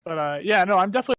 But yeah, no, I'm definitely.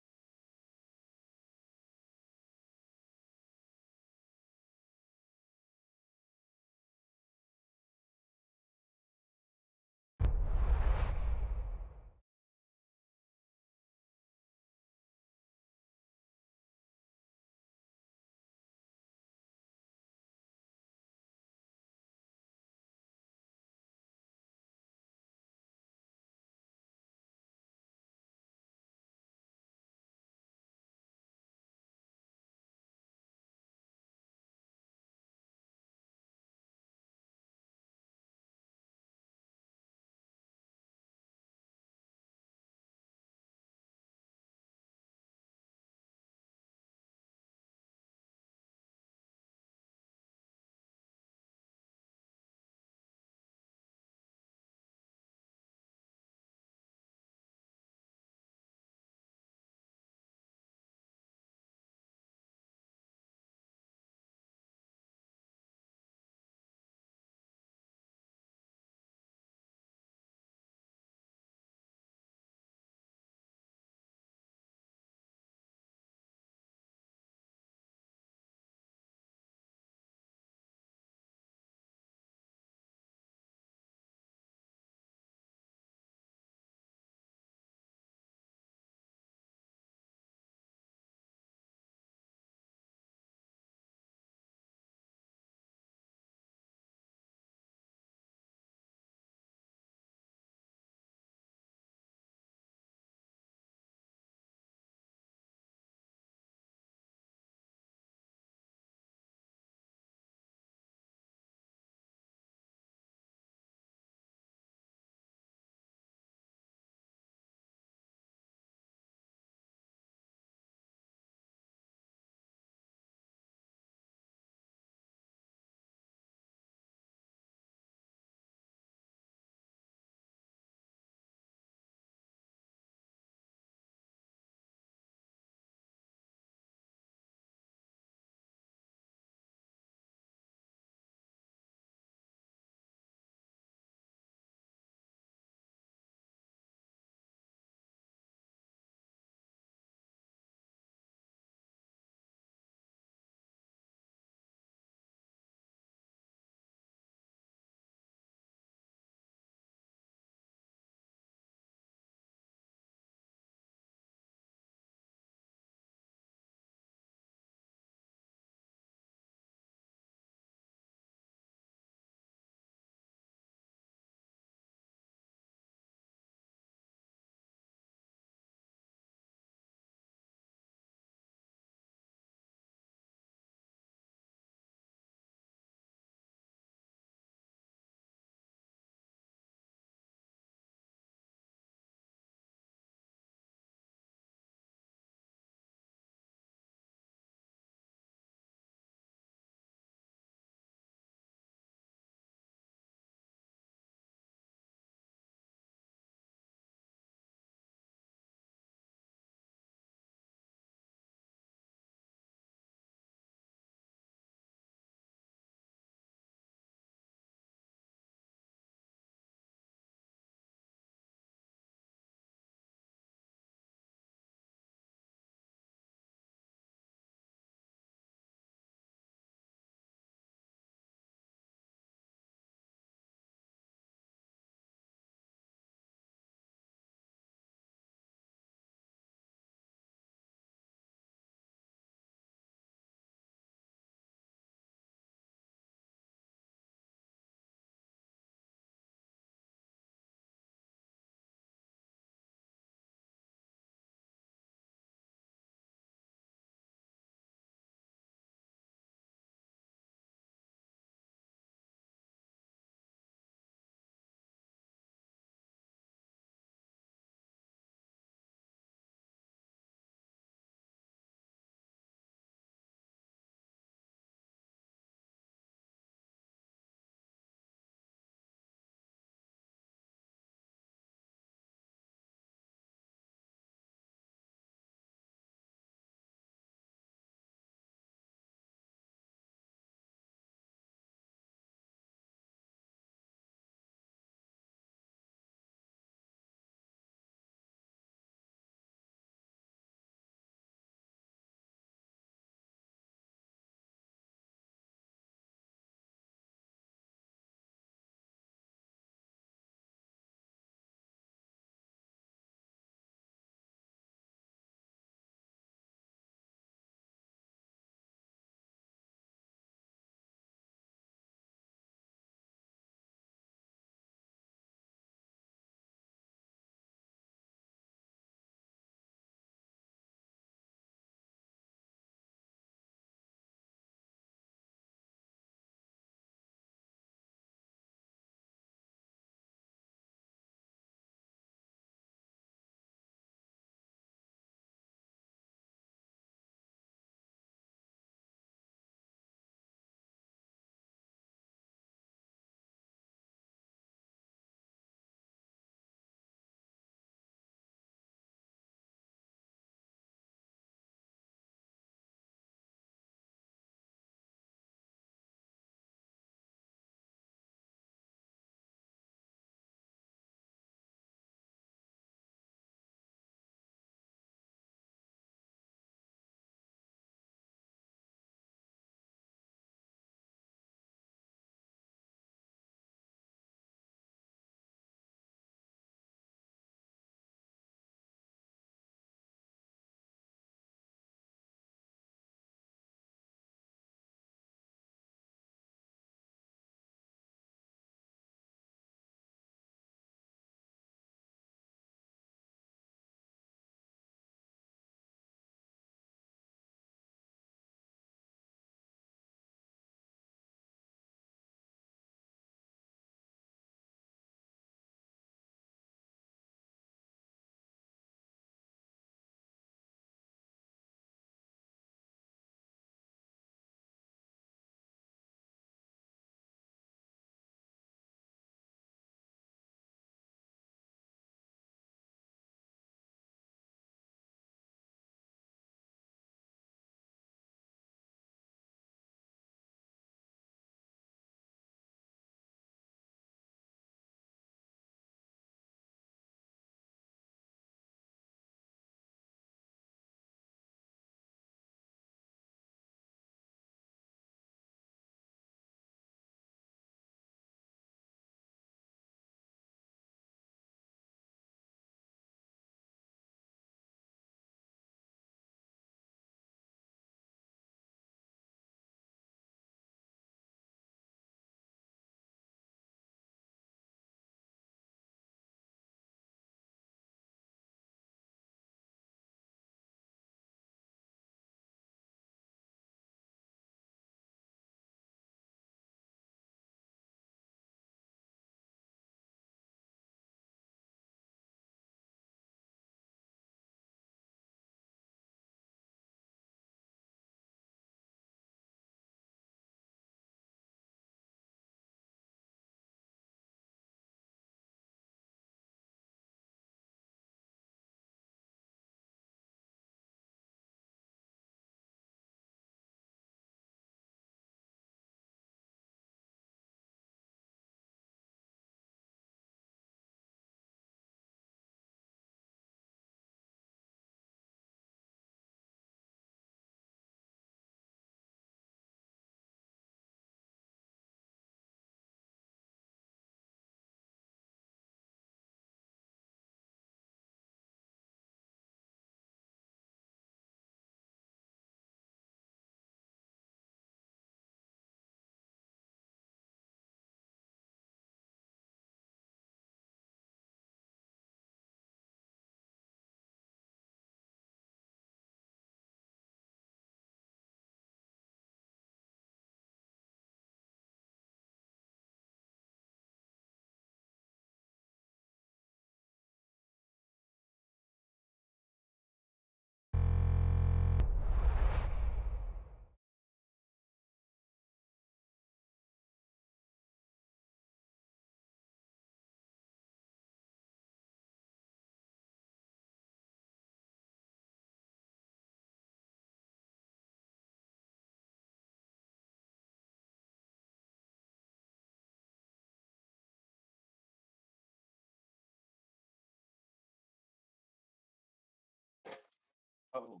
Oh.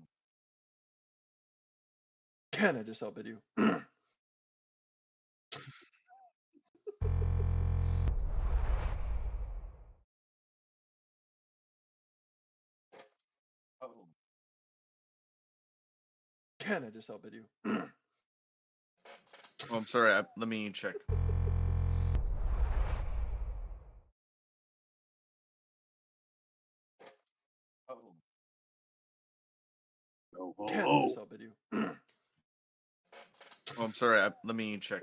Can I just outbid you? Oh. Can I just outbid you? Oh, I'm sorry. Let me check. Oh. Can I just outbid you? Oh, I'm sorry. Let me check.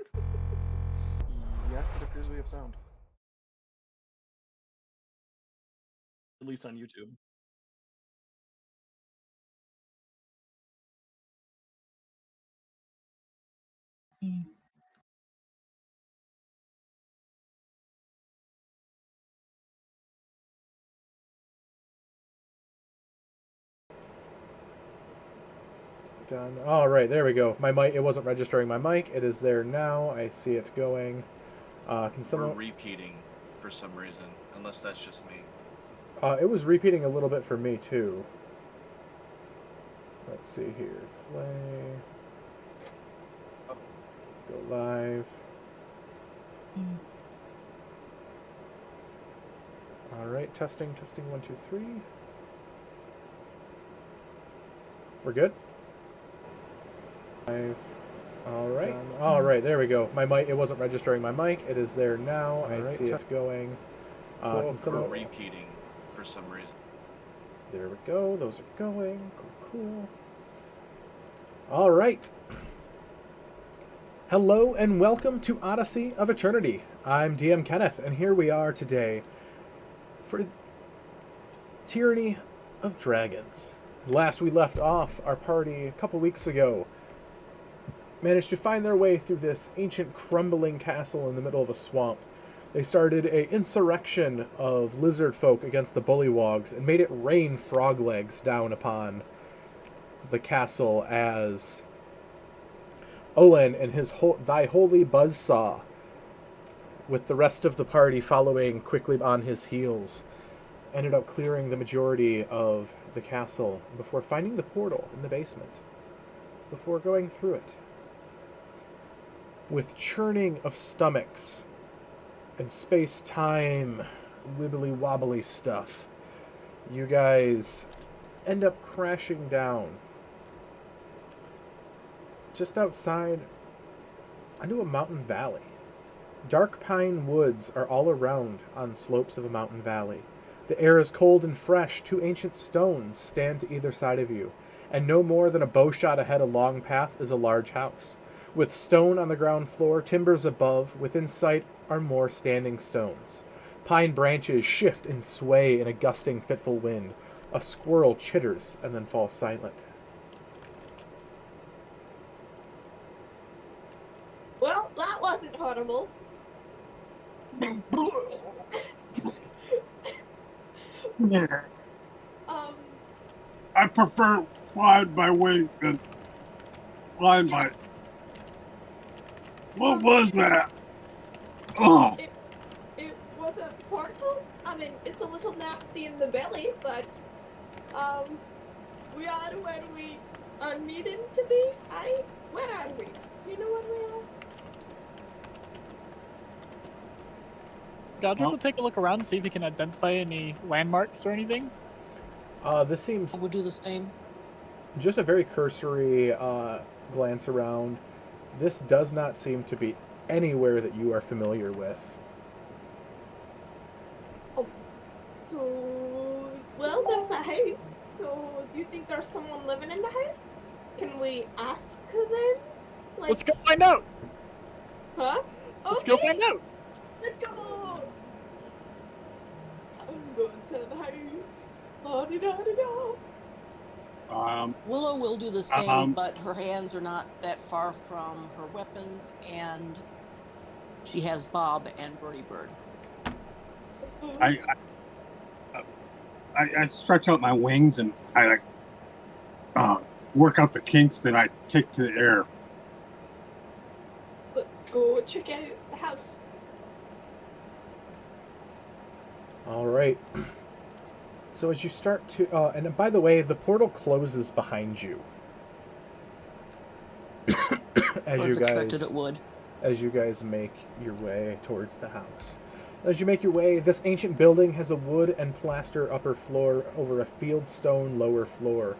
Yes, it appears we have sound. At least on YouTube. Done. All right, there we go. My mic, it wasn't registering my mic. It is there now. I see it going. Can We're someone? repeating for some reason, unless that's just me. It was repeating a little bit for me too. Let's see here. Play. Oh. Go live. All right, testing, 1, 2, 3. We're good. Live. All right. Done. All right, there we go. My mic, it wasn't registering my mic. It is there now. I see it going. Can someone? We're repeating for some reason. There we go. Those are going. Cool. All right. Hello and welcome to Odyssey of Eternity. I'm DM Kenneth, and here we are today for Tyranny of Dragons. Last we left off, our party a couple weeks ago managed to find their way through this ancient crumbling castle in the middle of a swamp. They started an insurrection of lizard folk against the bullywogs and made it rain frog legs down upon the castle as Owen and his thy holy buzzsaw, with the rest of the party following quickly on his heels, ended up clearing the majority of the castle before finding the portal in the basement, before going through it. With churning of stomachs and space-time wibbly-wobbly stuff, you guys end up crashing down just outside onto a mountain valley. Dark pine woods are all around on slopes of a mountain valley. The air is cold and fresh. 2 ancient stones stand to either side of you, and no more than a bow shot ahead a long path is a large house. With stone on the ground floor, timbers above, within sight are more standing stones. Pine branches shift and sway in a gusting, fitful wind. A squirrel chitters and then falls silent. Well, that wasn't horrible. I prefer flying by wing than flying by. What was that? Oh, It was a portal. I mean, it's a little nasty in the belly, but we are where we are needing to be. Where are we? Do you know where we are? Godric will take a look around and see if he can identify any landmarks or anything. This seems I would do the same. just a very cursory glance around. This does not seem to be anywhere that you are familiar with. Oh, so well, there's a house. So, do you think there's someone living in the house? Can we ask them? Like, Let's go find out. huh? Let's go find out. Let's go! I'm going to the house. La-di-da-di-da. Willow will do the same, but her hands are not that far from her weapons, and she has Bob and Birdie Bird. I stretch out my wings and I work out the kinks that I take to the air. Let's go check out the house. All right. So as you start to, and by the way, the portal closes behind you. I was expected it would. As you guys make your way towards the house. As you make your way, this ancient building has a wood and plaster upper floor over a fieldstone lower floor.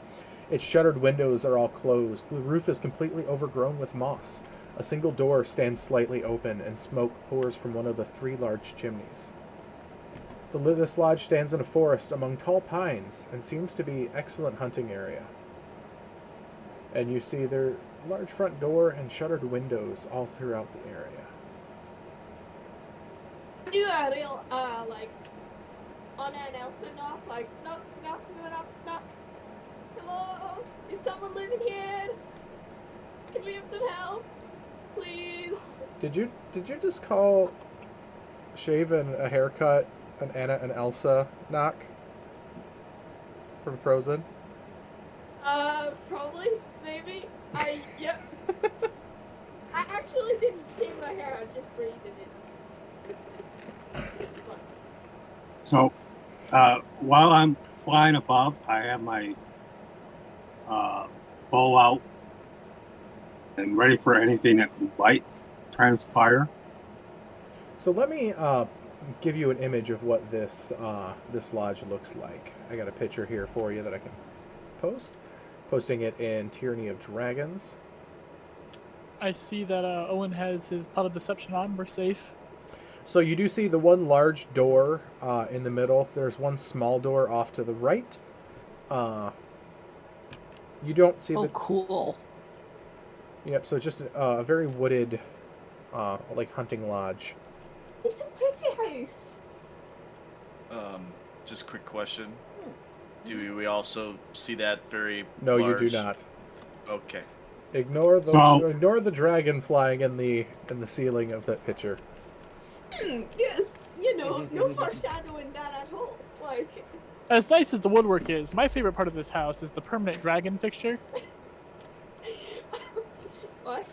Its shuttered windows are all closed. The roof is completely overgrown with moss. A single door stands slightly open, and smoke pours from one of the 3 large chimneys. This lodge stands in a forest among tall pines and seems to be an excellent hunting area. And you see their large front door and shuttered windows all throughout the area. Do a real, like, Anna and Elsa knock, like, knock, knock, knock, knock. Hello? Is someone living here? Can we have some help? Please? Did you just call Shaven a haircut an Anna and Elsa knock? From Frozen? Probably, maybe. Yep. I actually didn't shave my hair, I just braided it. So, while I'm flying above, I have my bow out and ready for anything that might transpire. So let me give you an image of what this lodge looks like. I got a picture here for you that I can post. Posting it in Tyranny of Dragons. I see that Owen has his pot of deception on. We're safe. So you do see the one large door in the middle. There's one small door off to the right. You don't see Oh, cool. Yep, so just a very wooded, like, hunting lodge. It's a pretty house. Just a quick question. Do we also see that very No, large... you do not. Okay. Ignore the dragon flying in the ceiling of that picture. Yes, no foreshadowing that at all. Like, As nice as the woodwork is, my favorite part of this house is the permanent dragon fixture. what?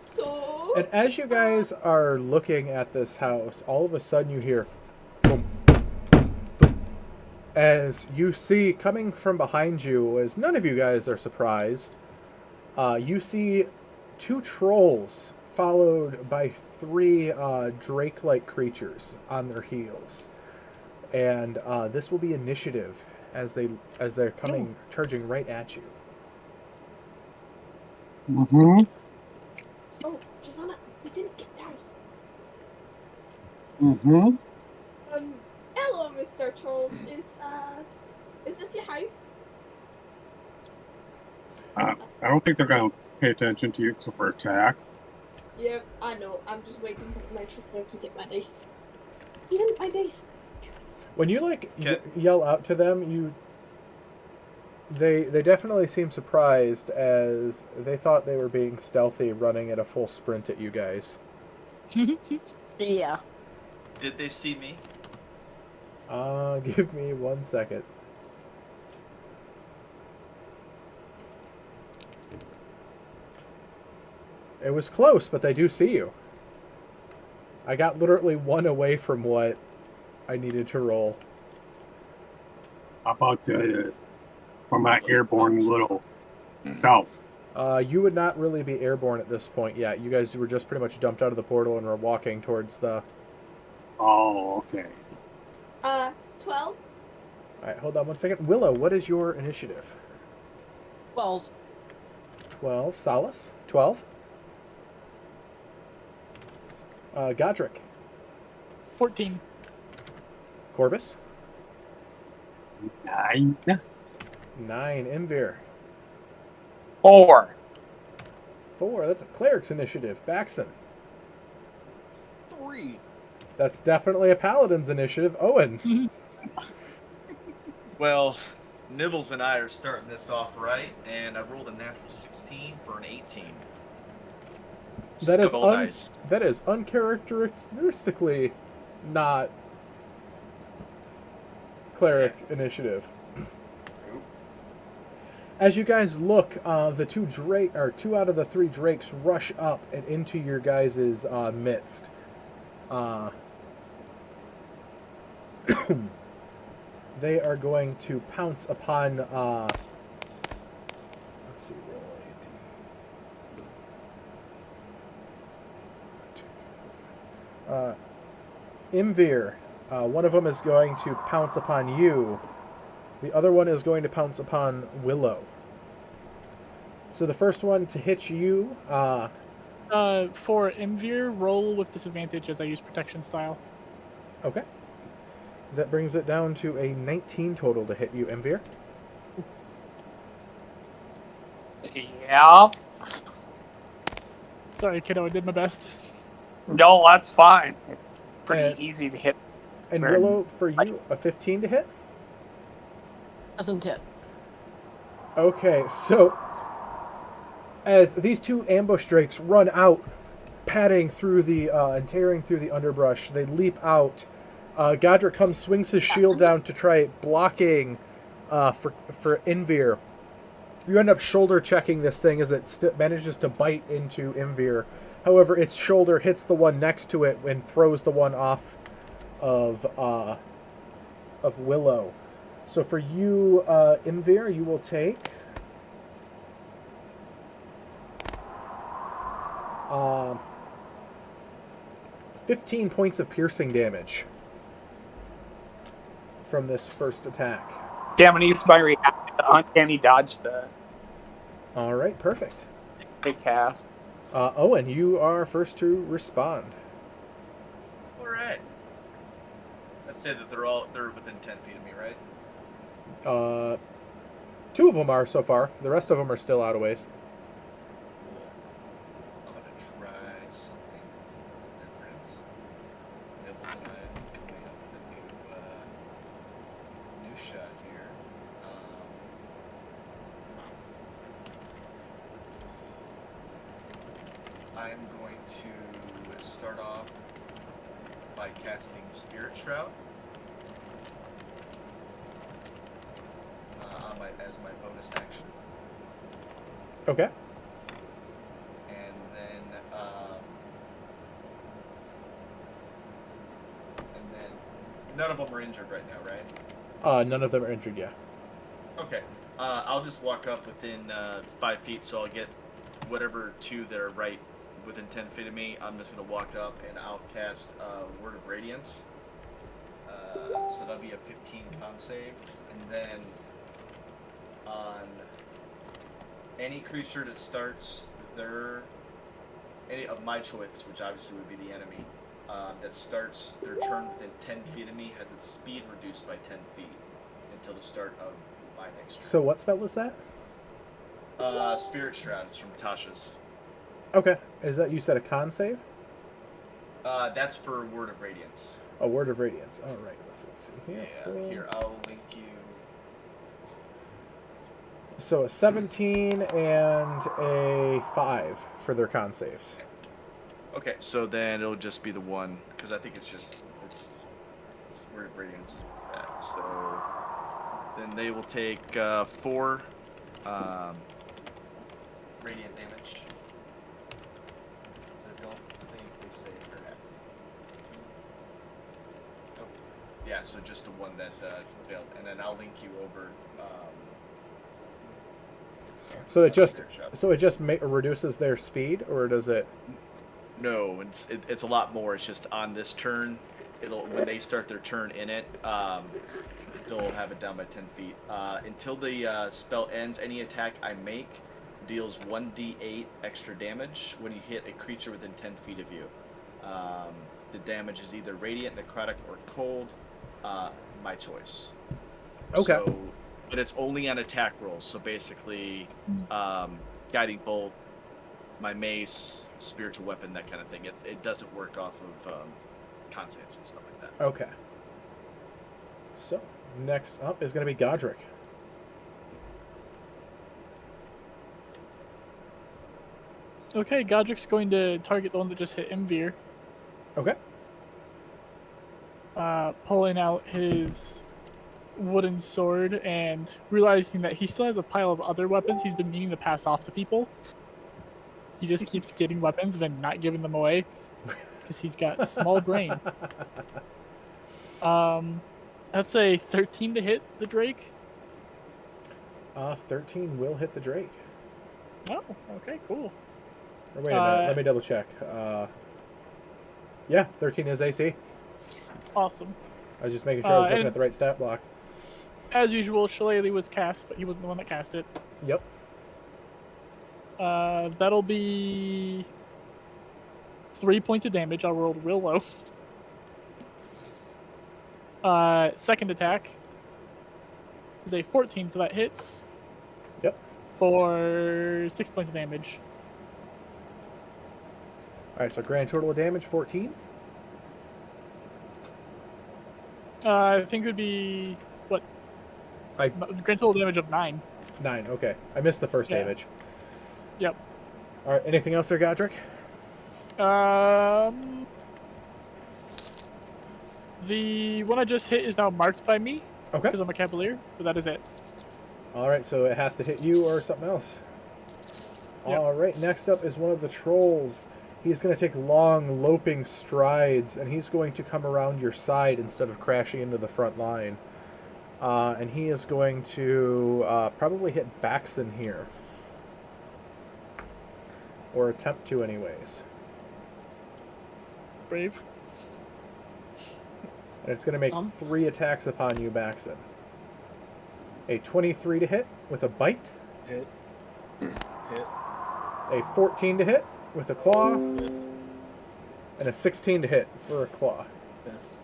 So. And as you guys are looking at this house, all of a sudden you hear boom, boom, as you see coming from behind you, as none of you guys are surprised, you see 2 trolls followed by 3 drake-like creatures on their heels. And this will be initiative as they're coming charging right at you. Mm-hmm. Oh, Giovanna, we didn't get dice. Mm-hmm. Hello, Mr. Trolls. Is this your house? I don't think they're going to pay attention to you except for attack. Yep, I know. I'm just waiting for my sister to get my dice. See, my dice. When you yell out to them, they definitely seem surprised, as they thought they were being stealthy, running at a full sprint at you guys. Yeah. Did they see me? Give me 1 second. It was close, but they do see you. I got literally 1 away from what I needed to roll. How about from my airborne little self? You would not really be airborne at this point yet. You guys were just pretty much dumped out of the portal and were walking towards the... Oh, okay. 12. Alright, hold on 1 second. Willow, what is your initiative? 12. 12. Solace? 12. Godric. 14. Corbus? 9. 9. Imvir. 4. 4. That's a cleric's initiative. Baxon. 3. That's definitely a paladin's initiative. Owen. Well, Nibbles and I are starting this off right, and I rolled a natural 16 for an 18. That is uncharacteristically not cleric initiative. As you guys look, the 2 out of the 3 drakes rush up and into your guys' midst. they are going to pounce upon. Let's see, roll a D. Imvir, one of them is going to pounce upon you. The other one is going to pounce upon Willow. So the first one to hit you. For Imvir, roll with disadvantage as I use protection style. Okay. That brings it down to a 19 total to hit you, Imvir. Yeah. Sorry, kiddo, I did my best. No, that's fine. It's pretty And- easy to hit. And Very- Willow, for you, a 15 to hit? Doesn't hit. Okay, so as these two ambush drakes run out, padding through the and tearing through the underbrush, they leap out. Godric comes, swings his shield down to try blocking for Imvir. You end up shoulder checking this thing as it manages to bite into Imvir. However, its shoulder hits the one next to it and throws the one off of Willow. So for you, Imvir, you will take 15 points of piercing damage from this first attack. Damn, I use my reaction to uncanny dodge the All right, perfect. big half. Owen, you are first to respond. All right. Let's say that they're within 10 feet of me, right? Two of them are so far. The rest of them are still out of ways. Cool. I'm gonna try something different. Nibbles and I coming up with a new shot here. I am going to start off by casting Spirit Shroud as my bonus action. Okay. And then none of them are injured right now, right? None of them are injured yet. Okay. I'll just walk up within 5 feet, so I'll get whatever two that are right within 10 feet of me. I'm just gonna walk up and I'll cast Word of Radiance. So that'll be a 15 con save, and then on any creature that starts any of my choice, which obviously would be the enemy, that starts their turn within 10 feet of me has its speed reduced by 10 feet until the start of my next turn. So what spell was that? Spirit Shroud is from Tasha's. Okay. Is that, you said, a con save? That's for Word of Radiance. A Word of Radiance. All right. Let's see here. Yeah, here, I'll link you. So a 17 and a 5 for their con saves. Okay, so then it'll just be the one, because I think it's Word of Radiance. So then they will take 4 radiant damage. So I don't think they save or have. Oh, yeah, so just the one that failed, and then I'll link you over. So it just Spirit Shroud. reduces their speed, or does it? No, it's a lot more. It's just on this turn, when they start their turn in it, they'll have it down by 10 feet. Until the spell ends, any attack I make deals 1d8 extra damage when you hit a creature within 10 feet of you. The damage is either radiant, necrotic, or cold. My choice. Okay. So, but it's only on attack rolls. So basically, guiding bolt, my mace, spiritual weapon, that kind of thing. It doesn't work off of con saves and stuff like that. Okay. So next up is going to be Godric. Okay, Godric's going to target the one that just hit Imvir, Okay. pulling out his wooden sword and realizing that he still has a pile of other weapons he's been meaning to pass off to people. He just keeps getting weapons and then not giving them away because he's got a small brain. That's a 13 to hit the Drake. 13 will hit the Drake. Oh, okay, cool. Or wait a minute, let me double check. Yeah, 13 is AC. Awesome. I was just making sure I was looking and- at the right stat block. As usual, Shillelagh was cast, but he wasn't the one that cast it. Yep. That'll be 3 points of damage. I rolled real low. Second attack is a 14, so that hits. Yep. For 6 points of damage. Alright, so grand total of damage, 14. I think it would be, what? Grand total damage of 9. 9, okay. I missed the first damage. Yep. Alright, anything else there, Godric? The one I just hit is now marked by me. Okay. Because I'm a Cavalier, but that is it. Alright, so it has to hit you or something else. Yep. Alright, next up is one of the trolls. He's going to take long, loping strides, and he's going to come around your side instead of crashing into the front line. And he is going to probably hit Baxon here. Or attempt to, anyways. Brave. And it's going to make 3 attacks upon you, Baxon. A 23 to hit with a bite. Hit. Hit. A 14 to hit with a claw. Yes. And a 16 to hit for a claw. Yes.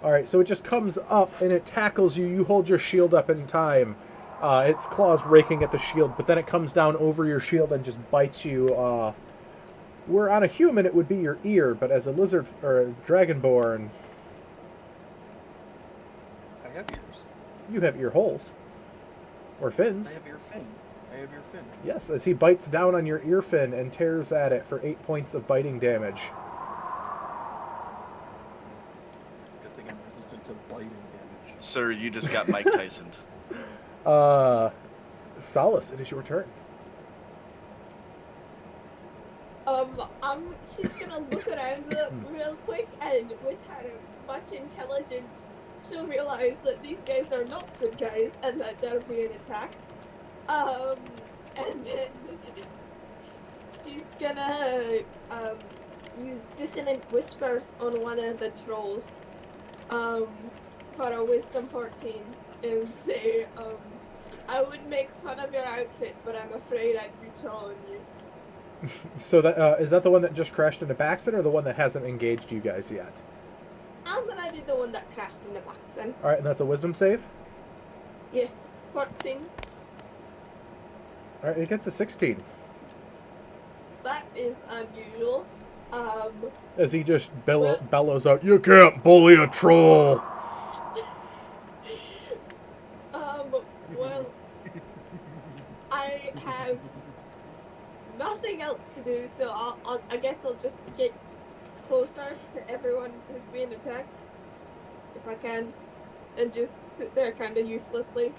Alright, so it just comes up and it tackles you. You hold your shield up in time. Its claws raking at the shield, but then it comes down over your shield and just bites you. Where on a human it would be your ear, but as a lizard or a dragonborn, I have ears. you have ear holes. Or I fins. have ear fins. I have ear fins. Yes, as he bites down on your ear fin and tears at it for 8 points of biting damage. Good thing I'm resistant to biting damage. Sir, you just got Mike Tyson. Solace, it is your turn. She's gonna look around real quick, and with her much intelligence, she'll realize that these guys are not good guys and that they're being attacked. And then she's gonna use dissonant whispers on one of the trolls, for a wisdom 14, and say, I would make fun of your outfit, but I'm afraid I'd be trolling you. So that is that the one that just crashed into Baxon, or the one that hasn't engaged you guys yet? I'm gonna do the one that crashed into Watson. Alright, and that's a wisdom save? Yes, 14. Alright, it gets a 16. That is unusual. As he just bellows out, "You can't bully a troll!" Well, I have nothing else to do, so I guess I'll just get closer to everyone who's being attacked, if I can, and just sit there kind of uselessly.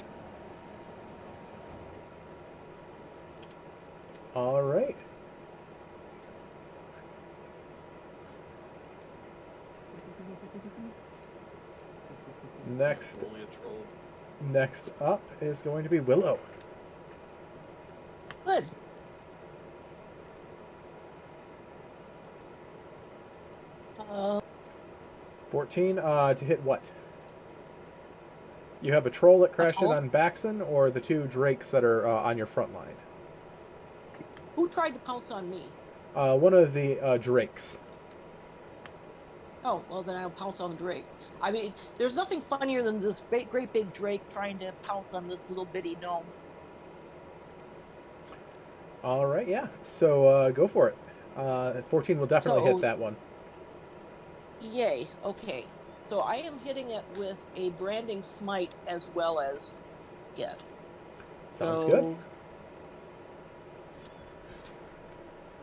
Alright. Next up is going to be Willow. Good. Uh, 14 to hit what? You have a troll that crashed in troll? on Baxon, or the 2 drakes that are on your front line? who tried to pounce on me? One of the drakes. Oh, well then I'll pounce on the Drake. I mean, there's nothing funnier than this great big Drake trying to pounce on this little bitty gnome. Alright, yeah. So go for it. 14 will definitely hit that one. Yay, okay. So I am hitting it with a branding smite as well as get. Sounds good.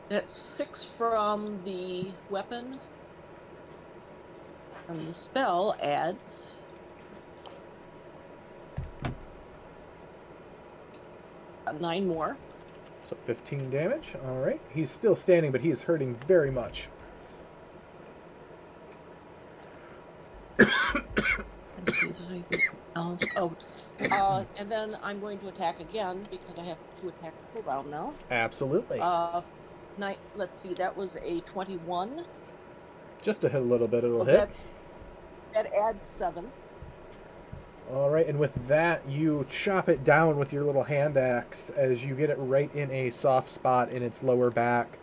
That's 6 from the weapon. And the spell adds 9 more. So 15 damage. Alright. He's still standing, but he is hurting very much. This is there's anything else. And then I'm going to attack again because I have 2 attacks per round now. Absolutely. Let's see, that was a 21. Just to hit a little bit, it'll So hit. that adds 7. All right, and with that, you chop it down with your little hand axe as you get it right in a soft spot in its lower back,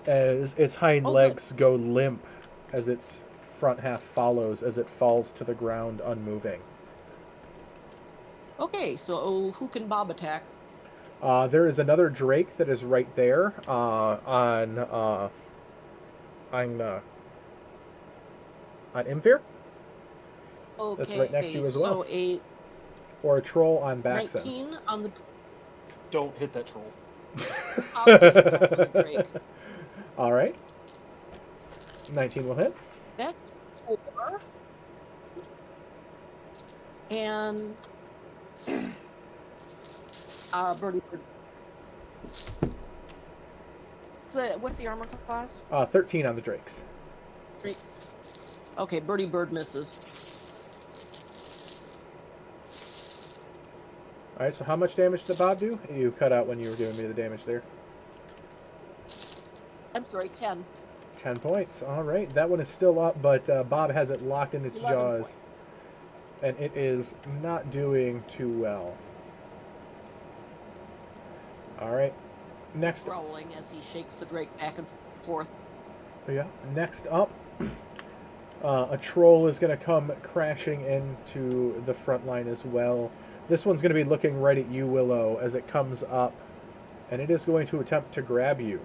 as its hind legs go limp, as its front half follows as it falls to the ground unmoving. Okay, so who can Bob attack? There is another drake that is right there on Imfir. Okay, That's right next to you as well. So Or a troll on Baxen. 19 on the... Don't hit that troll. Drake. All right. 19 will hit. That's 4. And Birdie Bird. So what's the armor class? 13 on the drakes. Drake. Okay, Birdie Bird misses. All right, so how much damage did Bob do? You cut out when you were giving me the damage there. I'm sorry, 10. 10 points. All right, that one is still up, but Bob has it locked in its 11 jaws, points. and it is not doing too well. All right, next. Growling as he shakes the drake back and forth. Yeah, next up, a troll is going to come crashing into the front line as well. This one's going to be looking right at you, Willow, as it comes up, and it is going to attempt to grab you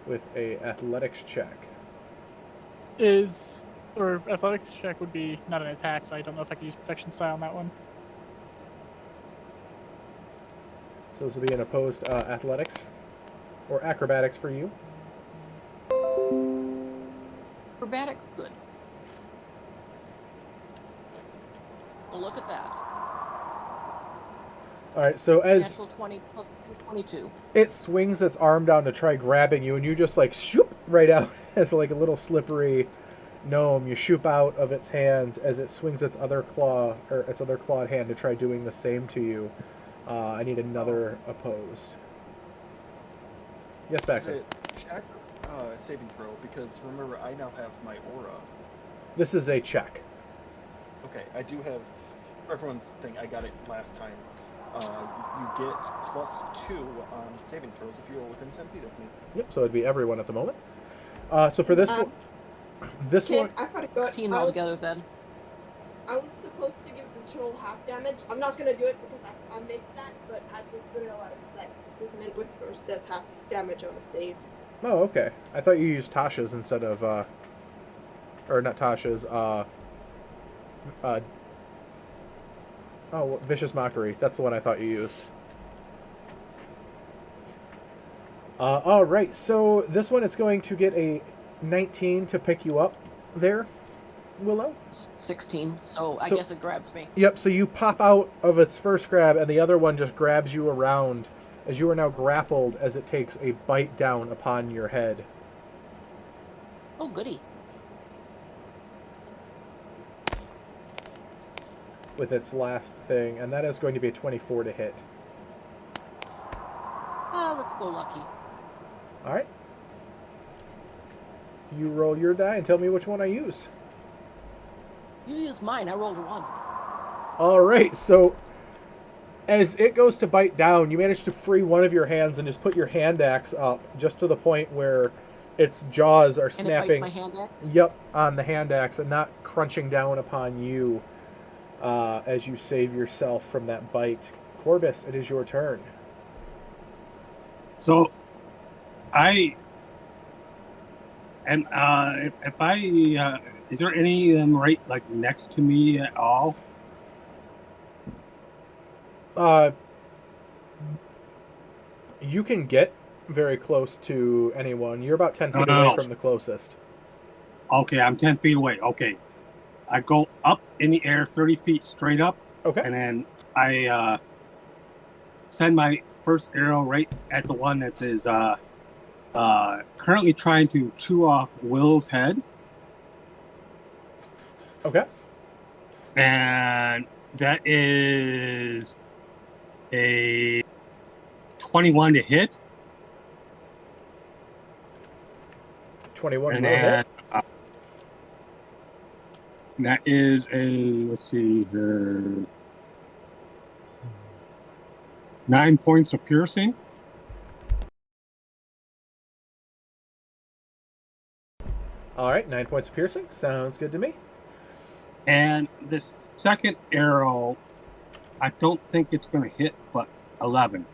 with a athletics check. Or athletics check would be not an attack, so I don't know if I can use protection style on that one. So this will be an opposed athletics or acrobatics for you. Acrobatics, good. Well, look at that. All right, so as Natural 20 plus 22. it swings its arm down to try grabbing you, and you just like shoop right out as like a little slippery gnome. You shoop out of its hand as it swings its other claw or its other clawed hand to try doing the same to you. I need another opposed. Yes, Is Baxter. it check saving throw? Because remember, I now have my aura. This is a check. Okay, I do have... For everyone's thing, I got it last time. You get +2 on saving throws if you're within 10 feet of me. Yep. So it'd be everyone at the moment. So for this one, I gotta go. 16 altogether then. I was supposed to give the troll half damage. I'm not gonna do it because I missed that, but I just realized that Resonant Whispers does half damage on a save. Oh, okay. I thought you used Tasha's instead of, or not Tasha's, Vicious Mockery. That's the one I thought you used. Alright, so this one, it's going to get a 19 to pick you up there, Willow. 16, so I guess it grabs me. Yep, so you pop out of its first grab, and the other one just grabs you around as you are now grappled as it takes a bite down upon your head. Oh, goody. With its last thing, and that is going to be a 24 to hit. Let's go lucky. Alright. You roll your die and tell me which one I use. You used mine, I rolled a 1. Alright, so as it goes to bite down, you manage to free one of your hands and just put your hand axe up just to the point where its jaws are snapping. And it bites my hand axe? Yep, on the hand axe and not crunching down upon you as you save yourself from that bite. Corbus, it is your turn. So, if I, is there any of them right, like, next to me at all? You can get very close to anyone. You're about 10 feet away from the closest. Okay, I'm 10 feet away. Okay. I go up in the air 30 feet straight up. Okay. And then I send my first arrow right at the one that is currently trying to chew off Will's head. Okay. And that is a 21 to hit. 21 And will hit. That is a, let's see here, 9 points of piercing. All right, 9 points of piercing. Sounds good to me. And this second arrow, I don't think it's going to hit, but 11.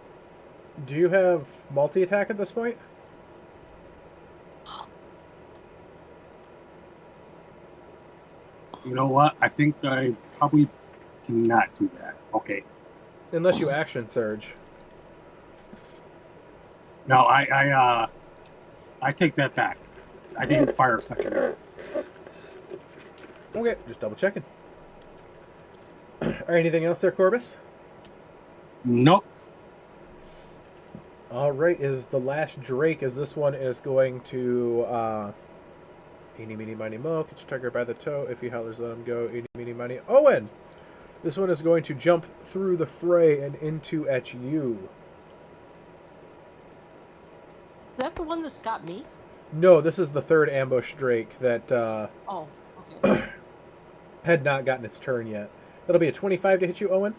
Do you have multi-attack at this point? You know what? I think I probably cannot do that. Okay. Unless you action surge. No, I take that back. I didn't fire a second arrow. Okay, just double checking. Anything else there, Corbus? Nope. All right, is the last Drake, as this one is going to, eeny, meeny, miny, mo, catch your tiger by the toe. If he hollers, let him go. Eeny, meeny, miny, Owen! This one is going to jump through the fray and into at you. Is that the one that's got me? No, this is the third ambush Drake that, Oh, okay. had not gotten its turn yet. That'll be a 25 to hit you, Owen.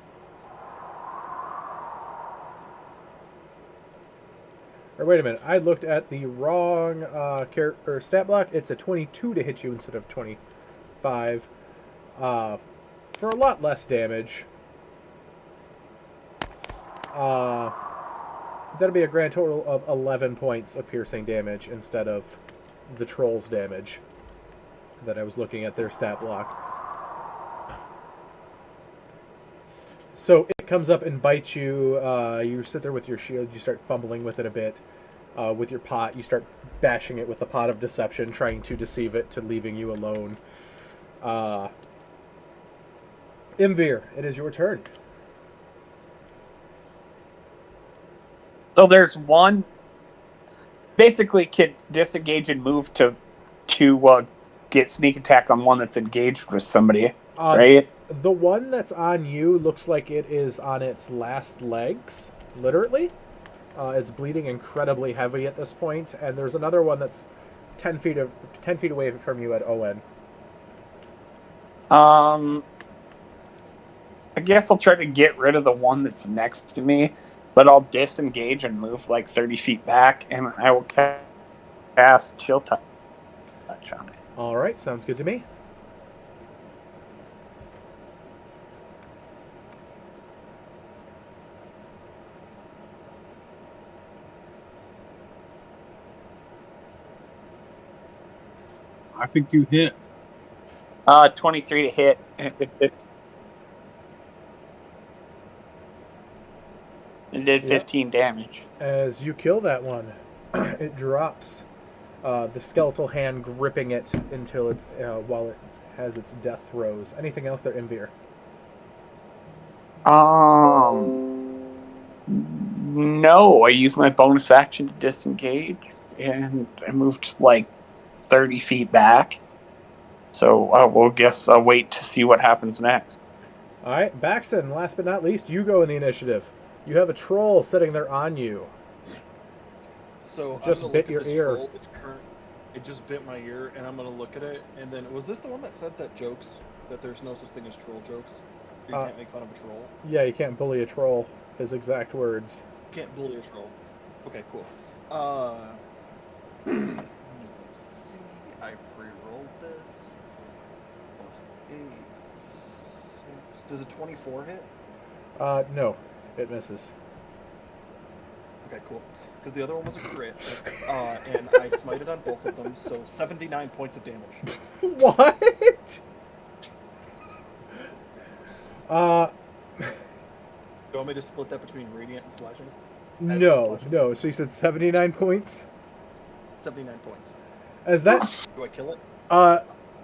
Or wait a minute, I looked at the wrong stat block. It's a 22 to hit you instead of 25. For a lot less damage. That'll be a grand total of 11 points of piercing damage instead of the troll's damage that I was looking at their stat block. So it comes up and bites you. You sit there with your shield. You start fumbling with it a bit. With your pot, you start bashing it with the pot of deception, trying to deceive it to leaving you alone. Imvir, it is your turn. So there's one. Basically, can disengage and move to get sneak attack on one that's engaged with somebody, right? The one that's on you looks like it is on its last legs, literally. It's bleeding incredibly heavy at this point, and there's another one that's 10 feet away from you at Owen. I guess I'll try to get rid of the one that's next to me, but I'll disengage and move like 30 feet back, and I will cast Chill Touch on it. All right, sounds good to me. I think you hit. 23 to hit. It did 15 damage. As you kill that one, it drops. The skeletal hand gripping it until it's while it has its death throes. Anything else there, Imvir? No, I used my bonus action to disengage, and I moved like 30 feet back. So we'll guess I'll wait to see what happens next. All right, Baxton, last but not least, you go in the initiative. You have a troll sitting there on you. So Just I'm gonna bit look at your this ear. troll. It just bit my ear, and I'm gonna look at it. And then, was this the one that said that there's no such thing as troll jokes? You can't make fun of a troll. Yeah, you can't bully a troll. His exact words. Can't bully a troll. Okay, cool. Let's see. I pre-rolled this. Plus 8, 6. Does a 24 hit? No, it misses. Okay, cool. Because the other one was a crit, and I smited on both of them, so 79 points of damage. What? You want me to split that between radiant and slashing? No. So you said 79 points? 79 points. As that... Do I kill it?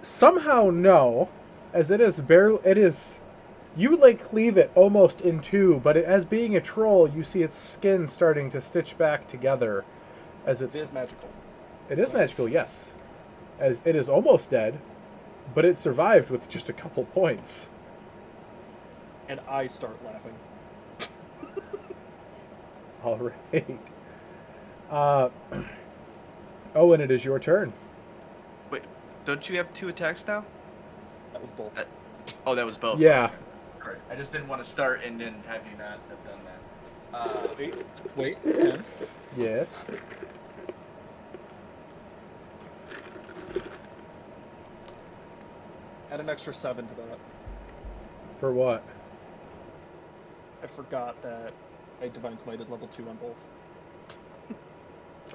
Somehow no. As it is barely... It is... You would, like, cleave it almost in two, but as being a troll, you see its skin starting to stitch back together as it's... It is magical. It is magical, yes. As it is almost dead, but it survived with just a couple points. And I start laughing. All right. Owen, it is your turn. Wait, don't you have 2 attacks now? That was both. Oh, that was both. Yeah. Alright. I just didn't want to start and then have you not have done that. Wait, Ken. Yes. Add an extra 7 to that. For what? I forgot that I Divine Smited level 2 on both.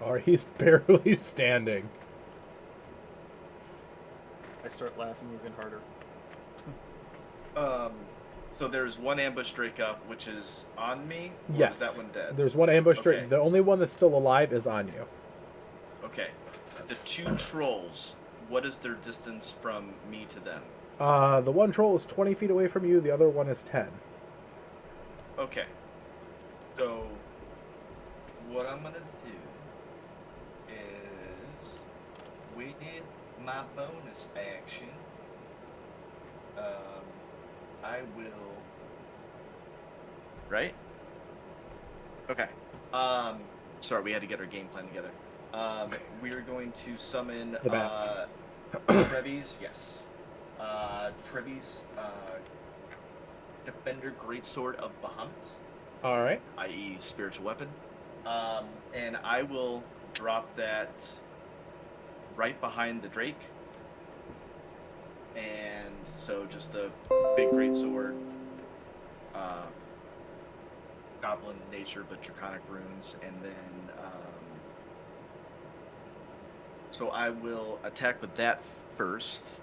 Oh, he's barely standing. I start laughing even harder. So there's one ambush drake up, which is on me? Or Yes. is that one dead? There's one ambush Okay. drake. The only one that's still alive is on you. Okay. The 2 trolls, what is their distance from me to them? The one troll is 20 feet away from you. The other one is 10. Okay. So, what I'm gonna do is, with my bonus action, I will. Right? Okay. Sorry, we had to get our game plan together. We are going to summon The bats. Trevi's, yes. Trevi's Defender Greatsword of Bahamut, All right. i.e. spiritual weapon. And I will drop that right behind the Drake. And so just a big greatsword. Goblin nature, but draconic runes. And then... so I will attack with that first.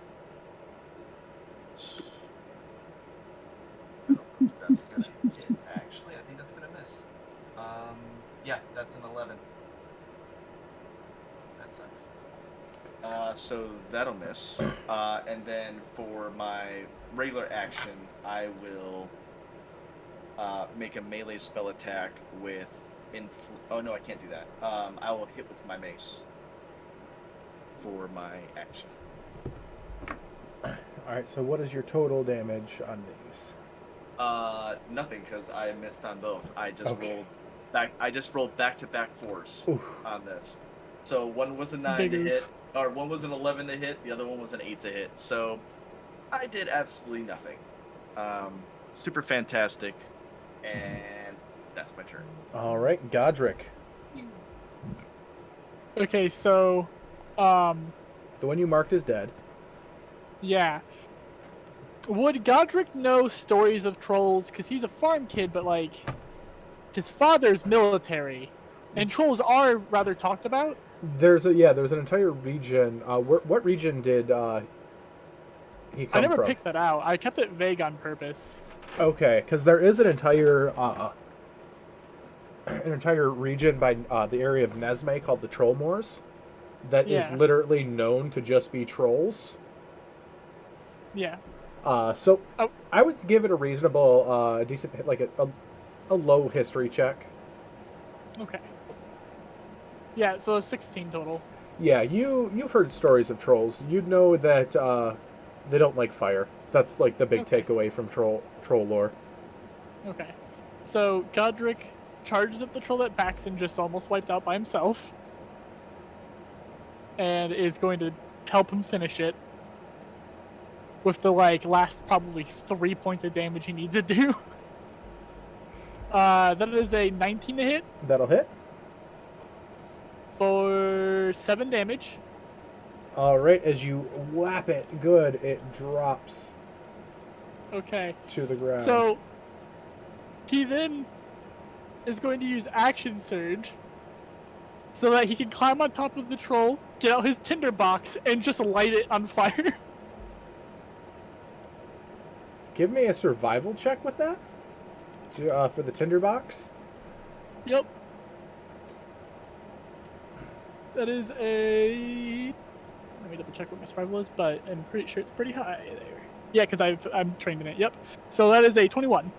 That's gonna hit. Actually, I think that's gonna miss. Yeah, that's an 11. That sucks. So that'll miss. And then for my regular action, I will make a melee spell attack with oh no, I can't do that. I will hit with my mace for my action. All right. So what is your total damage on these? Nothing, because I missed on both. I just Okay. rolled back. I just rolled back-to-back 4s Oof. on this. So one was a 9 Big to oof. hit, or one was an 11 to hit. The other one was an 8 to hit. So I did absolutely nothing. Super fantastic, and that's my turn. All right, Godric. Okay, so, The one you marked is dead. yeah. Would Godric know stories of trolls? Because he's a farm kid, but, like, his father's military. And trolls are rather talked about. There's an entire region. What region did he come I never from? picked that out. I kept it vague on purpose. Okay, because there is an entire region by the area of Nesme called the Troll Moors that is Yeah. literally known to just be trolls. Yeah. So Oh. I would give it a reasonable, decent, like a low history check. Okay. Yeah, so 16 total. Yeah, you've heard stories of trolls. You'd know that they don't like fire. That's like the big Okay. takeaway from troll lore. Okay. So Godric charges at the troll that Baxton just almost wiped out by himself. And is going to help him finish it. With the last probably 3 points of damage he needs to do. That is a 19 to hit That'll hit. for 7 damage. All right, as you whap it good, it drops Okay. to the ground. So he then is going to use Action Surge so that he can climb on top of the troll, get out his tinderbox, and just light it on fire. Give me a survival check with that for the tinderbox. Yep. That is a... Let me double check what my survival is, but I'm pretty sure it's pretty high there. Yeah, because I'm trained in it. Yep. So that is a 21.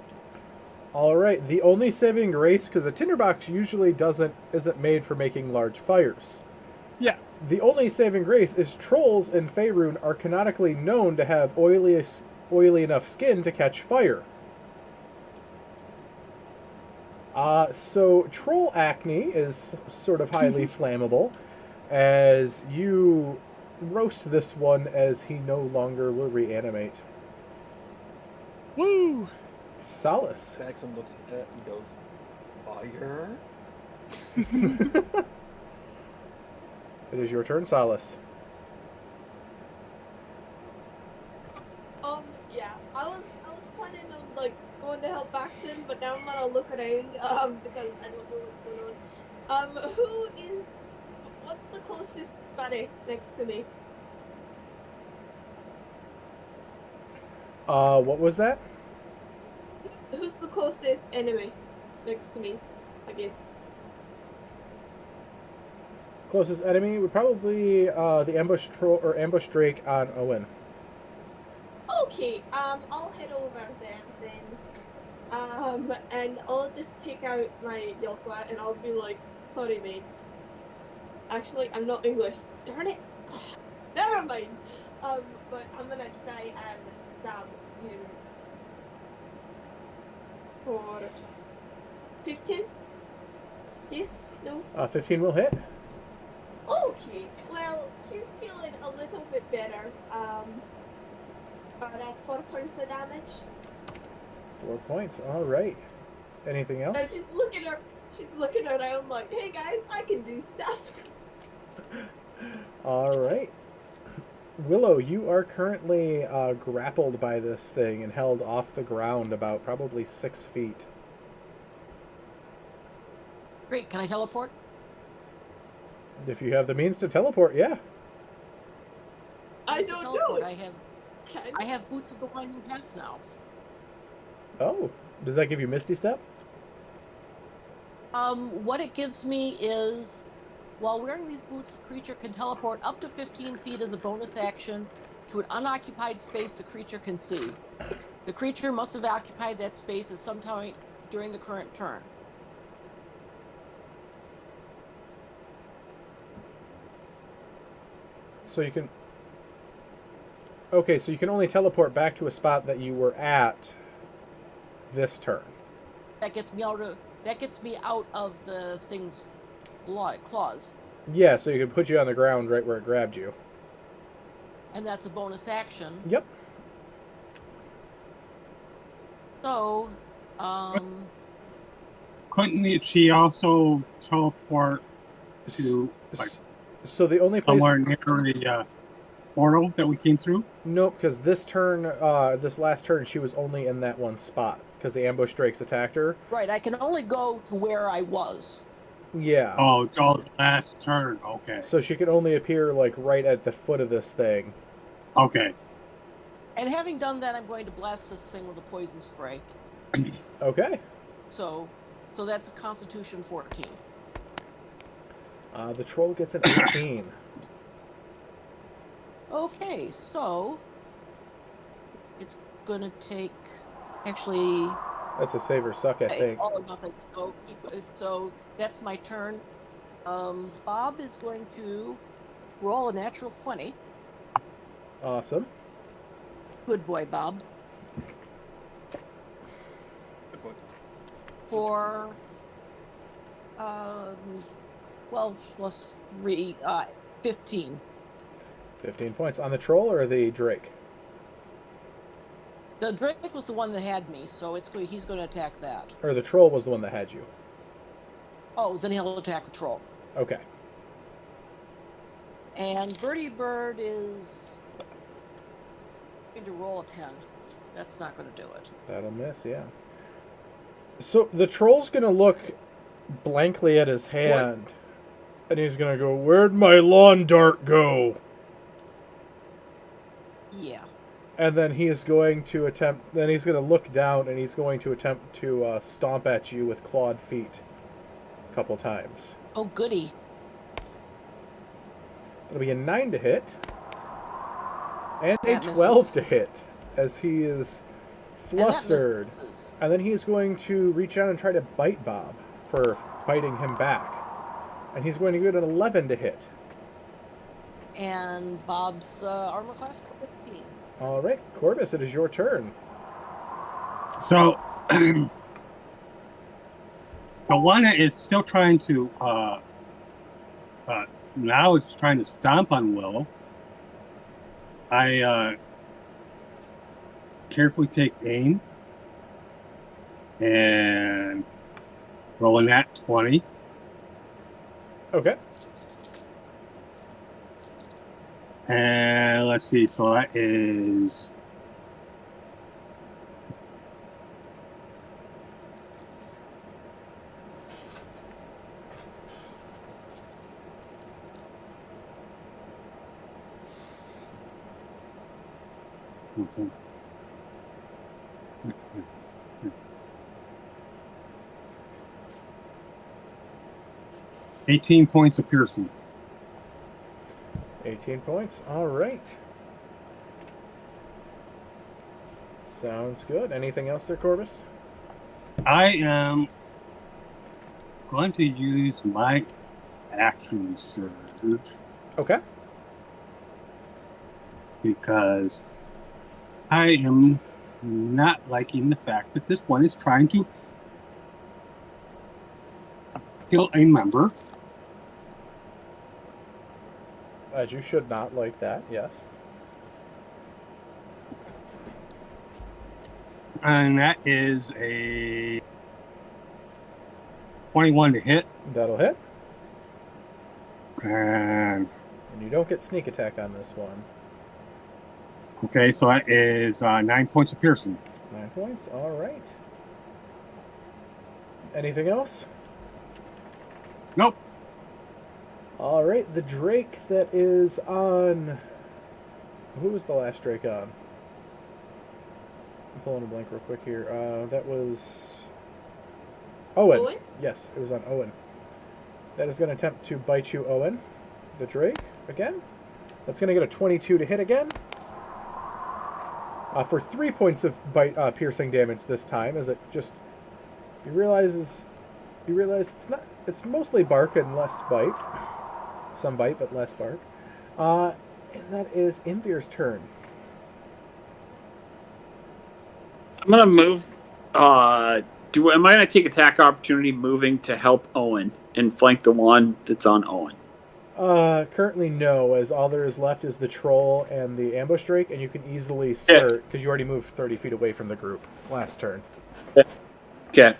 All right, the only saving grace, because a tinderbox usually isn't made for making large fires. Yeah. The only saving grace is trolls in Faerun are canonically known to have oily enough skin to catch fire. So troll acne is sort of highly flammable, as you roast this one as he no longer will reanimate. Woo! Solace. Baxon looks at that and goes, fire? It is your turn, Solace. Yeah, I was planning on like going to help Baxon, but now I'm gonna look around because I don't know what's going on. What's the closest buddy next to me? What was that? Who's the closest enemy next to me? I guess. Closest enemy would probably the ambush troll or ambush drake on Owen. Okay, I'll head over there then. And I'll just take out my Yokla and I'll be like, sorry mate. Actually, I'm not English. Darn it! Never mind! But I'm gonna try and stab him for 15? Yes? No? 15 will hit. Okay, well, she's feeling a little bit better. That's 4 points of damage. 4 points. All right. Anything else? And she's looking around like, hey guys, I can do stuff. All right. Willow, you are currently grappled by this thing and held off the ground about probably 6 feet. Great. Can I teleport? If you have the means to teleport, yeah. I Use the don't teleport. know. I have boots of the winding path now. Oh, does that give you Misty Step? What it gives me is, while wearing these boots, the creature can teleport up to 15 feet as a bonus action to an unoccupied space the creature can see. The creature must have occupied that space at some time during the current turn. So you can... Okay, so you can only teleport back to a spot that you were at this turn. That gets me out of the thing's claws. Yeah, so you can put you on the ground right where it grabbed you. And that's a bonus action. Yep. So, Couldn't she also teleport to like So the only place... somewhere near the portal that we came through? Nope, because this turn, this last turn, she was only in that one spot because the ambush drakes attacked her. right, I can only go to where I was. Yeah. Oh, the last turn. Okay. So she could only appear like right at the foot of this thing. Okay. And having done that, I'm going to blast this thing with a poison spray. Okay. So that's a Constitution 14. The troll gets an 18. Okay, so it's gonna take actually. That's a save or suck, I think. Oh, nothing. So that's my turn. Bob is going to roll a natural 20. Awesome. Good boy, Bob. Good boy. For 12 plus 3, 15. 15 points. On the troll or the drake? The Drake was the one that had me, so he's going to attack that. Or the troll was the one that had you? Oh, then he'll attack the troll. Okay. And Birdie Bird is going to roll a 10. That's not going to do it. That'll miss, yeah. So the troll's going to look blankly at his hand. And he's going to go, "Where'd my lawn dart go?" Yeah. And then he is going to attempt... Then he's going to look down and he's going to attempt to stomp at you with clawed feet a couple times. Oh, goody. It'll be a 9 to hit. And That a 12 misses. to hit. As he is flustered. And then he is going to reach out and try to bite Bob for biting him back. And he's going to get an 11 to hit. And Bob's armor class 15. All right, Corbus, it is your turn. So the one that is still trying to now it's trying to stomp on Will. I carefully take aim and roll a nat 20. Okay. And let's see, so that is okay. 18 points of piercing. 18 points. All right. Sounds good. Anything else there, Corvus? I am going to use my action surge Okay. because I am not liking the fact that this one is trying to kill a member. As you should not like that, yes. And that is a 21 to hit. That'll hit. And And you don't get sneak attack on this one. okay, so that is 9 points of piercing. 9 points. All right. Anything else? Nope. All right. The Drake that is on... Who was the last Drake on? I'm pulling a blank real quick here. That was... Owen. Owen? Yes, it was on Owen. That is going to attempt to bite you, Owen. The Drake, again. That's going to get a 22 to hit again. For 3 points of piercing damage this time, as it just... You realize it's mostly bark and less bite. Some bite, but less bark. And that is Imvir's turn. I'm gonna move. Am I gonna take attack opportunity moving to help Owen and flank the one that's on Owen? Currently no, as all there is left is the troll and the ambush drake, and you can easily skirt because you already moved 30 feet away from the group last turn. Okay.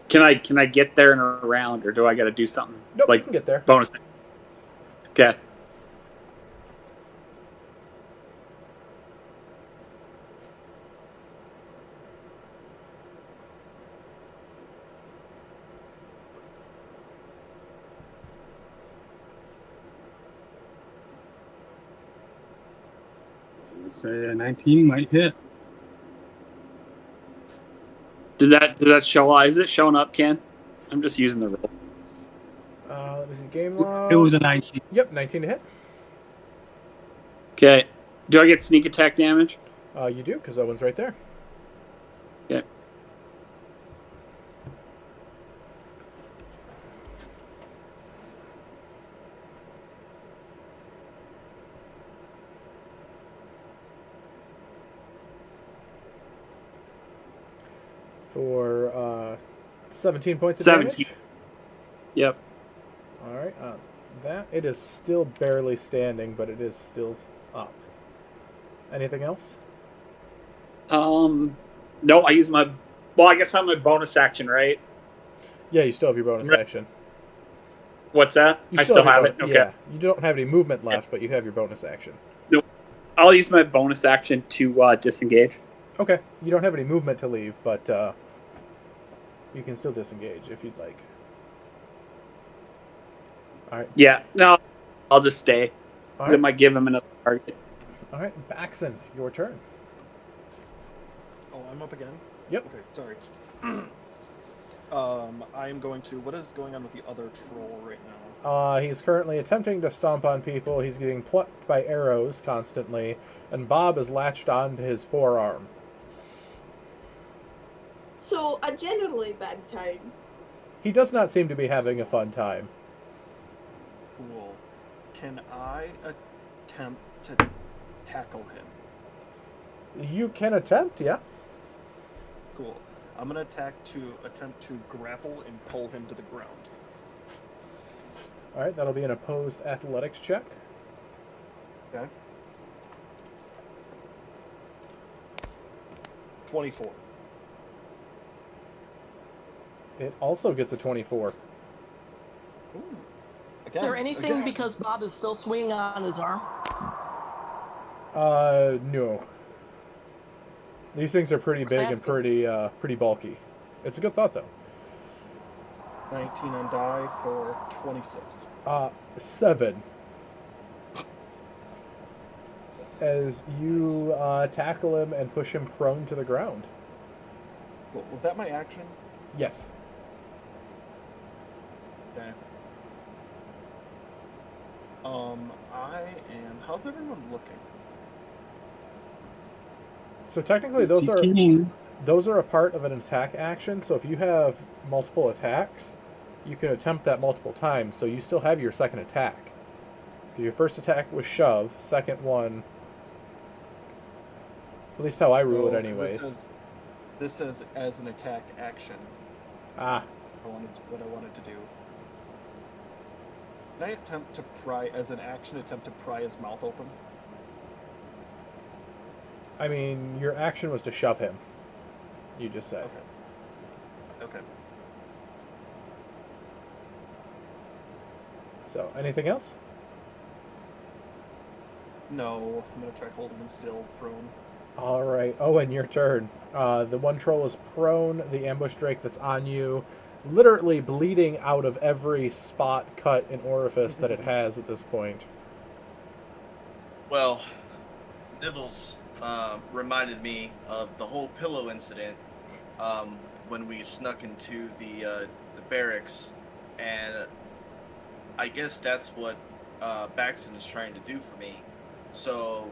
Can I get there and around, or do I got to do something? Nope, like you can get there. Bonus. Okay. Say a 19 might hit. Did that show up? Is it showing up, Ken? I'm just using the roll. Let me see, game log. It was a 19. Yep, 19 to hit. Okay. Do I get sneak attack damage? You do, because Owen's right there. Okay. For 17 points of 17. damage. Yep. All right. That it is still barely standing, but it is still up. Anything else? No, I use my. Well, I guess I'm a bonus action, right? Yeah, you still have your bonus action. What's that? You I still have it. Okay. Yeah, you don't have any movement left, but you have your bonus action. Nope. I'll use my bonus action to disengage. Okay. You don't have any movement to leave, but you can still disengage if you'd like. All right. Yeah. No, I'll just stay. All It right. might give him another target. All right, Baxon, your turn. Oh, I'm up again? Yep. Okay, sorry. I'm going to... What is going on with the other troll right now? He's currently attempting to stomp on people. He's getting plucked by arrows constantly, and Bob is latched onto his forearm. So, a generally bad time. He does not seem to be having a fun time. Cool. Can I attempt to tackle him? You can attempt, yeah. Cool. I'm gonna attempt to grapple and pull him to the ground. All right, that'll be an opposed athletics check. Okay. 24. It also gets a 24. Ooh. Is there anything because Bob is still swinging on his arm? No. These things are pretty big and pretty bulky. It's a good thought, though. 19 on die for 26. 7. As you tackle him and push him prone to the ground. Cool. Was that my action? Yes. Okay. How's everyone looking? So technically, those are a part of an attack action. So if you have multiple attacks, you can attempt that multiple times. So you still have your second attack. Your first attack was shove. Second one, at least how I rule it, anyways. This says as an attack action. Ah. What I wanted to do. Can I attempt to pry as an action? Attempt to pry his mouth open. I mean, your action was to shove him. You just said. Okay. So, anything else? No, I'm gonna try holding him still, prone. All right. Oh, and your turn. The one troll is prone. The ambush drake that's on you, literally bleeding out of every spot, cut, and orifice that it has at this point. Well, Nibbles reminded me of the whole pillow incident when we snuck into the barracks, and I guess that's what Baxton is trying to do for me. So,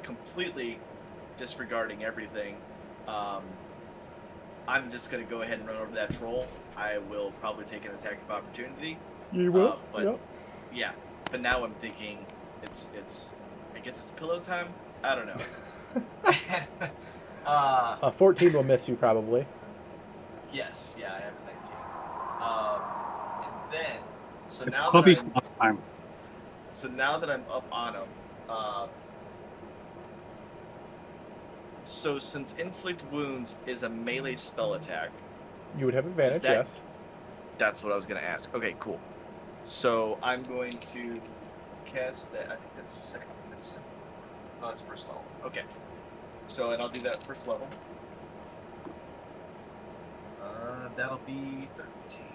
completely disregarding everything, I'm just going to go ahead and run over that troll. I will probably take an attack of opportunity. You will? But yep. Yeah, but now I'm thinking it's I guess it's pillow time? I don't know. 14 will miss you probably. Yes, yeah, I have a 19. And then, so it's now Clubby's that last time. So now that I'm up on him, so since inflict wounds is a melee spell attack, you would have advantage. Yes. That's what I was going to ask. Okay, cool. So I'm going to cast that. I think that's second. Oh, that's first level. Okay. So, and I'll do that first level. That'll be 13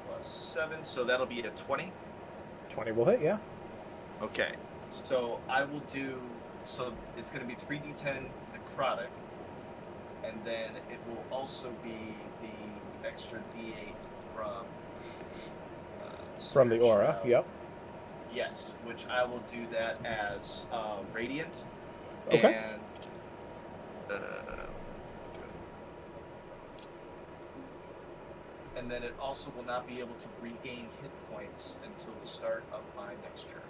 plus 7, so that'll be a 20. 20 will hit, yeah. Okay. So I will do. So it's going to be 3d10 necrotic, and then it will also be the extra d8 from the aura. Yep. Yes, which I will do that as radiant. Okay. And then it also will not be able to regain hit points until the start of my next turn.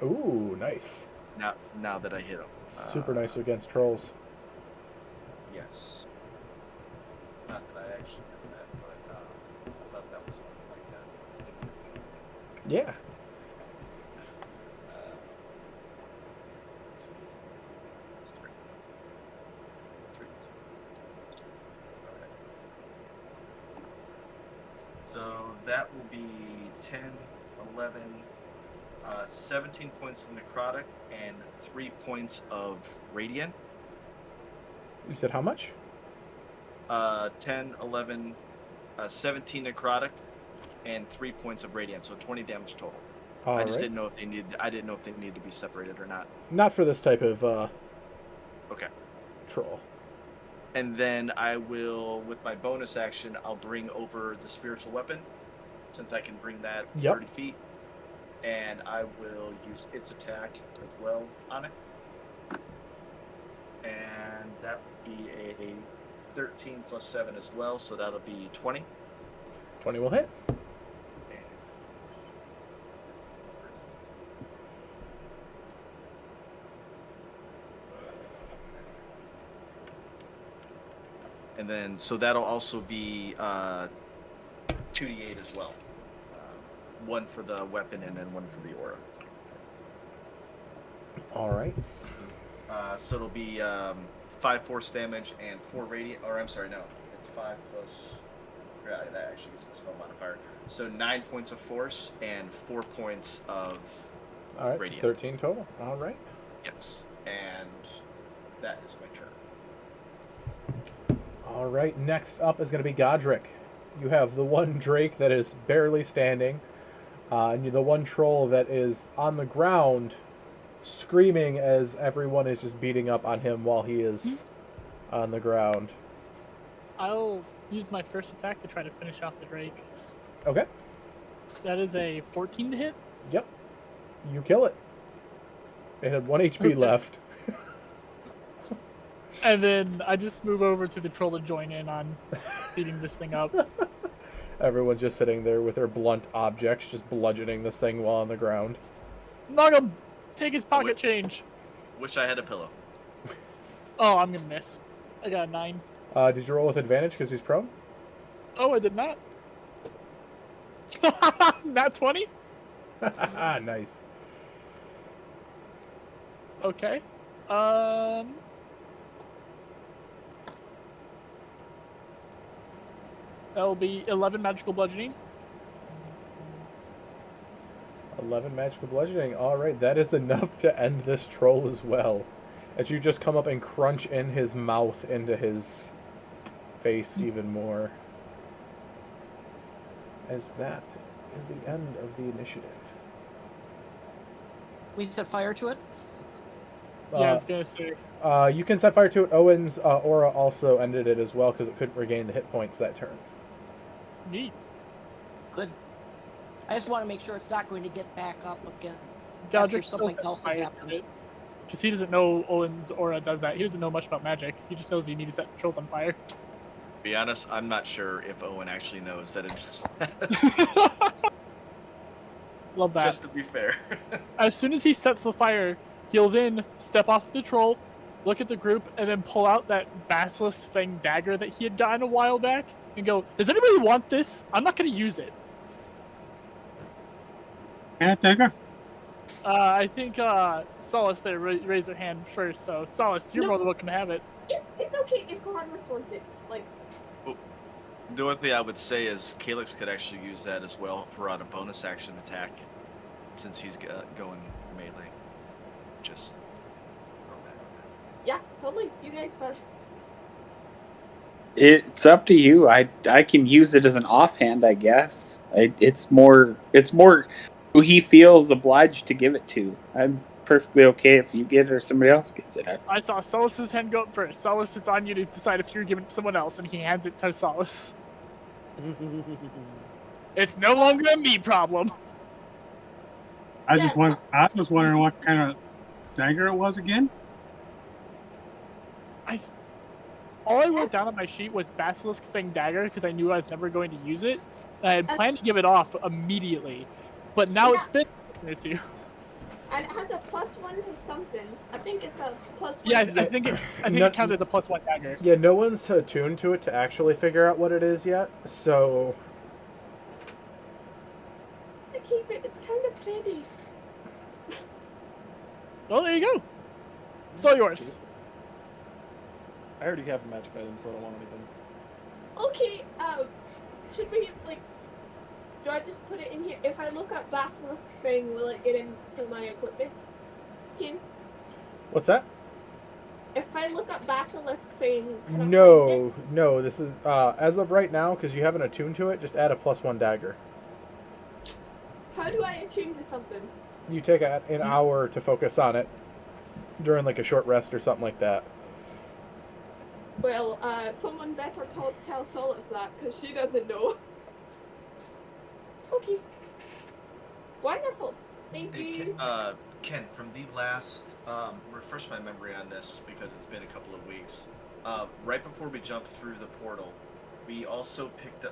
Ooh, nice. Now that I hit him. Super nice against trolls. Yes. Not that I actually did that, but I thought that was like that. Yeah. So that will be 10, 11, 17 points of necrotic and 3 points of radiant. You said how much? 10, 11, 17 necrotic and 3 points of radiant, so 20 damage total. I just didn't know if they needed. I didn't know if they needed to be separated or not. Not for this type of okay. Troll. And then I will, with my bonus action, I'll bring over the spiritual weapon, since I can bring that 30 feet. And I will use its attack as well on it. And that would be a 13 plus 7 as well, so that'll be 20. 20 will hit. And then, so that'll also be 2d8 as well. One for the weapon and then one for the aura. All right. So it'll be 5 force damage and 4 radiant. Or I'm sorry, no, it's 5 plus. Yeah, that actually gets my spell modifier. So 9 points of force and 4 points of All right. radiant. So 13 total. All right. Yes, and that is my turn. All right. Next up is going to be Godric. You have the one Drake that is barely standing, and the one troll that is on the ground, screaming as everyone is just beating up on him while he is on the ground. I'll use my first attack to try to finish off the Drake. Okay. That is a 14 to hit. Yep. You kill it. It had 1 HP Okay. left. And then I just move over to the troll to join in on beating this thing up. Everyone's just sitting there with their blunt objects, just bludgeoning this thing while on the ground. Knock him! Take his pocket change. Wish I had a pillow. Oh, I'm gonna miss. I got a 9. Did you roll with advantage because he's prone? Oh, I did not. Not 20? Nice. Okay. That'll be 11 magical bludgeoning. 11 magical bludgeoning. All right, that is enough to end this troll as well. As you just come up and crunch in his mouth into his face even more. As that is the end of the initiative. We set fire to it. Yeah, I was gonna say. You can set fire to it. Owen's aura also ended it as well because it couldn't regain the hit points that turn. Neat. Good. I just want to make sure it's not going to get back up again. Godric After something else had happened. Because he doesn't know Owen's aura does that. He doesn't know much about magic. He just knows you need to set trolls on fire. To be honest, I'm not sure if Owen actually knows that it does. Love that. Just to be fair. As soon as he sets the fire, he'll then step off the troll, look at the group, and then pull out that basilisk fang dagger that he had gotten a while back and go, "Does anybody want this? I'm not going to use it." Can I take her? I think Solace there raised their hand first, so Solace, you're No. more than welcome to have it. It's okay if Gladys wants it. Like, The only thing I would say is Calyx could actually use that as well for on a bonus action attack, since he's going melee. Just throw that out there. yeah, totally. You guys first. It's up to you. I can use it as an offhand, I guess. It's more who he feels obliged to give it to. I'm perfectly okay if you get it or somebody else gets it. I saw Solace's hand go up first. Solace, it's on you to decide if you're giving it to someone else, and he hands it to Solace. It's no longer a me problem. I was just wondering what kind of dagger it was again. All I wrote down on my sheet was Basilisk Fang Dagger because I knew I was never going to use it. And I had planned to give it off immediately, but now it's been a minute or two. And it has a +1 to something. I think it's a +1. Yeah, I think it counts as a +1 dagger. Yeah, no one's attuned to it to actually figure out what it is yet, so... I keep it. It's kind of pretty. Well, there you go. It's all yours. I already have a magic item, so I don't want anything. Okay, should we, like, do I just put it in here? If I look up Basilisk Fang, will it get into my equipment? What's that? If I look up Basilisk Fang, can I find No, this is, as of right now, because you haven't attuned to it, just add a +1 dagger. it? How do I attune to something? You take an hour to focus on it during, like, a short rest or something like that. Well, someone better tell Solace that, because she doesn't know. Okay. Wonderful. Thank Hey, you. Ken, from the last, refresh my memory on this because it's been a couple of weeks. Right before we jumped through the portal, we also picked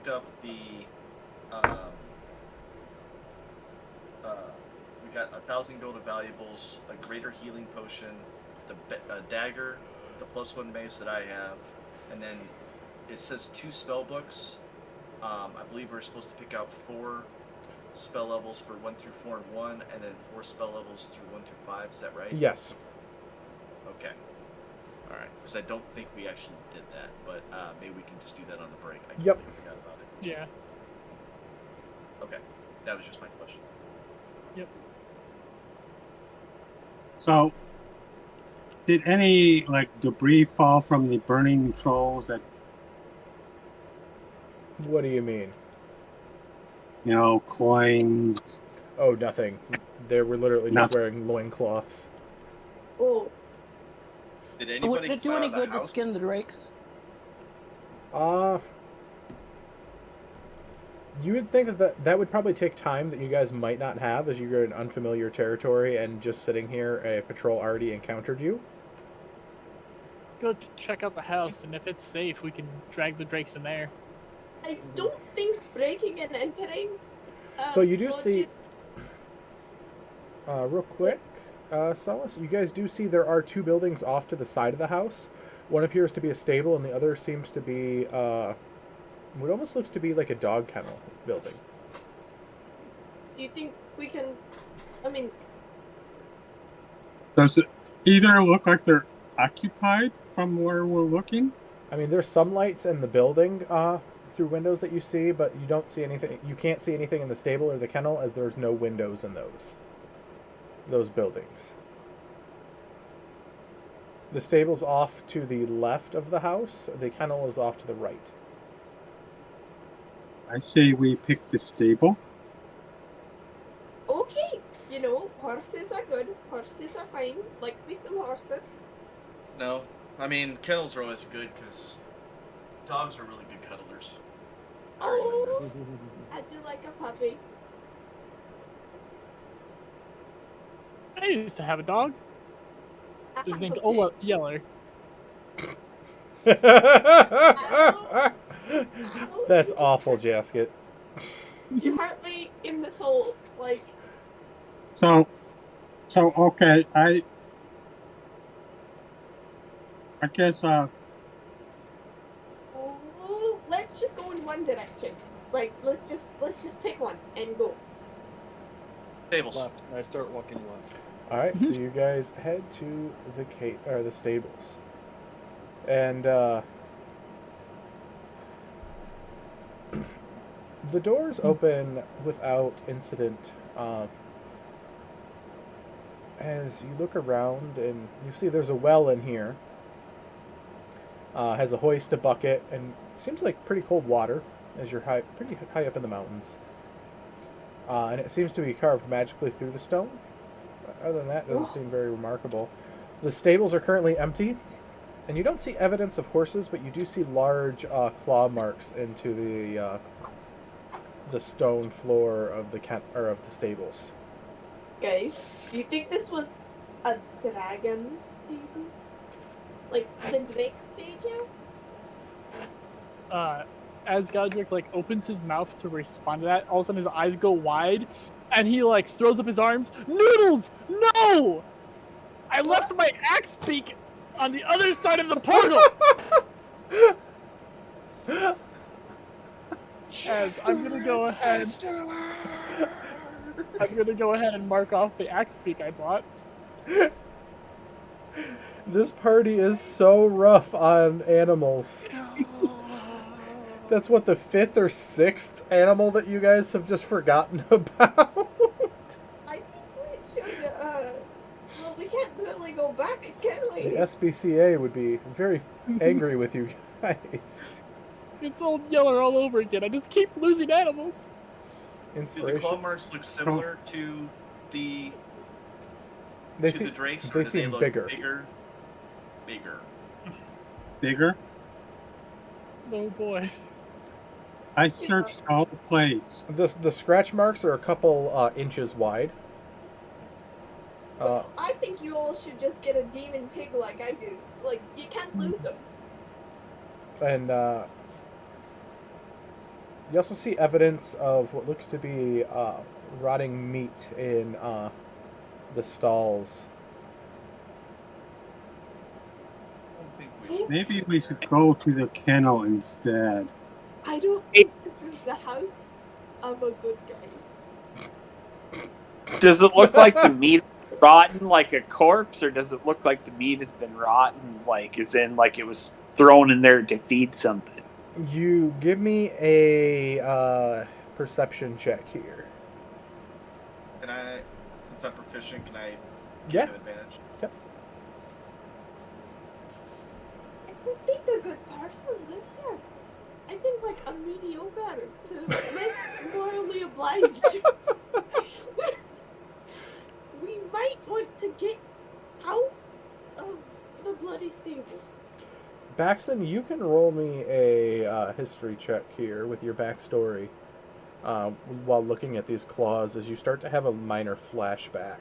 up the, we got 1,000 gold of valuables, a greater healing potion, the dagger, the +1 mace that I have, and then it says 2 spell books. I believe we're supposed to pick out 4 spell levels for 1 through 4 and 1, and then 4 spell levels through 1 through 5. Is that right? Yes. Okay. All right. Because I don't think we actually did that, but maybe we can just do that on the break. I completely forgot about it. Yeah. Okay. That was just my question. Yep. So, did any debris fall from the burning trolls that What do you mean? Coins? Oh, nothing. They were literally just Nothing. wearing loincloths. Oh, Did Would anybody it do come out any of the good to house? skin the drakes? You would think that would probably take time that you guys might not have, as you're in unfamiliar territory and just sitting here, a patrol already encountered you. Go check out the house, and if it's safe, we can drag the drakes in there. I don't think breaking and entering. So you do will see, just- real quick, Celis, you guys do see there are 2 buildings off to the side of the house. One appears to be a stable, and the other seems to be, what almost looks to be like a dog kennel building. Do you think we can? I mean, Does it either look like they're occupied from where we're looking? I mean, there's some lights in the building through windows that you see, but you don't see anything. You can't see anything in the stable or the kennel, as there's no windows in those buildings. The stable's off to the left of the house. The kennel is off to the right. I say we pick the stable. okay. Horses are good. Horses are fine. Like me some horses. No. I mean, kennels are always good because dogs are really good cuddlers. Oh, I do like a puppy. I used to have a dog. I It was have named a Ola pig. Yeller. That's awful, Jasket. You hurt me in the soul. Like, So okay, I guess oh, let's just go in one direction. Like, let's just pick one and go. Tables. Left. And I start walking left. All right, so you guys head to the stables, and the doors open without incident. As you look around, and you see there's a well in here. Has a hoist, a bucket, and seems like pretty cold water, as you're pretty high up in the mountains. And it seems to be carved magically through the stone. Other than that, it doesn't seem very remarkable. The stables are currently empty, and you don't see evidence of horses, but you do see large claw marks into the stone floor of the stables. Guys, do you think this was a dragon stables? Like the Drake stage? As Godric opens his mouth to respond to that, all of a sudden his eyes go wide, and he throws up his arms. Noodles, no! I left my axe beak on the other side of the portal. As I'm gonna go ahead. I'm gonna go ahead and mark off the axe beak I bought. This party is so rough on animals. That's what, the 5th or 6th animal that you guys have just forgotten about? I think we should, well, we can't really go back, can we? The SPCA would be very angry with you guys. It's old Yeller all over again. I just keep losing animals. Do the claw Inspiration. marks look similar to the They the drakes, they or do they seem look bigger. bigger. Oh boy. I searched all the place. The scratch marks are a couple inches wide. I think you all should just get a demon pig like I do. Like, you can't lose them. And you also see evidence of what looks to be rotting meat in the stalls. I don't think we Maybe we should go to the kennel instead. I don't think this is the house of a good guy. Does it look like the meat is rotten like a corpse, or does it look like the meat has been rotten, like as in like it was thrown in there to feed something? You give me a perception check here. Can I, since I'm proficient, can I Yeah. give an advantage? Yep. I don't think a good person lives here. I think like a mediocre to less morally obliged. We might want to get out of the bloody stables. Baxton, you can roll me a history check here with your backstory while looking at these claws as you start to have a minor flashback.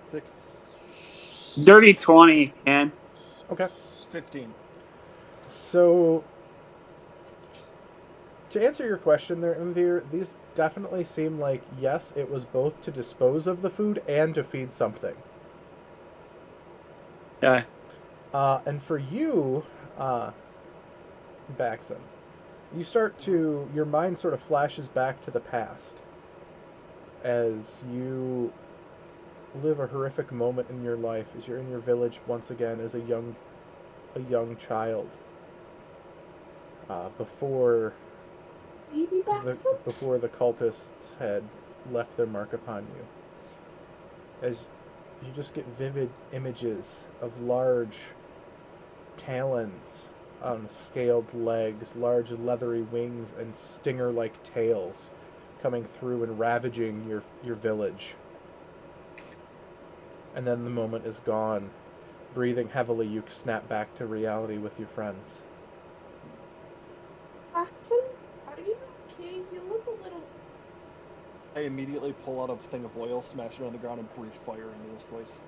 6. Dirty 20, and Okay. 15. So, to answer your question there, Mvir, these definitely seem like, yes, it was both to dispose of the food and to feed something. yeah. And for you, Baxton, you start to, your mind sort of flashes back to the past as you live a horrific moment in your life as you're in your village once again as a young child. Before Maybe Baxton? before the cultists had left their mark upon you. As you just get vivid images of large talons on scaled legs, large leathery wings, and stinger-like tails coming through and ravaging your village. And then the moment is gone. Breathing heavily, you snap back to reality with your friends. Baxton? Are you okay? You look a little... I immediately pull out a thing of oil, smash it on the ground, and breathe fire into this place.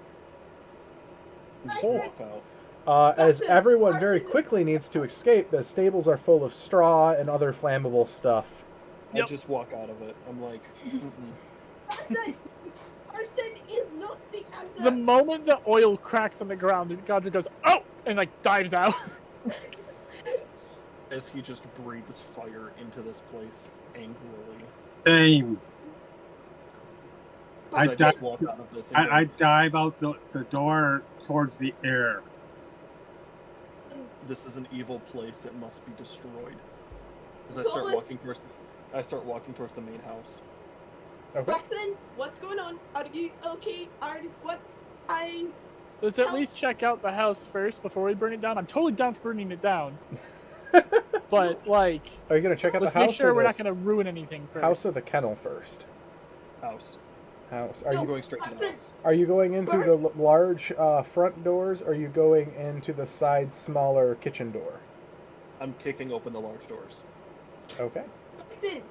And just walk out. As everyone very quickly needs to escape, the stables are full of straw and other flammable stuff. I just walk out of it. I'm like, Baxton! Arson is not the answer! The moment the oil cracks on the ground, Godric goes, "Oh!" and like dives out. as he just breathes fire into this place angrily. Same. As I just walk out of this and I dive out the door towards the air. This is an evil place. It must be destroyed. As I Solid. start walking towards the main house. Okay. Baxton, what's going on? Are you okay? Let's at least check out the house first before we burn it down. I'm totally down for burning it down. But, like... Are you going to check out the let's house? make sure or we're the not going to ruin anything first. house or the kennel first? House. House. I'm going straight to the house. Are you going into the large front doors, or are you going into the side, smaller kitchen door? I'm kicking open the large doors. Okay. Baxton,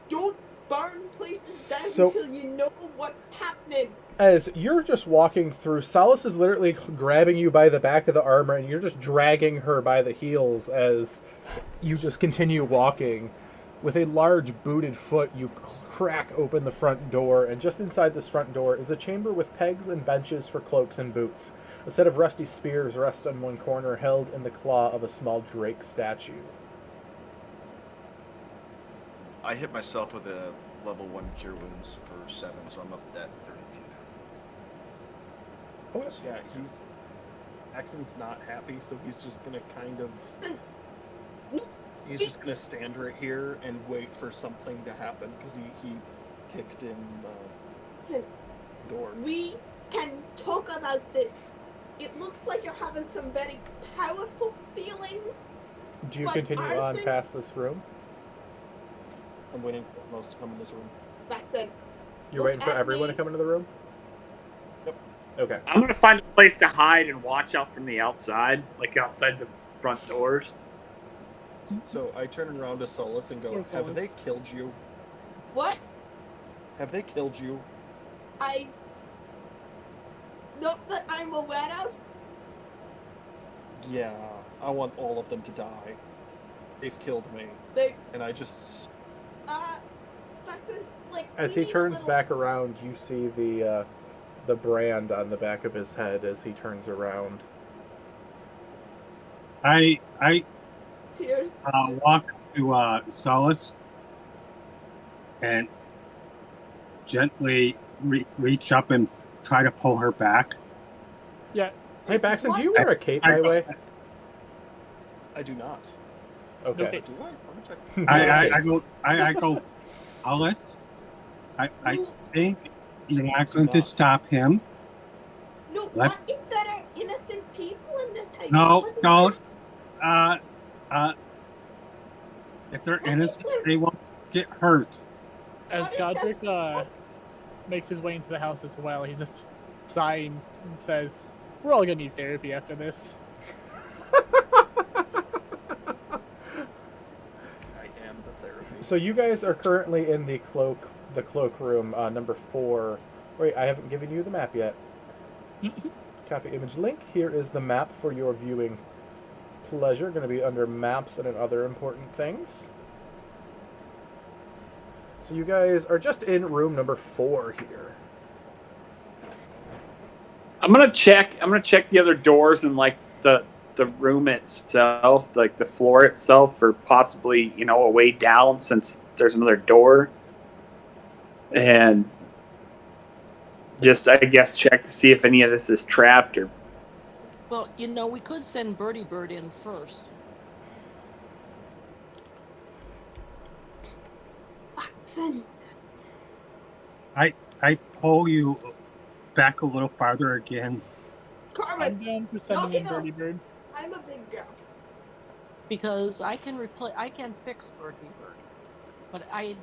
don't burn places down So- until you know what's happening. As you're just walking through, Solace is literally grabbing you by the back of the armor, and you're just dragging her by the heels as you just continue walking. With a large booted foot, you crack open the front door, and just inside this front door is a chamber with pegs and benches for cloaks and boots. A set of rusty spears rest on one corner, held in the claw of a small drake statue. I hit myself with a level 1 cure wounds for 7, so I'm up at 32 now. Oh, Yeah, Axon's not happy, so he's just gonna kind of... He's just gonna stand right here and wait for something to happen, because he kicked in Baxton, the door. we can talk about this. It looks like you're having some very powerful feelings. Do you But continue on Arson- past this room? I'm waiting for most to come in this room. Baxton, You're Look waiting for at everyone me. to come into the room? Yep. Okay. I'm gonna find a place to hide and watch out from the outside, like outside the front doors. So I turn around to Solus and go, Poor have they Solus. killed you? what? Have they killed you? Not that I'm aware of. Yeah, I want all of them to die. They've killed me. They, And I just... Baxton, like. As we he need a turns little- back around, you see the brand on the back of his head as he turns around. I Cheers. walk to Solace and gently reach up and try to pull her back. Yeah. Hey, Baxton, do you wear a cape, by the way? I do not. Okay. Okay. Do I? Let me check. I go, Alice, I No, think you're not Do going to not. stop him. no, Let- what if there are innocent people in this house? No, What if don't. there's- If they're what if innocent, there's- they won't get hurt. As what if Godric there's- makes his way into the house as well, he's just sighing and says, "We're all gonna need therapy after this." I am the therapy. So you guys are currently in the cloakroom, number 4. Wait, I haven't given you the map yet. Copy image link. Here is the map for your viewing pleasure. Going to be under maps and other important things. So you guys are just in room number 4 here. I'm gonna check the other doors and like the room itself, like the floor itself, for possibly, you know, a way down since there's another door. And just, I guess, check to see if any of this is trapped or. Well, you know, we could send Birdie Bird in first. Baxton. I pull you back a little farther again. I'm Carmen, down for sending in knock it Birdie out. Bird. I'm a big girl. Because I can fix Birdie Bird, but I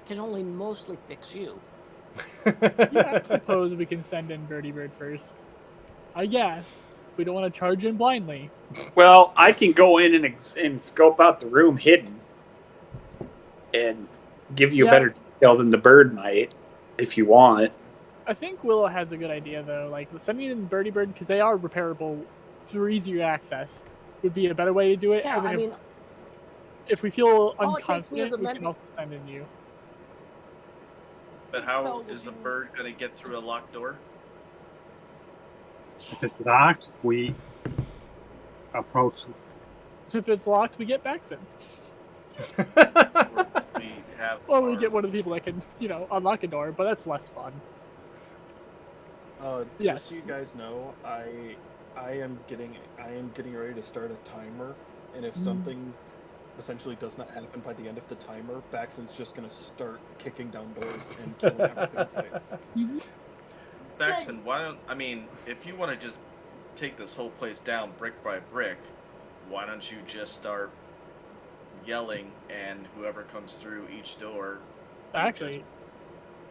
can only mostly fix you. Yeah, I suppose we can send in Birdie Bird first. I guess. If we don't want to charge in blindly. Well, I can go in and scope out the room hidden and give you a Yeah. better detail than the bird might, if you want. I think Willow has a good idea though. Like sending in Birdie Bird because they are repairable through easier access would be a better way to do it. Yeah, and then I mean, if we feel all it takes me is unconfident, a we can mental- also send in you. But how So is the you- bird gonna get through a locked door? If it's locked, we approach. If it's locked, we get Baxton. Or we have. Or we our- get one of the people that can, unlock a door, but that's less fun. Just so Yes. you guys know, I am getting ready to start a timer, and if something essentially does not happen by the end of the timer, Baxton's just gonna start kicking down doors and killing everything in sight. Baxton, if you want to just take this whole place down brick by brick, why don't you just start yelling, and whoever comes through each door, Actually,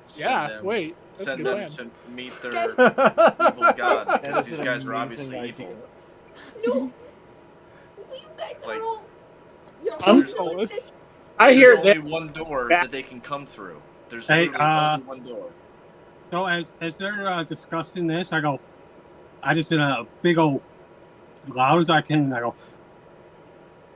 send yeah, them, wait. That's a send good them plan. to meet their Guys, evil god, That because is these an guys are amazing obviously idea. evil. No! You guys Like- are all. You're I'm all Solace. I hear There's that. only one door Back- that they can come through. There's Hey, literally only one door. So as they're discussing this, I just in a big old loud as I can, and I go,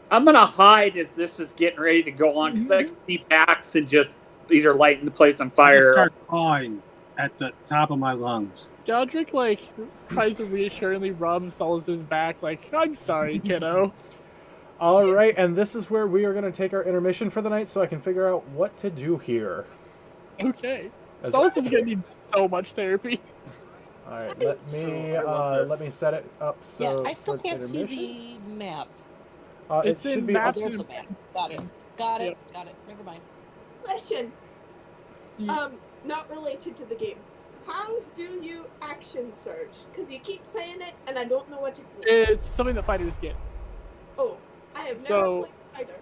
I'm gonna hide as this is getting ready to go on because I can see backs and just these are lighting the place on I just fire. start cawing at the top of my lungs. Godric, tries to reassuringly rub Solace's back, I'm sorry, kiddo. All right, and this is where we are going to take our intermission for the night so I can figure out what to do here. Okay. As- Solace is gonna need so much therapy. All right, let me So, I love let me this. set it up. So yeah, I still for can't see intermission. the map. It It's should in be Oh, up. maps. there's the map. Got it. Got it. Yep. Got it. Never mind. Question. Yeah. Not related to the game. How do you action search? Because you keep saying it, and I don't know what to do. It's something that fighters get. Oh, I have never So- played fighter.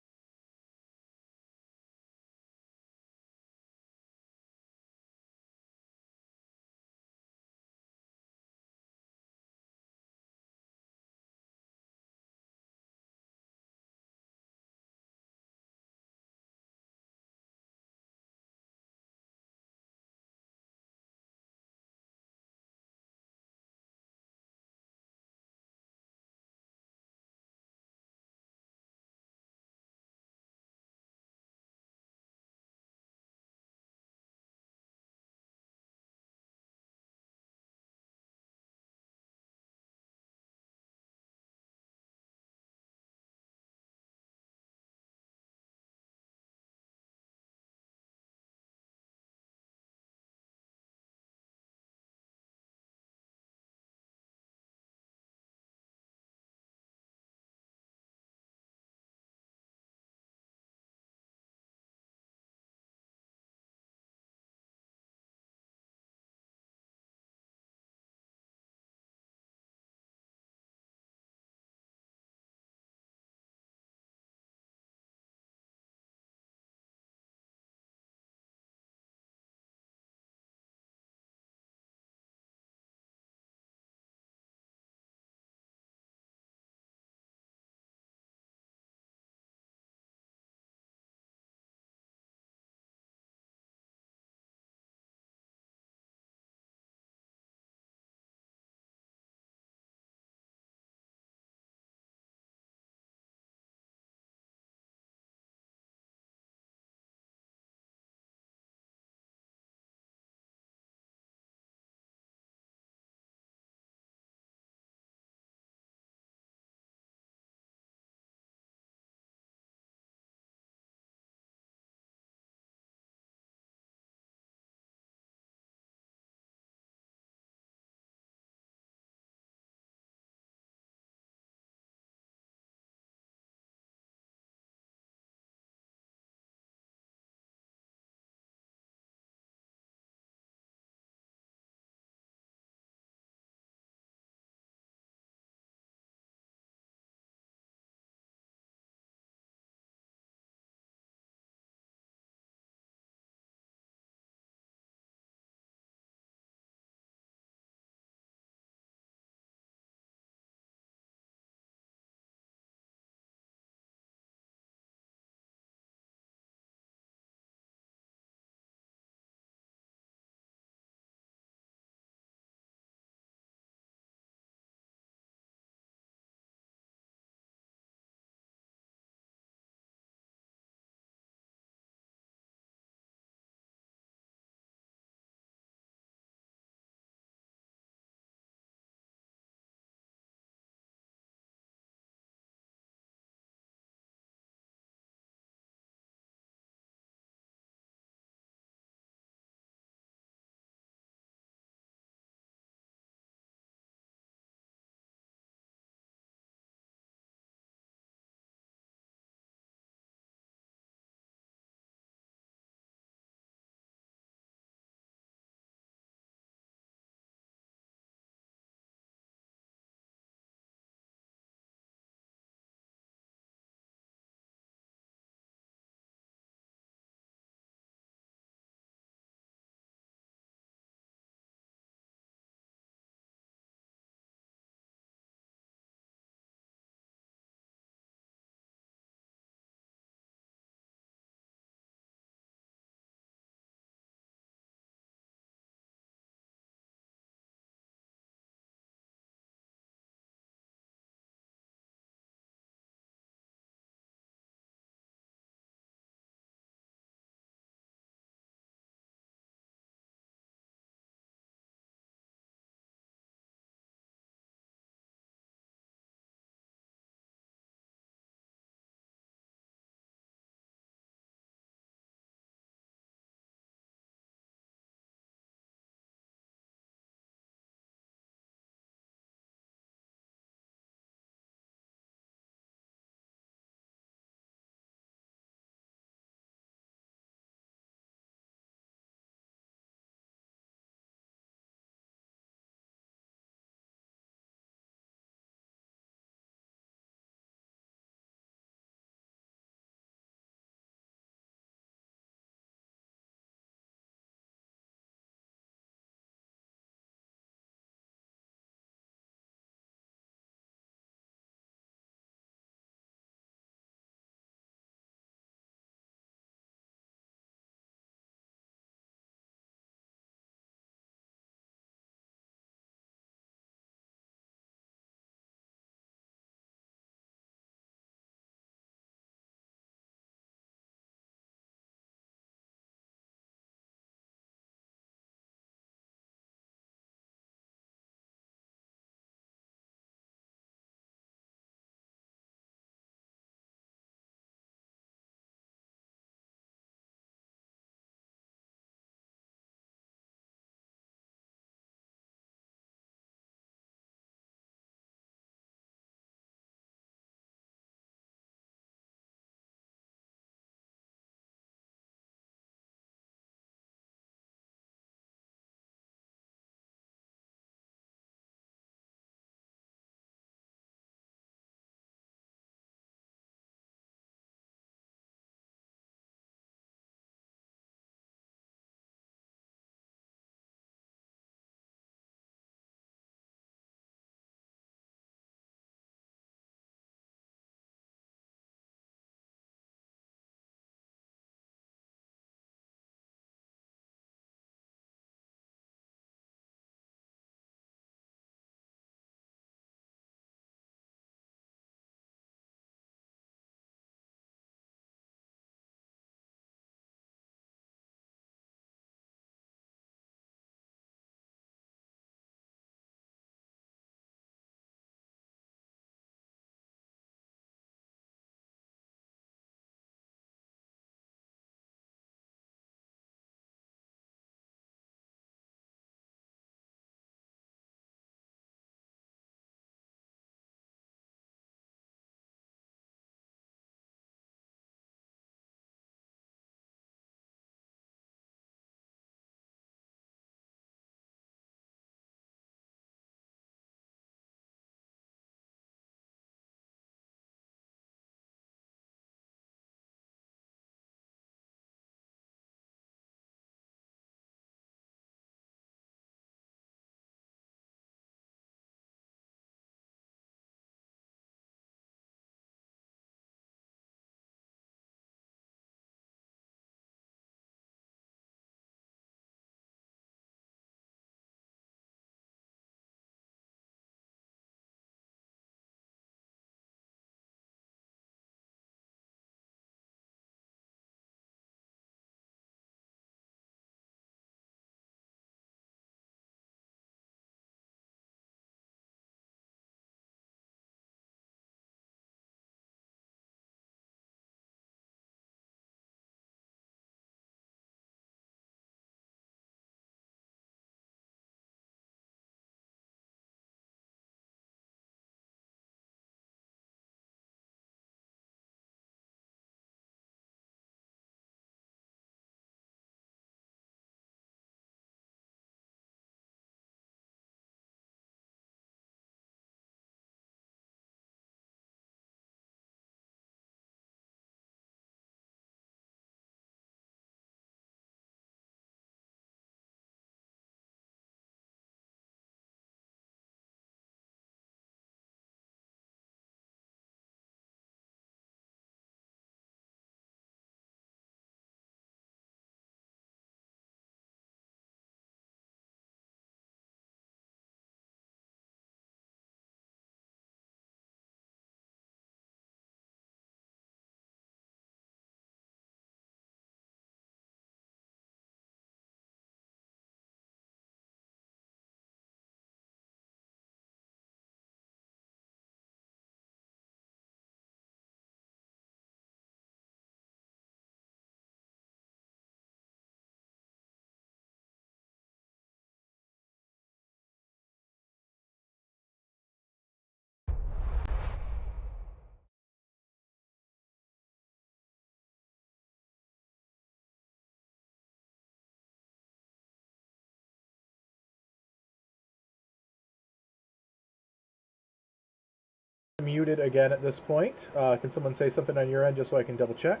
muted again at this point. Can someone say something on your end just so I can double check?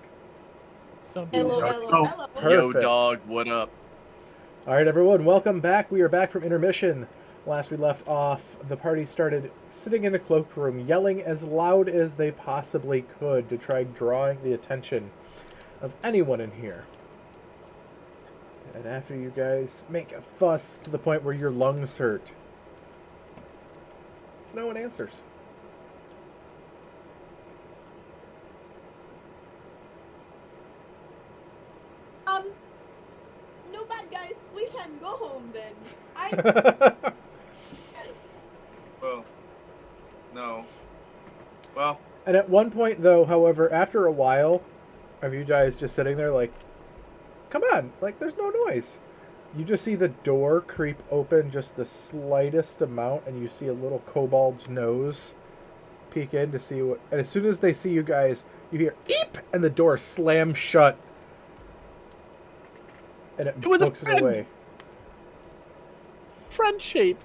So Hello, Let's hello, go. hello. Yo, Perfect. dog, what up? All right, everyone, welcome back. We are back from intermission. Last we left off, the party started sitting in the cloakroom, yelling as loud as they possibly could to try drawing the attention of anyone in here. And after you guys make a fuss to the point where your lungs hurt, no one answers. No bad guys, we can go home then. Well, no. Well, And at one point, though, however, after a while of you guys just sitting there like, come on, like, there's no noise. You just see the door creep open just the slightest amount, and you see a little kobold's nose peek in to see what... And as soon as they see you guys, you hear, eep, and the door slams shut. And it was a books it friend. away. friend shape.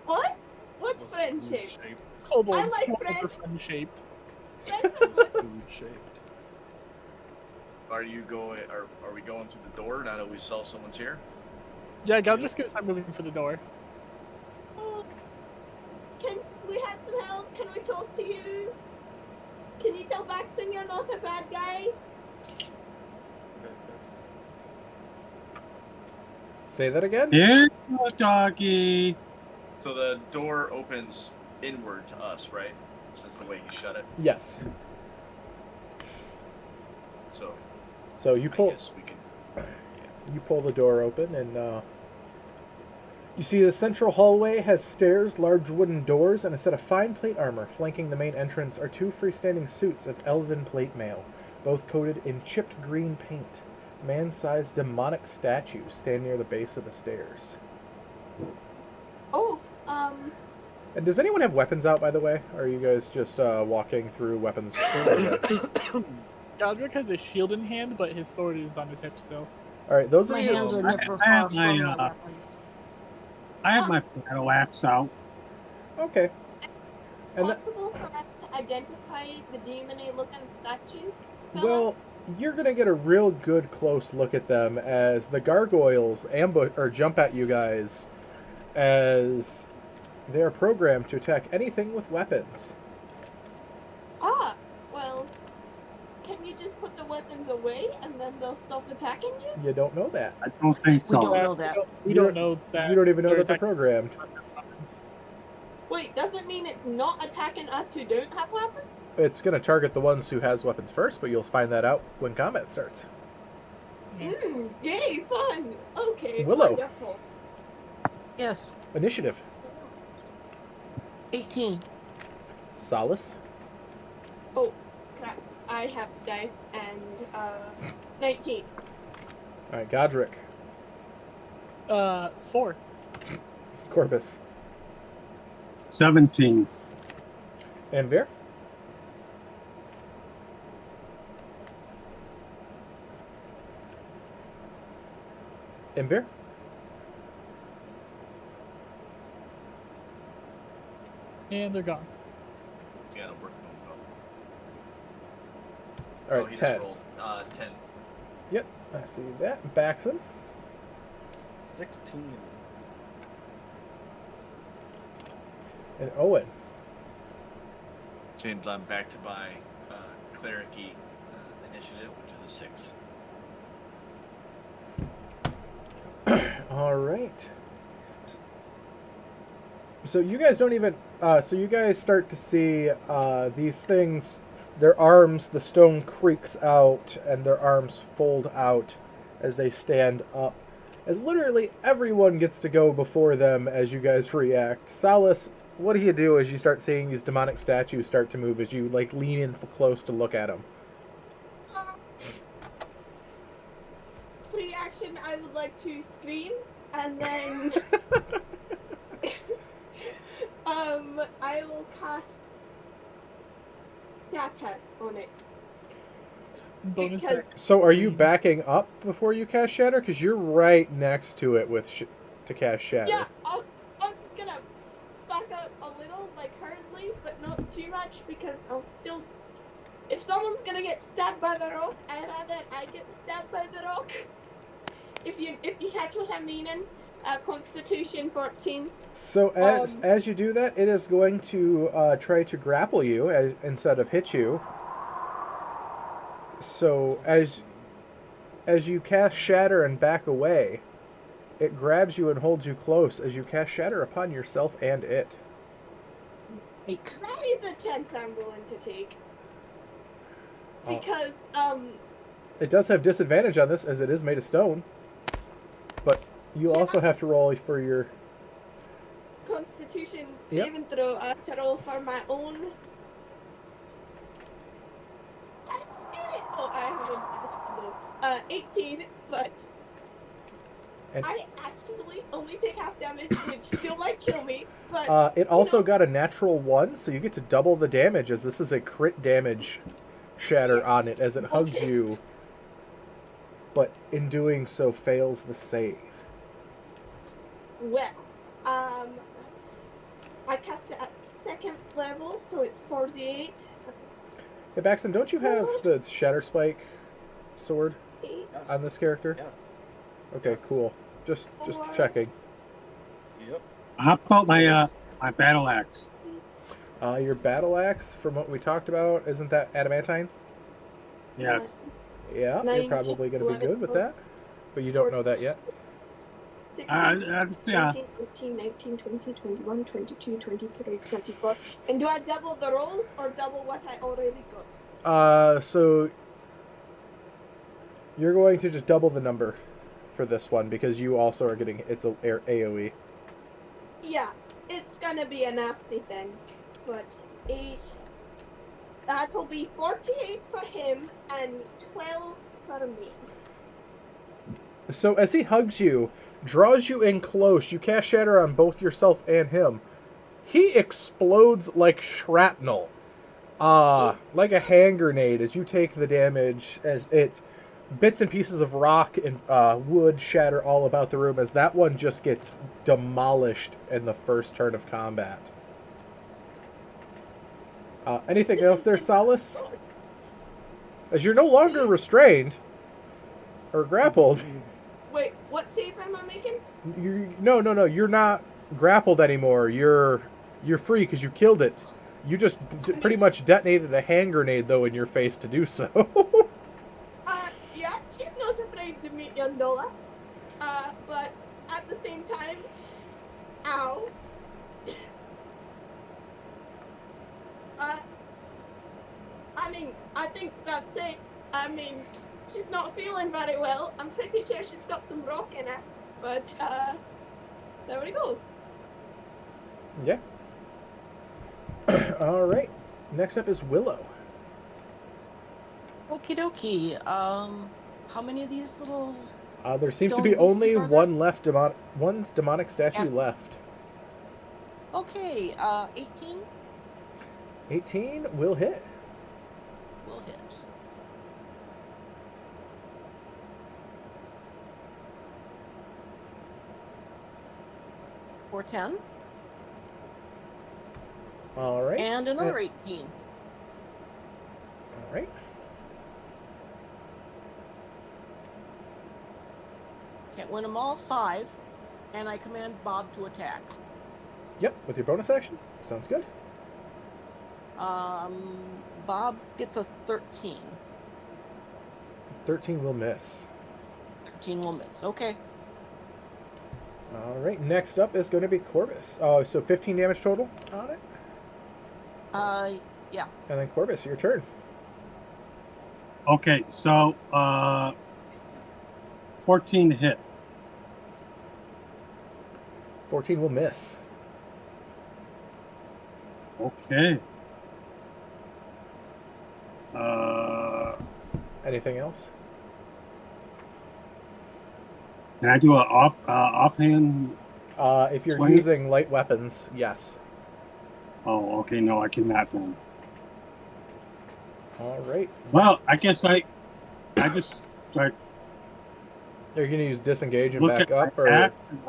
What? What's Was friendship? food shaped. Kobolds I like are friends. friend shaped. Friends are Was good. food shaped. are you going? Are we going through the door now that we saw someone's here? Yeah, I'm just gonna start moving for the door. Oh, can we have some help? Can we talk to you? Can you tell Baxton you're not a bad guy? Okay, that's Say that again? Here, doggy. So the door opens inward to us, right? Since the way he shut it. Yes. So So you I pull... guess we can. You pull the door open, and you see the central hallway has stairs, large wooden doors, and a set of fine plate armor. Flanking the main entrance are two freestanding suits of elven plate mail, both coated in chipped green paint. Man-sized demonic statues stand near the base of the stairs. Oh, And does anyone have weapons out, by the way? Or are you guys just walking through weapons? Godric has a shield in hand, but his sword is on his hip still. All right, those My of you... hands are never I far have from my, my weapons. I have my battle axe out. Okay. And that... possible for us to identify the demony-looking statue? fella? Well, you're gonna get a real good close look at them as the gargoyles ambush or jump at you guys, as they are programmed to attack anything with weapons. Ah, well, can you just put the weapons away and then they'll stop attacking you? You don't know that. I don't think We so. don't know that. We You don't know that. You don't even know they're that they're attacking programmed. weapons. Wait, doesn't mean it's not attacking us who don't have weapons? It's gonna target the ones who has weapons first, but you'll find that out when combat starts. Yay, fun! Okay, Willow. wonderful. Yes, Initiative. 18. Solace. Oh, crap. I have dice and, 19. All right, Godric. 4. Corbus. 17. Anvir. Anvir. And they're gone. Yeah, it'll work. All Oh, right, he 10. just rolled 10. Yep, I see that. Baxon. 16. And Owen. And I'm back to my cleric-y initiative, which is a 6. All right. So you guys don't even. So you guys start to see these things. Their arms, the stone creaks out, and their arms fold out as they stand up. As literally everyone gets to go before them as you guys react. Solace, what do you do as you start seeing these demonic statues start to move? As you like lean in close to look at them. Free action, I would like to scream, and then I will cast Shatter on it. Bonus Because- action. So are you backing up before you cast Shatter? Because you're right next to it with to cast Shatter. Yeah, I'm just gonna back up a little, like hurriedly, but not too much because I'll still. If someone's gonna get stabbed by the rock, I'd rather I get stabbed by the rock. If you catch what I'm meaning, Constitution 14. So as you do that, it is going to try to grapple you instead of hit you. So as you cast Shatter and back away, it grabs you and holds you close as you cast Shatter upon yourself and it. That is a chance I'm willing to take. Because, It does have disadvantage on this as it is made of stone. But you also have to roll for your... Constitution saving throw. I have to roll for my own... Oh, I haven't... 18, but... And I actually only take half damage, which still might kill me, but... it also got a natural 1, so you get to double the damage as this is a crit damage Shatter on it as it hugs you, but in doing so fails the save. Well, I cast it at 2nd level, so it's 48. Hey, Baxton, don't you have the Shatter Spike sword Yes. on this character? Yes. Okay, Yes. cool. Just checking. Yep. How about my battle axe? Your battle axe, from what we talked about, isn't that adamantine? Yes. Yeah, you're probably going to be good with that, but you don't know that yet. 16, 17, 18, 19, 20, 21, 22, 23, 24. And do I double the rolls or double what I already got? So you're going to just double the number for this one because you also are getting it's a AoE. Yeah, it's gonna be a nasty thing. But 8. That will be 48 for him and 12 for me. So as he hugs you, draws you in close, you cast Shatter on both yourself and him. He explodes like shrapnel. Like a hand grenade as you take the damage as it bits and pieces of rock and wood shatter all about the room as that one just gets demolished in the first turn of combat. Anything else there, Solace? As you're no longer restrained or grappled. Wait, what save am I making? No. You're not grappled anymore. You're free because you killed it. You just pretty much detonated a hand grenade though in your face to do so. Yeah, she's not afraid to meet Yandola. But at the same time, ow. I mean, I think that's it. I mean, she's not feeling very well. I'm pretty sure she's got some rock in her. But, there we go. Yeah. Alright. Next up is Willow. Okie dokie. How many of these little... There seems to stone be only beasties are there? one left, one demonic statue Yeah. left. Okay, 18 18 will hit. will hit. For 10. Alright. And another 18. Alright. Can't win them all. 5. And I command Bob to attack. Yep, with your bonus action. Sounds good. Bob gets a 13. 13 will miss. 13 will miss. Okay. Alright, next up is going to be Corbus. Oh, so 15 damage total on it? Yeah. And then Corbus, your turn. Okay, so 14 to hit. 14 will miss. Okay. Anything else? Can I do a offhand? If you're 20? using light weapons, yes. Oh, okay. No, I cannot then. Alright. Well, I guess I just like You're going to use disengage and look back at up? my Or axe and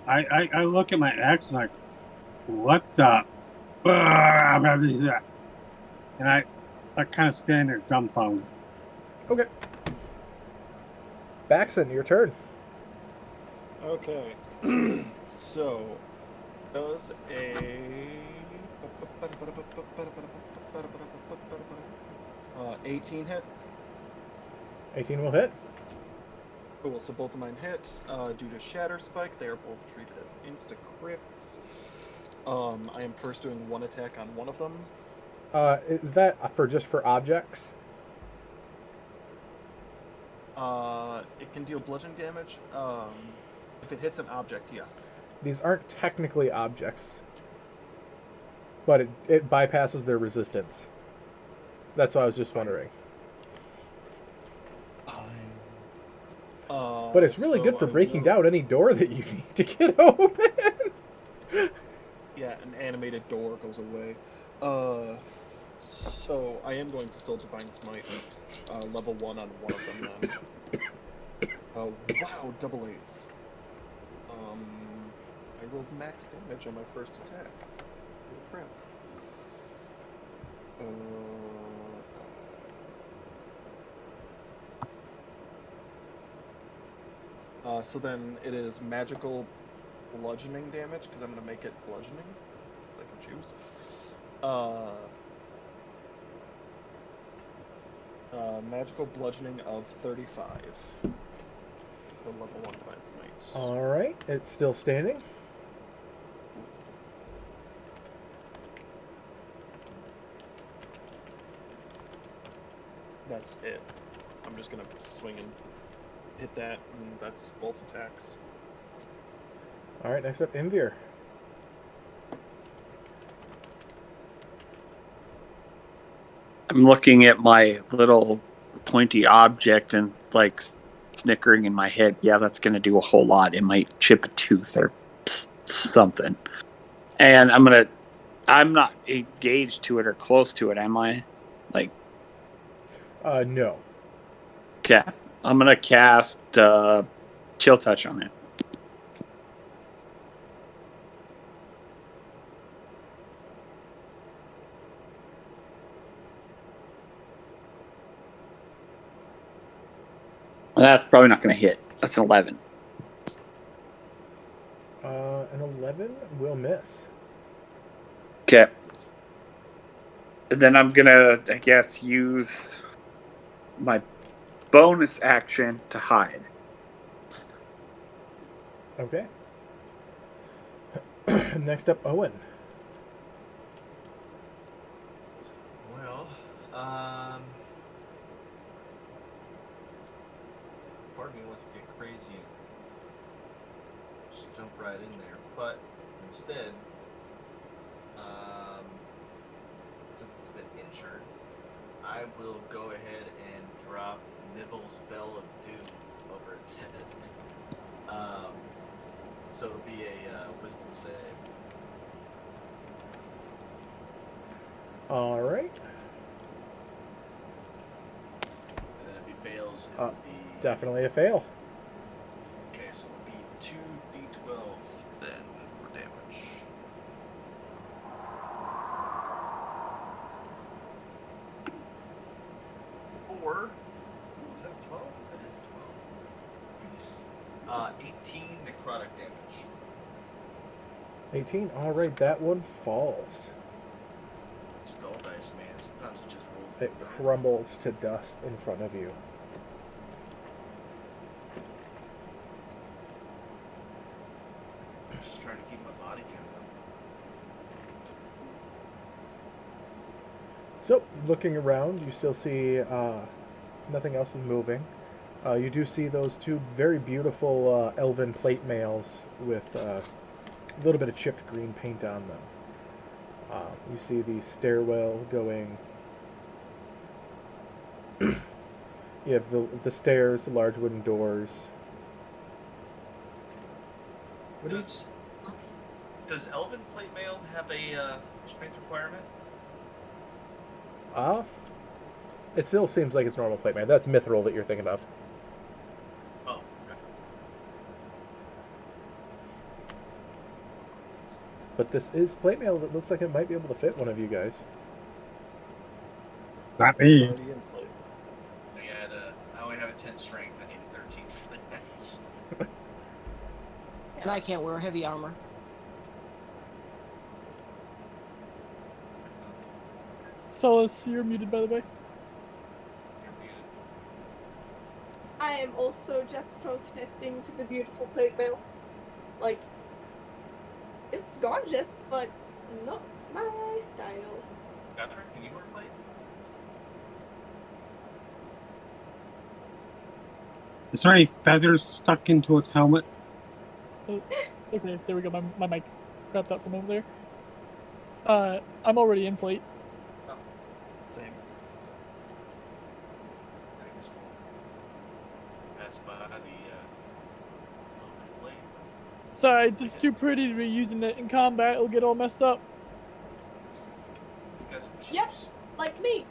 I look at my axe and like, what the? And I kind of stand there dumbfounded. Okay. Baxon, your turn. Okay. So, does a 18 hit? 18 will hit. Cool, so both of mine hit. Due to Shatter Spike, they are both treated as insta-crits. I am first doing one attack on one of them. Is that just for objects? It can deal bludgeoning damage. If it hits an object, yes. These aren't technically objects, but it bypasses their resistance. That's why I was just wondering. But it's really good for breaking down any door that you need to get open. Yeah, an animated door goes away. So I am going to still Divine Smite level 1 on one of them then. Wow, double 8s. I rolled max damage on my first attack. Holy crap. So then it is magical bludgeoning damage, because I'm going to make it bludgeoning, because I can choose. Magical bludgeoning of 35. The level 1 Divine Smite. Alright, it's still standing. That's it. I'm just going to swing and hit that, and that's both attacks. Alright, next up, Invir. I'm looking at my little pointy object and like snickering in my head. Yeah, that's going to do a whole lot. It might chip a tooth or something. And I'm not engaged to it or close to it, am I? Like, No. okay. I'm going to cast Chill Touch on it. That's probably not going to hit. That's an 11. An 11 will miss. Okay. And then I'm going to, I guess, use my bonus action to hide. Okay. Next up, Owen. Well, part of me wants to get crazy and just jump right in there, but instead, since it's been injured, I will go ahead and drop Nibble's Bell of Doom over its head. So it'll be a wisdom save. Alright. And then if he fails, it will be... Definitely a fail. Okay, so it'll be 2d12 then for damage. Or... Is that a 12? That is a 12. He's 18 necrotic damage. 18. Alright, that one falls. Skull dice, man. Sometimes it just rolls. It crumbles to dust in front of you. I'm just trying to keep my body count up. So, looking around, you still see nothing else is moving. You do see those two very beautiful elven plate mails with a little bit of chipped green paint on them. You see the stairwell going. You have the stairs, the large wooden doors. Does Elven Plate Mail have a strength requirement? It still seems like it's normal plate mail. That's mithril that you're thinking of. Oh, okay. But this is plate mail that looks like it might be able to fit one of you guys. Not me. Already in play. I only have a 10 strength. I need a 13 for that. And I can't wear heavy armor. Solus, you're muted, by the way. You're muted. I am also just protesting to the beautiful plate mail. Like, it's gorgeous, but not my style. Gunnar, can you wear plate? Is there any feathers stuck into its helmet? Oh, okay, there we go. My mic's grabbed up from over there. I'm already in plate. Same. Thanks. Pass by the plate. Besides, it's too pretty to be using it in combat. It'll get all messed up. It's got some chips. Yep. Like me.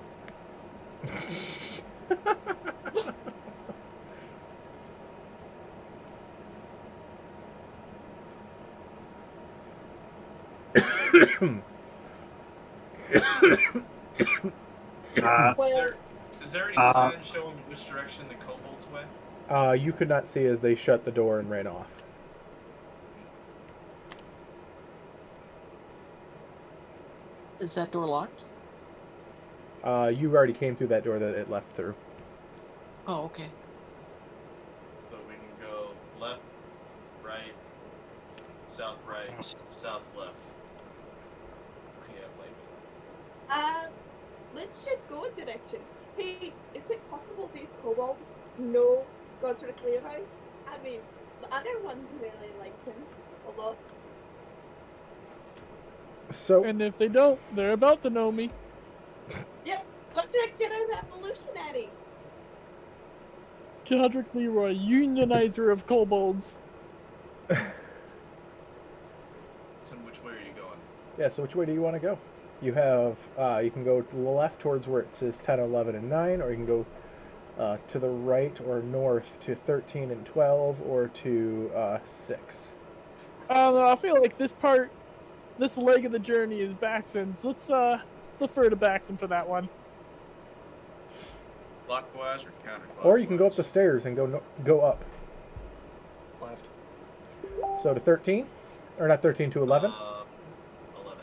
Well, Is there any sign showing which direction the kobolds went? You could not see as they shut the door and ran off. Is that door locked? You already came through that door that it left through. Oh, okay. So we can go left, right, south, right, south, left. Yeah, like let's just go a direction. Hey, is it possible these kobolds know Godric Levi? I mean, the other ones really liked him a lot. So, And if they don't, they're about to know me. Yep, Godric, you're an evolutionary. Godric Leroy, unionizer of kobolds. so which way are you going? yeah, so which way do you want to go? You have, you can go to the left towards where it says 10, 11, and 9, or you can go to the right or north to 13 and 12, or to 6. I don't know, I feel like this leg of the journey is Baxton's. Let's defer to Baxton for that one. Clockwise or counterclockwise? Or you can go up the stairs and go up. Left. So to 13? Or not 13, to 11? 11.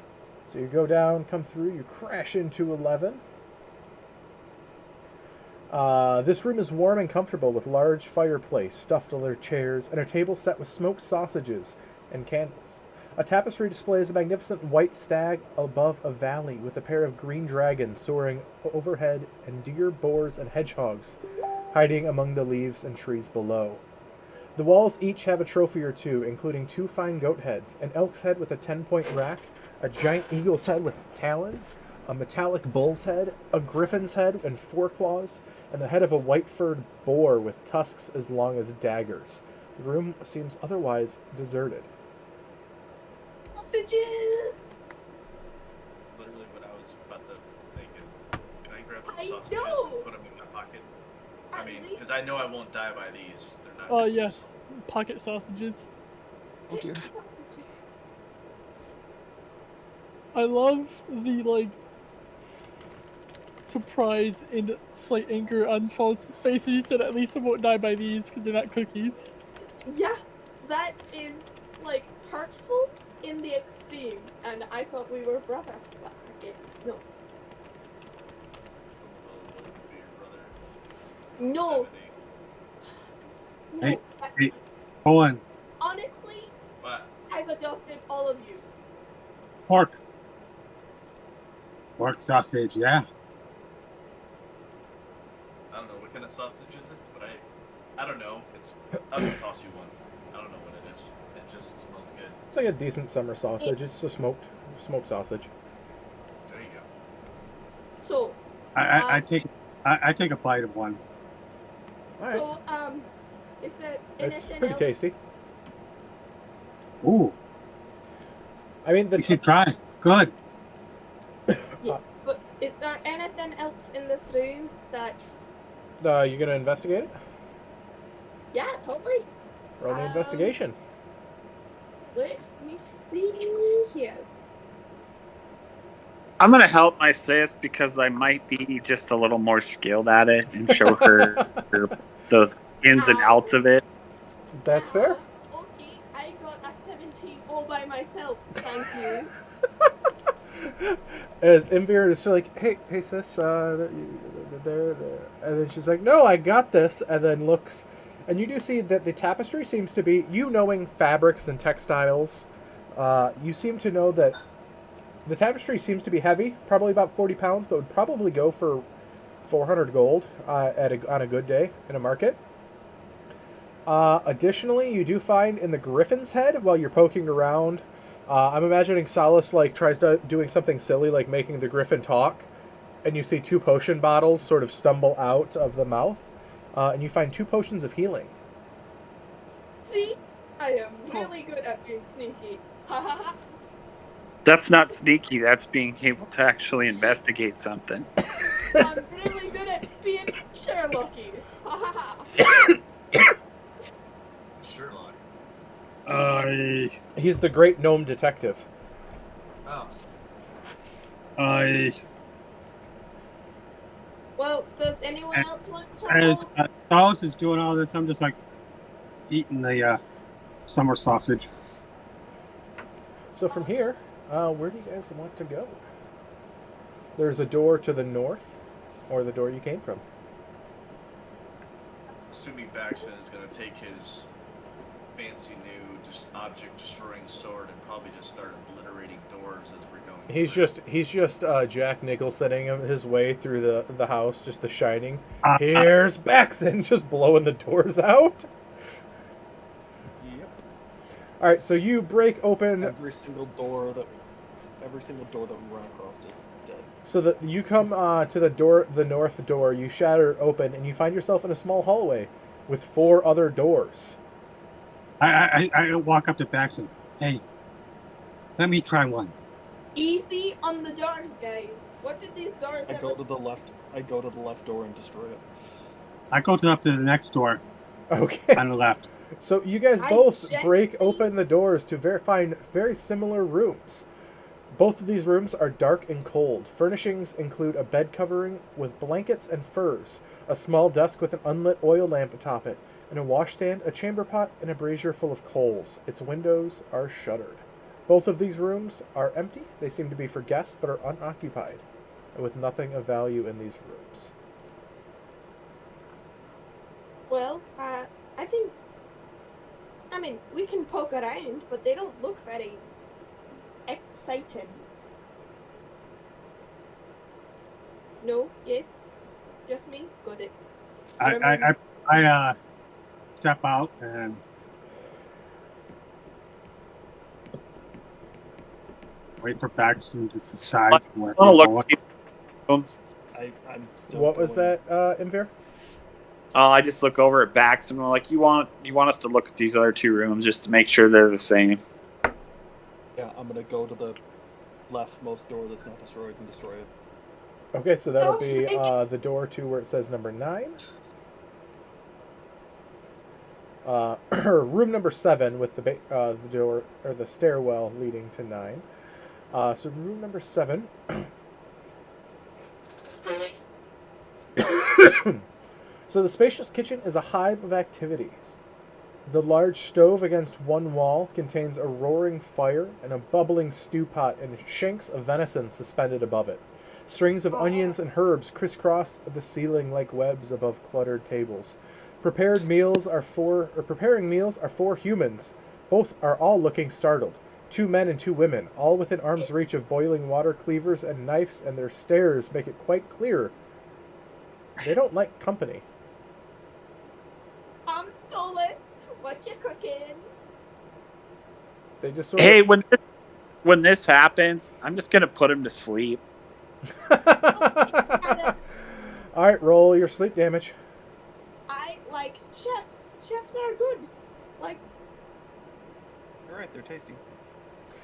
So you go down, come through, you crash into 11. This room is warm and comfortable with large fireplace, stuffed leather chairs, and a table set with smoked sausages and candles. A tapestry displays a magnificent white stag above a valley with a pair of green dragons soaring overhead and deer, boars, and hedgehogs hiding among the leaves and trees below. The walls each have a trophy or two, including 2 fine goat heads, an elk's head with a 10-point rack, a giant eagle's head with talons, a metallic bull's head, a griffin's head and 4 claws, and the head of a white-furred boar with tusks as long as daggers. The room seems otherwise deserted. Sausages! Literally what I was about to think. Can I grab I the sausages know! and put them in my pocket? I At mean, least- because I know I won't die by these. They're not. Oh good. yes, pocket sausages. Oh dear. I love the surprise and slight anger on Solus's face when you said at least I won't die by these because they're not cookies. Yeah, that is, hurtful in the extreme, and I thought we were brothers, but I guess not. Well, be your brother. No. 70. No, Hey, that- hey. Owen, honestly, What? I've adopted all of you. pork. Pork sausage, yeah. I don't know what kind of sausage is it, but I don't know. I'll just toss you one. I don't know what it is. It just smells good. It's like a decent summer sausage. It's a smoked sausage. There you go. So, I take a bite of one. All right. so, is there It's anything pretty else? tasty. Ooh, I mean, you should try. Good. Yes, but is there anything else in this room that's... you gonna investigate it? Yeah, totally. Roll an investigation. Let me see here. I'm gonna help my sis because I might be just a little more skilled at it and show her the ins and outs of it. That's fair. Okay, I got a 17 all by myself. Thank you. As Imvir is like, hey sis, there, and then she's like, no, I got this, and then looks, and you do see that the tapestry seems to be, you knowing fabrics and textiles, you seem to know that the tapestry seems to be heavy, probably about 40 pounds, but would probably go for 400 gold on a good day in a market. Additionally, you do find in the Griffin's head, while you're poking around, I'm imagining Solace tries doing something silly like making the Griffin talk, and you see 2 potion bottles sort of stumble out of the mouth, and you find 2 potions of healing. See? I am really good at being sneaky. Ha ha ha. That's not sneaky. That's being able to actually investigate something. I'm really good at being Sherlocky. Ha ha ha. Sherlock. He's the great gnome detective. Oh. Well, does anyone else want to As help? Solace is doing all this, I'm just eating the summer sausage. So from here, where do you guys want to go? There's a door to the north, or the door you came from. Assuming Baxton is going to take his fancy new object-destroying sword and probably just start obliterating doors as we're going. He's just Jack Nicholsoning his way through the house, just The Shining. Here's Baxton, just blowing the doors out. Yep. All right, so you break open Every single door that we run across is dead. so that you come to the north door. You shatter open, and you find yourself in a small hallway with 4 other doors. I walk up to Baxton. Hey, let me try one. Easy on the doors, guys. What did these doors I go to the left door and destroy it. I go up to the next door Okay. on the left. So you guys both break open the doors to find very similar rooms. Both of these rooms are dark and cold. Furnishings include a bed covering with blankets and furs, a small desk with an unlit oil lamp atop it, and a washstand, a chamber pot, and a brazier full of coals. Its windows are shuttered. Both of these rooms are empty. They seem to be for guests, but are unoccupied, and with nothing of value in these rooms. Well, I mean, we can poke around, but they don't look very exciting. No? Yes? Just me? Got it. I step out and wait for Baxton to decide where I we're want going. to look. I'm still. What was going. that, Imvir? I just look over at Bax and I'm like, you want us to look at these other 2 rooms just to make sure they're the same. Yeah, I'm gonna go to the leftmost door that's not destroyed and destroy it. Okay, so that'll be the door to where it says number 9. Room number 7 with the door or the stairwell leading to 9. So room number 7. So the spacious kitchen is a hive of activities. The large stove against one wall contains a roaring fire and a bubbling stew pot and shanks of venison suspended above it. Strings of onions and herbs crisscross the ceiling like webs above cluttered tables. Preparing meals are 4 humans. Both are all looking startled. 2 men and 2 women, all within arm's reach of boiling water cleavers and knives, and their stares make it quite clear they don't like company. Solace, what you cooking? They just sort Hey, of... when this happens, I'm just gonna put him to sleep. Alright, roll your sleep damage. I like chefs. Chefs are good. Like, You're right, they're tasty.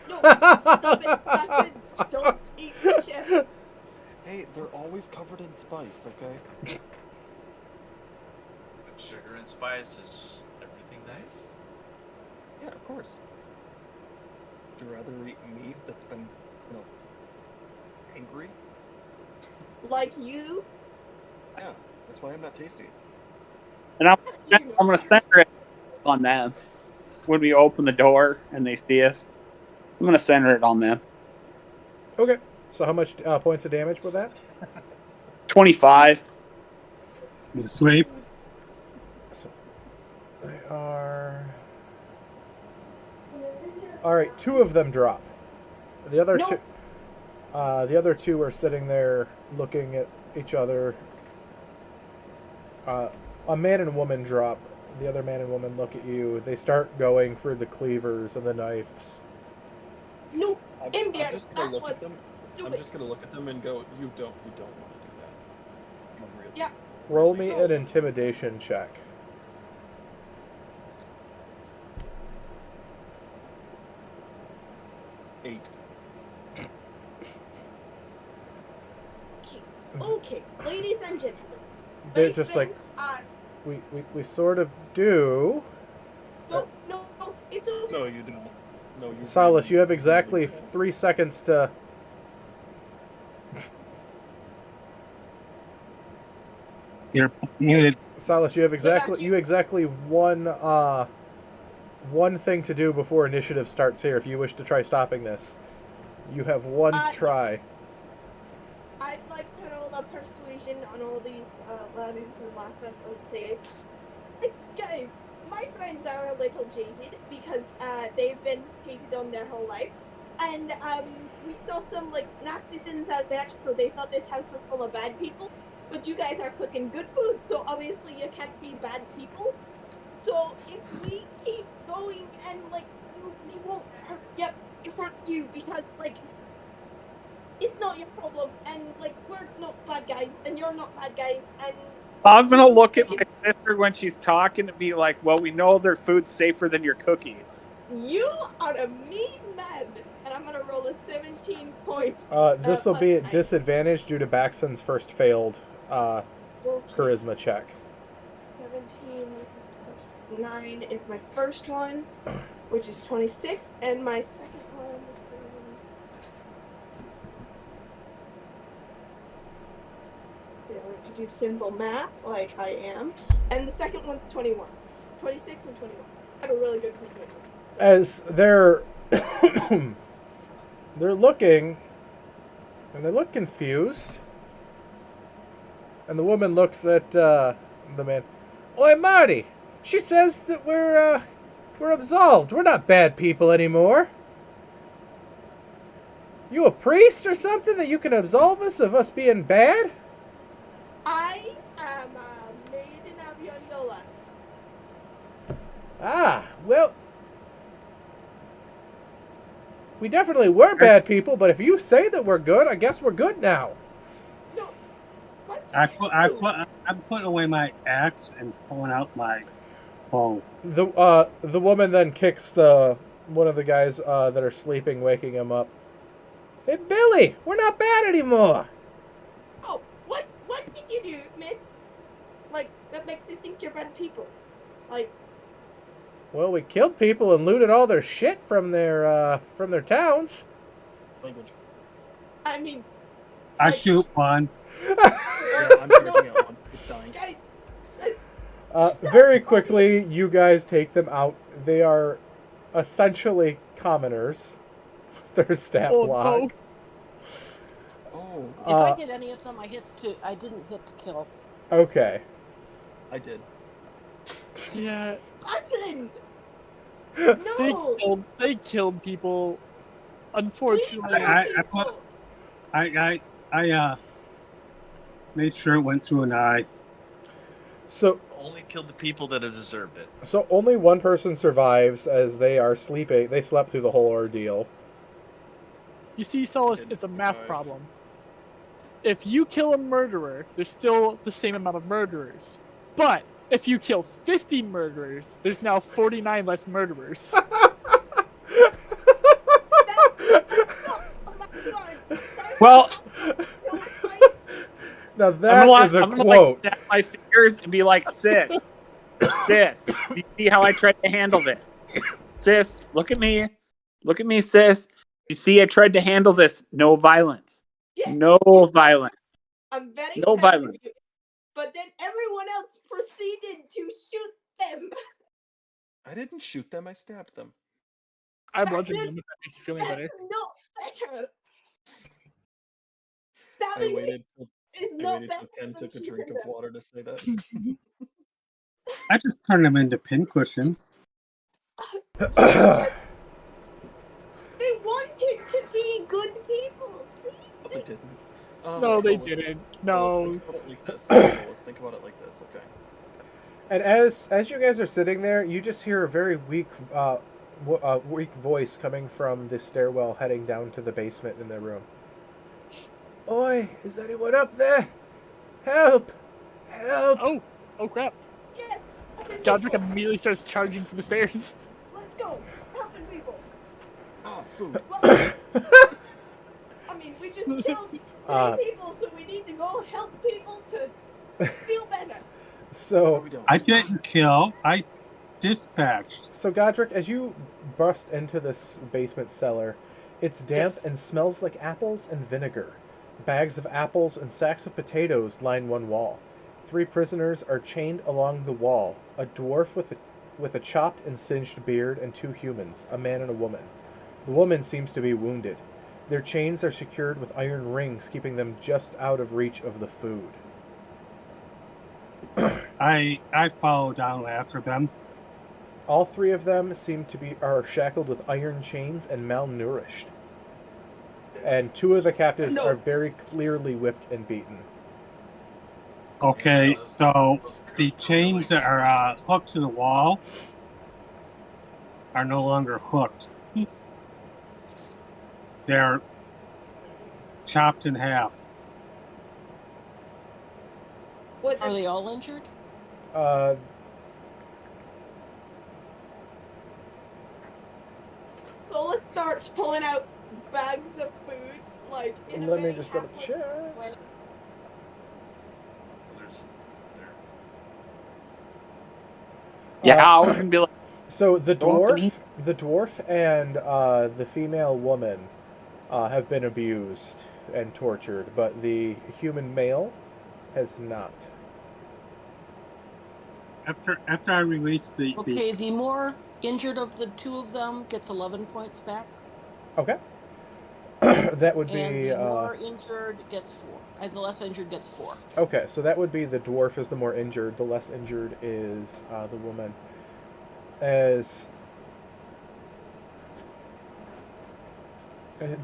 no, stop it. That's it. Don't eat chefs. Hey, they're always covered in spice, okay? With sugar and spice, is everything nice? Yeah, of course. you rather eat meat that's been, angry? Like you? Yeah, that's why I'm not tasty. And I'm You know. going to center it on them when we open the door and they see us. I'm going to center it on them. Okay. So how much points of damage with that? 25. You sleep. So they are. All right, 2 of them drop. The other No. two. The other 2 are sitting there looking at each other. A man and woman drop. The other man and woman look at you. They start going for the cleavers and the knives. No, I'm Ambien, just gonna that look was at them. I'm stupid. just gonna look at them and go, you don't want to do that. You really. Yeah. Roll me an intimidation check. Eight. Okay, ladies and gentlemen. They're my just like, friends are... we sort of do. No, it's okay. No, you don't. No, you. Silas, really- you have exactly really don't. 3 seconds to. You're muted. Silas, you have exactly one thing to do before initiative starts here. If you wish to try stopping this, you have one try. I'd like to roll a persuasion on all these laddies and lasses and say, hey, guys, my friends are a little jaded because they've been hated on their whole lives. And we saw some nasty things out there, so they thought this house was full of bad people. But you guys are cooking good food, so obviously you can't be bad people. So if we keep going and you won't hurt, hurt you because it's not your problem, and we're not bad guys, and you're not bad guys, and I'm going to look at my sister when she's talking and be like, well, we know their food's safer than your cookies. you are a mean man, and I'm gonna roll a 17 points. This will be at plus disadvantage due to Baxton's first failed Okay. charisma check. 17 plus 9 is my first one, which is 26, and my second one is... to do simple math, like I am. And the second one's 21. 26 and 21. I have a really good persuasion. As they're they're looking, and they look confused. And the woman looks at the man. Oi, Marty! She says that we're absolved. We're not bad people anymore. You a priest or something that you can absolve us of us being bad? I am a maiden of Yondola. Ah, well, we definitely were bad people, but if you say that we're good, I guess we're good now. No, what? I'm putting away my axe and pulling out my bow. The woman then kicks one of the guys that are sleeping, waking him up. Hey, Billy, we're not bad anymore. Oh, what did you do, miss? That makes you think you're bad people. Well, we killed people and looted all their shit from their towns. Language. I mean, I shoot one. I'm charging out one. It's dying. guys, Very quickly, you guys take them out. They are essentially commoners. Their stat block. no. Oh, If I hit any of them, I didn't hit to kill. Okay. I did. Yeah, Hudson! they No! killed people. Unfortunately, I made sure it went through an eye. So Only killed the people that have deserved it. So only one person survives as they are sleeping. They slept through the whole ordeal. you see, Solus, it's a math problem. If you kill a murderer, there's still the same amount of murderers. But if you kill 50 murderers, there's now 49 less murderers. Well, Now that is a I'm gonna quote. snap my fingers and be like, sis, you see how I tried to handle this? Sis, look at me. Look at me, sis. You see, I tried to handle this. No violence. Yes, No yes, violence. I'm very No proud of violence. you. But then everyone else proceeded to shoot them. I didn't shoot them. I stabbed them. I bludgeoned That's them if that makes you feel any better. not better. I Stabbing waited till is I not waited better till Ken than took a shooting drink of them. water to say that. I just turned them into pincushions. They wanted to be good people, see? No, they didn't. No, they Solus, didn't. Solus, No. think about it like this. Solus, think about it like this. Okay. And as you guys are sitting there, you just hear a very weak weak voice coming from the stairwell heading down to the basement in their room. Oi, is anyone up there? Help! Help! Oh crap. Yes. helping Godric people. immediately starts charging for the stairs. Let's go. Helping people. Ah, food. Well, I mean, we just killed 3 people, so we need to go help people to feel better. So We don't. I didn't kill. I dispatched. So, Godric, as you bust into this basement cellar, it's damp Yes. and smells like apples and vinegar. Bags of apples and sacks of potatoes line one wall. 3 prisoners are chained along the wall, a dwarf with a chopped and singed beard and 2 humans, a man and a woman. The woman seems to be wounded. Their chains are secured with iron rings, keeping them just out of reach of the food. I follow down after them. All 3 of them are shackled with iron chains and malnourished. And 2 of the captives are very clearly whipped and beaten. Okay, so the chains that are hooked to the wall are no longer hooked. They're chopped in half. What Are they all injured? Sola starts pulling out bags of food, like in a Let me very just double half-like check. way. There's there. Yeah, I was gonna be like, So the Go up and eat. dwarf and the female woman have been abused and tortured, but the human male has not. After I release the Okay, the more injured of the 2 of them gets 11 points back, Okay. That would and be the more injured gets 4, and the less injured gets 4. okay. So that would be the dwarf is the more injured. The less injured is the woman. As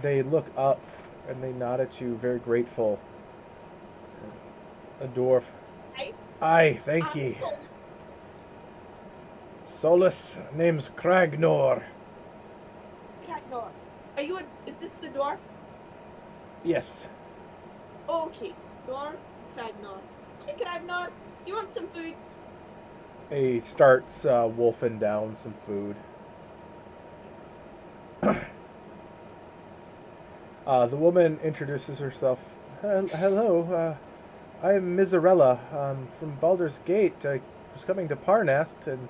they look up and they nod at you, very grateful. A dwarf. Aye, thank ye. Solus, name's Kragnor. Kragnor, are you is this the dwarf? Yes. Okay, dwarf, Kragnor. Hey Kragnor, you want some food? He starts wolfing down some food. The woman introduces herself. Hello, I'm Miserella from Baldur's Gate. I was coming to Parnast, and,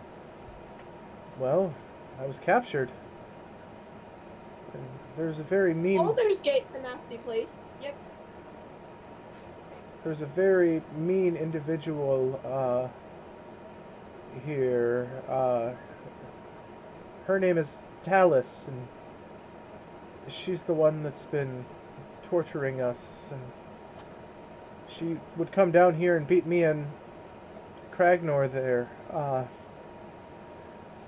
well, I was captured. And there's a very mean... Baldur's Gate's a nasty place. Yep. There's a very mean individual here. Her name is Talus, and she's the one that's been torturing us, and she would come down here and beat me and Kragnor there.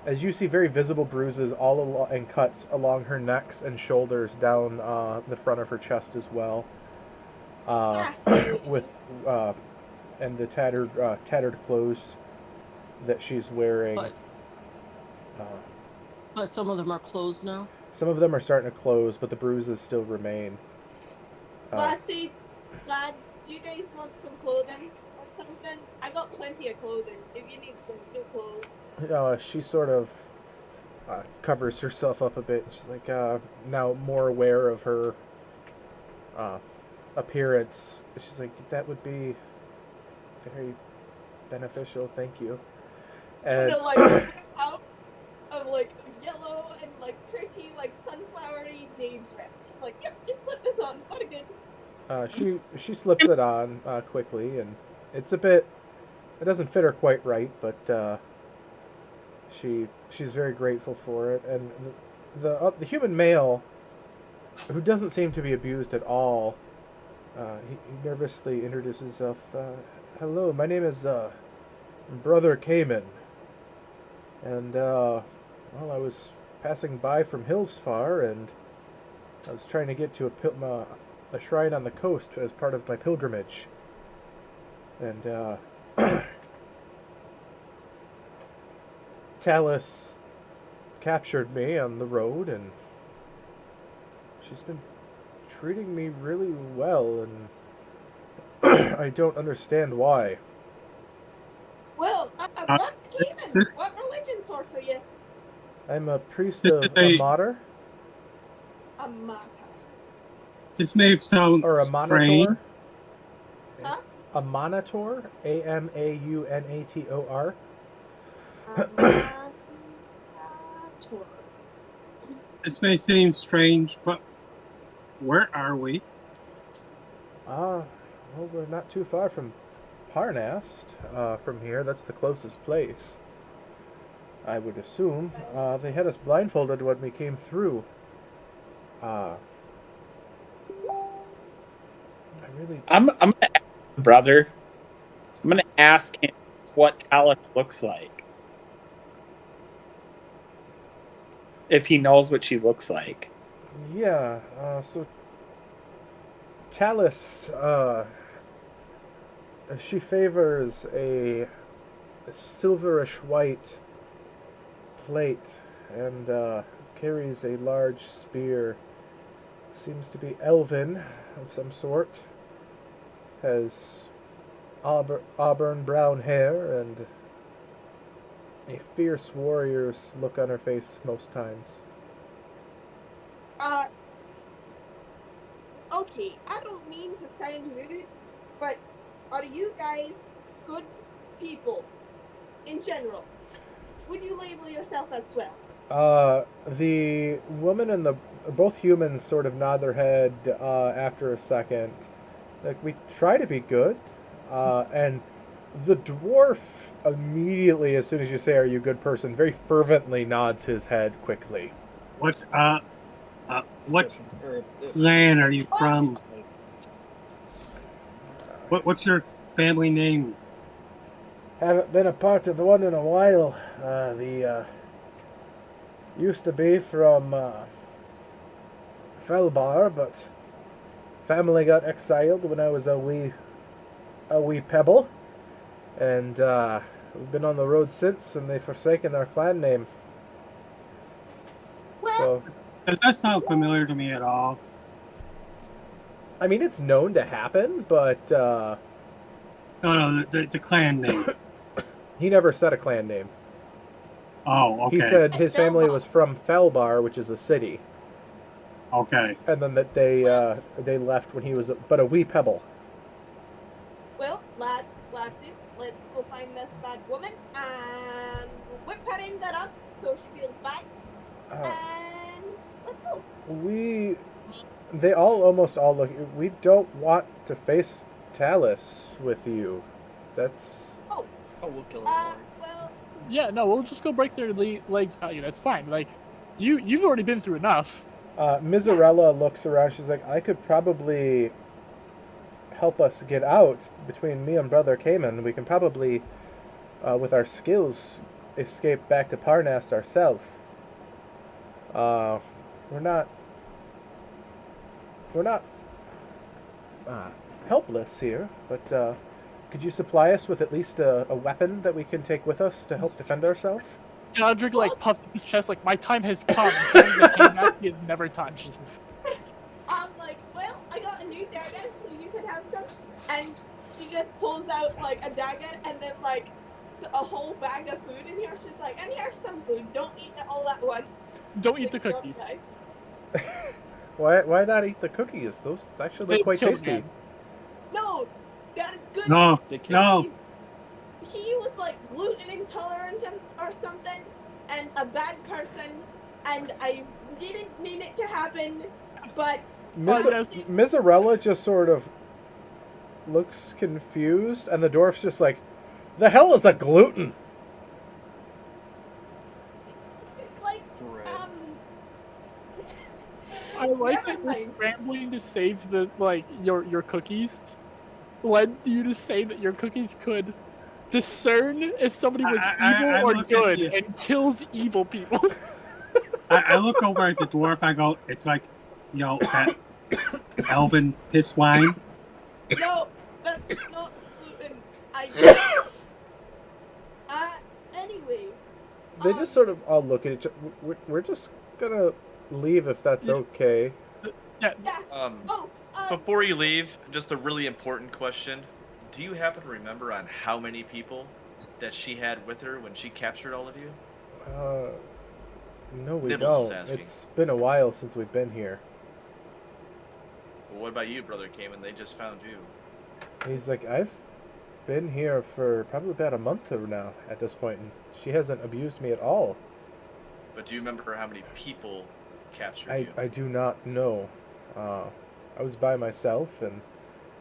As you see very visible bruises and cuts along her necks and shoulders, down the front of her chest as well. With and the tattered clothes that she's wearing. But some of them are closed now. Some of them are starting to close, but the bruises still remain. Lassie, lad, do you guys want some clothing or something? I got plenty of clothing if you need some new clothes. She sort of covers herself up a bit. She's like, now more aware of her appearance. She's like, that would be very beneficial, thank you. And Like out of like yellow and like pretty like sun She slips it on quickly, and it's a bit. It doesn't fit her quite right, but she's very grateful for it. And the human male, who doesn't seem to be abused at all, he nervously introduces himself. Hello, my name is Brother Cayman, and well, I was passing by from Hillsfar, and I was trying to get to a shrine on the coast as part of my pilgrimage. And Talus captured me on the road, and she's been treating me really well, and I don't understand why. Well, Brother Cayman, what religion sort are you? I'm a priest of Amater. A mater. This may sound Or a strange. monitor. Huh? A monitor. Amaunator. A mater. This may seem strange, but where are we? Well, we're not too far from Parnast. From here, that's the closest place. I would assume. They had us blindfolded when we came through. I really. I'm gonna ask the brother. I'm gonna ask him what Talus looks like. If he knows what she looks like. Yeah. So Talus, she favors a silverish white plate and carries a large spear. Seems to be elven of some sort. Has auburn brown hair and a fierce warrior's look on her face most times. Okay, I don't mean to sound rude, but are you guys good people in general? Would you label yourself as well? The woman and both humans sort of nod their head after a second. Like, we try to be good, and the dwarf immediately, as soon as you say, "Are you a good person?" very fervently nods his head quickly. What clan are you from? What's your family name? Haven't been a part of the one in a while. Used to be from Felbar, but family got exiled when I was a wee pebble, and we've been on the road since, and they've forsaken our clan name. Well, So, Does that sound familiar to me at all? I mean, it's known to happen, but No, the clan name. he never said a clan name. Oh, okay. He said his family was from Felbar, which is a city, Okay. and then that they left when he was but a wee pebble. well, lasses, let's go find this bad woman and whip her in that up so she feels bad. And let's go. They almost all look. We don't want to face Talus with you. That's. Oh, we'll kill him. Well, Yeah, no, we'll just go break their legs without you. That's fine. Like, you've already been through enough. Mizarella looks around. She's like, I could probably help us get out between me and Brother Cayman. We can probably, with our skills, escape back to Parnast ourselves. We're not helpless here, but could you supply us with at least a weapon that we can take with us to help defend ourselves? Godric like puffs his chest like, my time has come. Hands the hand that he has never touched. I'm like, well, I got a new dagger, so you can have some. And she just pulls out like a dagger and then like a whole bag of food in here. She's like, and here's some food. Don't eat it all at once. Don't eat the cookies. Why not eat the cookies? Those actually look They quite killed tasty. him. No, they're good. No, They can't. no. He was like gluten intolerant or something, and a bad person, and I didn't mean it to happen, but yes. Miserella just sort of looks confused, and the dwarf's just like, the hell is a gluten? It's like, Bread. I like never that you're mind. scrambling to save the your cookies led you to say that your cookies could discern if somebody was evil I or look at good you. and kills evil people. I look over at the dwarf. I go, it's like, that elven piss wine. No, that's not gluten. Anyway. They just sort of all look at each other. We're just gonna leave if that's Yeah. okay. Yeah. Yes. Before you leave, just a really important question. Do you happen to remember on how many people that she had with her when she captured all of you? No, we Nibbles is don't. asking. It's been a while since we've been here. Well, what about you, Brother Cayman? They just found you. He's like, I've been here for probably about a month or now at this point, and she hasn't abused me at all. But do you remember how many people captured you? I do not know. I was by myself, and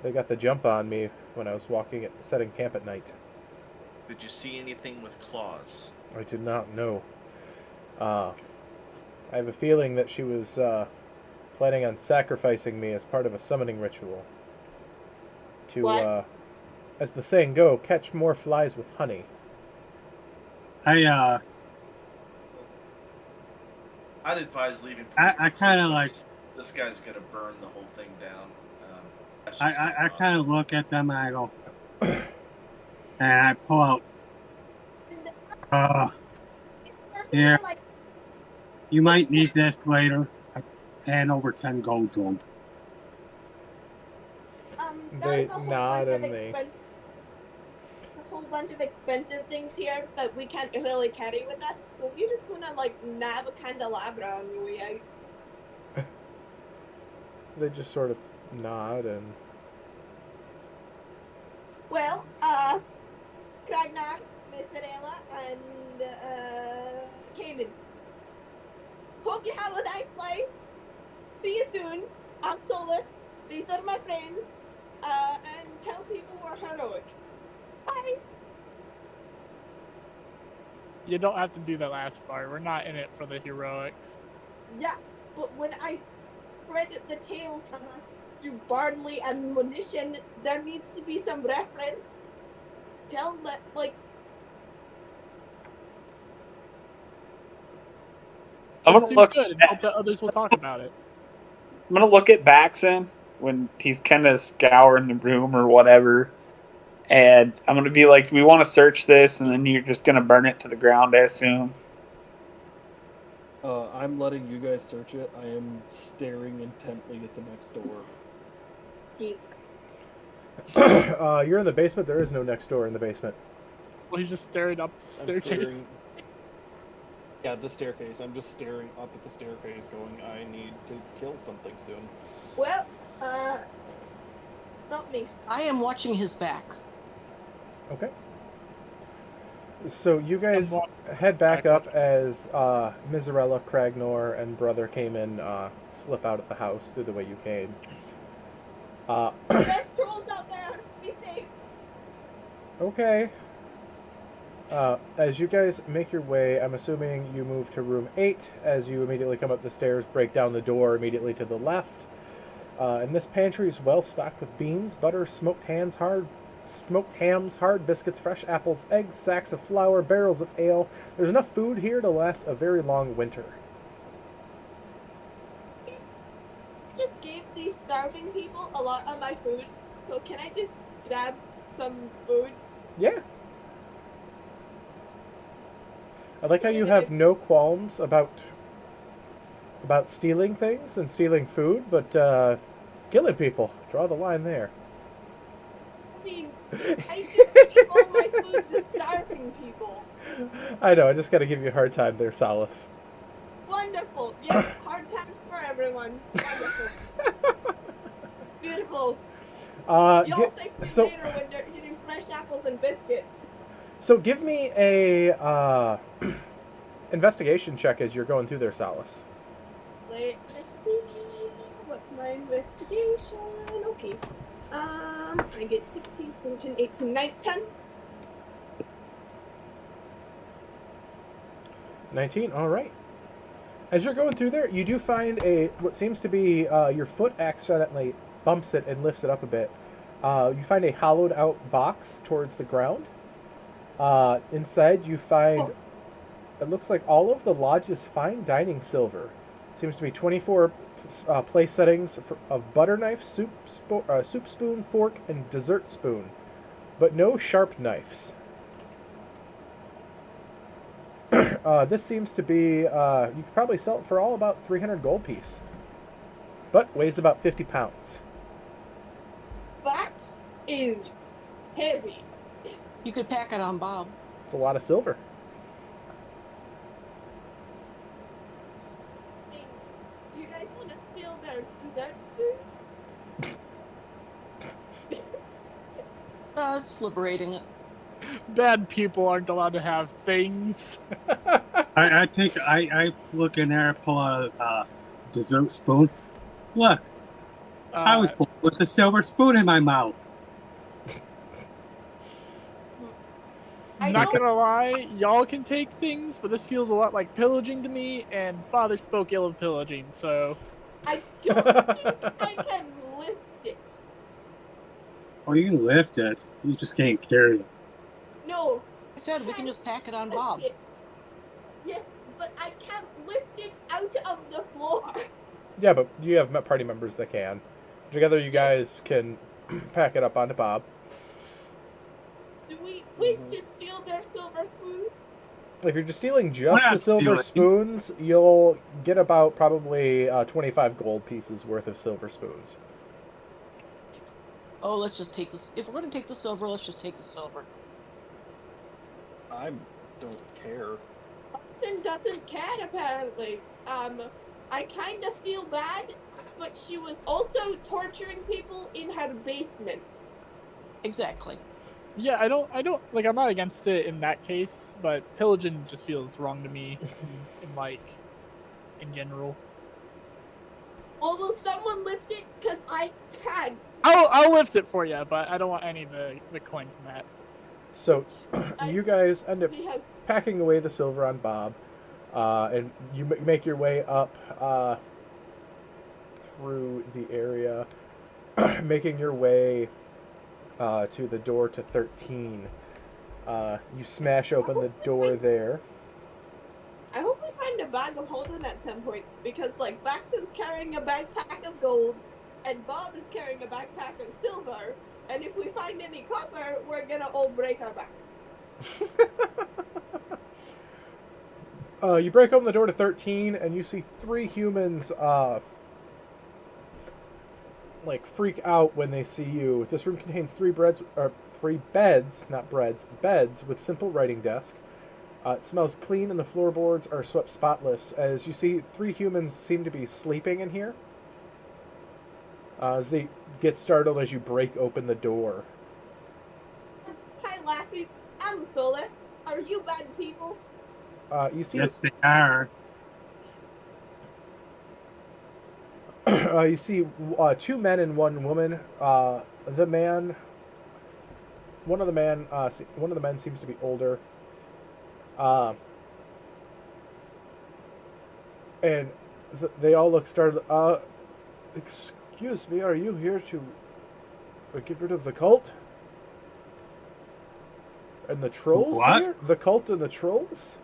they got the jump on me when I was setting camp at night. Did you see anything with claws? I did not know. I have a feeling that she was planning on sacrificing me as part of a summoning ritual. To, What? as the saying go, catch more flies with honey. I'd advise leaving. I kind of like. This guy's gonna burn the whole thing down. I kind of look at them and I go, and I pull out. Here, you might need this later. I hand over 10 gold to him. They nod and they. There's a whole bunch of expensive things here that we can't really carry with us. So if you just wanna nab a candelabra on your way out. They just sort of nod and. Well, Kragnar, Miserella, and Cayman. Hope you have a nice life. See you soon. I'm Solus. These are my friends. And tell people we're heroic. Bye. You don't have to do that last part. We're not in it for the heroics. Yeah, but when I spread the tales of us through Barnley and Munition, there needs to be some reference. Tell that, I'm Just gonna do look. good and hope that others will talk about it. I'm gonna look at Baxen when he's kind of scouring the room or whatever, and I'm gonna be like, "We want to search this," and then you're just gonna burn it to the ground, I assume. I'm letting you guys search it. I am staring intently at the next door. You're in the basement. There is no next door in the basement. Well, he's just staring up the I'm staircase. staring. Yeah, the staircase. I'm just staring up at the staircase going, I need to kill something soon. well, not me. I am watching his back. Okay. So you guys head back up as Miserella, Kragnor, and Brother came in, slip out of the house through the way you came. There's trolls out there. Be safe. Okay. As you guys make your way, I'm assuming you move to room 8 as you immediately come up the stairs, break down the door immediately to the left. And this pantry is well stocked with beans, butter, smoked hams, hard biscuits, fresh apples, eggs, sacks of flour, barrels of ale. There's enough food here to last a very long winter. Just gave these starving people a lot of my food, so can I just grab some food? Yeah. I like how you have no qualms about stealing things and stealing food, but killing people, draw the line there. I mean, I just gave all my food to starving people. I know, I just gotta give you a hard time there, Solace. Wonderful. Yeah, hard times for everyone. Wonderful. Beautiful. Y'all thank me later when you're eating fresh apples and biscuits. So give me a investigation check as you're going through there, Solace. Let's see. What's my investigation. Okay. I get 16, 17, 18, 19. 19. All right. As you're going through there, you do find what seems to be your foot accidentally bumps it and lifts it up a bit. You find a hollowed out box towards the ground. Inside, you find it looks like all of the lodge's fine dining silver. Seems to be 24 place settings of butter knife, soup spoon, fork, and dessert spoon, but no sharp knives. This seems to be, you could probably sell it for all about 300 gold piece, but weighs about 50 pounds. That is heavy. You could pack it on Bob. It's a lot of silver. Hey, do you guys want to steal their dessert spoons? It's liberating it. Bad people aren't allowed to have things. I look in there, pull out a dessert spoon. Look, I was born with a silver spoon in my mouth. I'm not gonna lie, y'all can take things, but this feels a lot like pillaging to me, and Father spoke ill of pillaging, so... I don't think I can lift it. Oh, you can lift it. You just can't carry it. No. I said we can just pack it on Bob. Yes, but I can't lift it out of the floor. Yeah, but you have party members that can. Together, you guys can pack it up onto Bob. Do we wish to steal their silver spoons? If you're just stealing just We're not the silver stealing. spoons, you'll get about probably 25 gold pieces worth of silver spoons. Oh, let's just take this. If we're going to take the silver, let's just take the silver. I don't care. Hudson doesn't care, apparently. I kind of feel bad, but she was also torturing people in her basement. Exactly. Yeah, I don't, like, I'm not against it in that case, but pillaging just feels wrong to me, in general. Well, will someone lift it? Because I can't. I'll lift it for you, but I don't want any of the coin from that. So, you guys end up He has... packing away the silver on Bob, and you make your way up through the area, making your way to the door to 13. You smash open the door there. I hope we find a bag of holding at some point, because, like, Baxton's carrying a backpack of gold, and Bob is carrying a backpack of silver, and if we find any copper, we're gonna all break our backs. You break open the door to 13, and you see 3 humans, freak out when they see you. This room contains 3 beds, not breads, beds with simple writing desk. It smells clean, and the floorboards are swept spotless. As you see, 3 humans seem to be sleeping in here. As they get startled as you break open the door. Hi, lassies. I'm Solus. Are you bad people? You see, Yes, they are. you see 2 men and 1 woman. One of the men seems to be older. And they all look startled. Excuse me, are you here to get rid of the cult? And the trolls What? here? The cult and the trolls?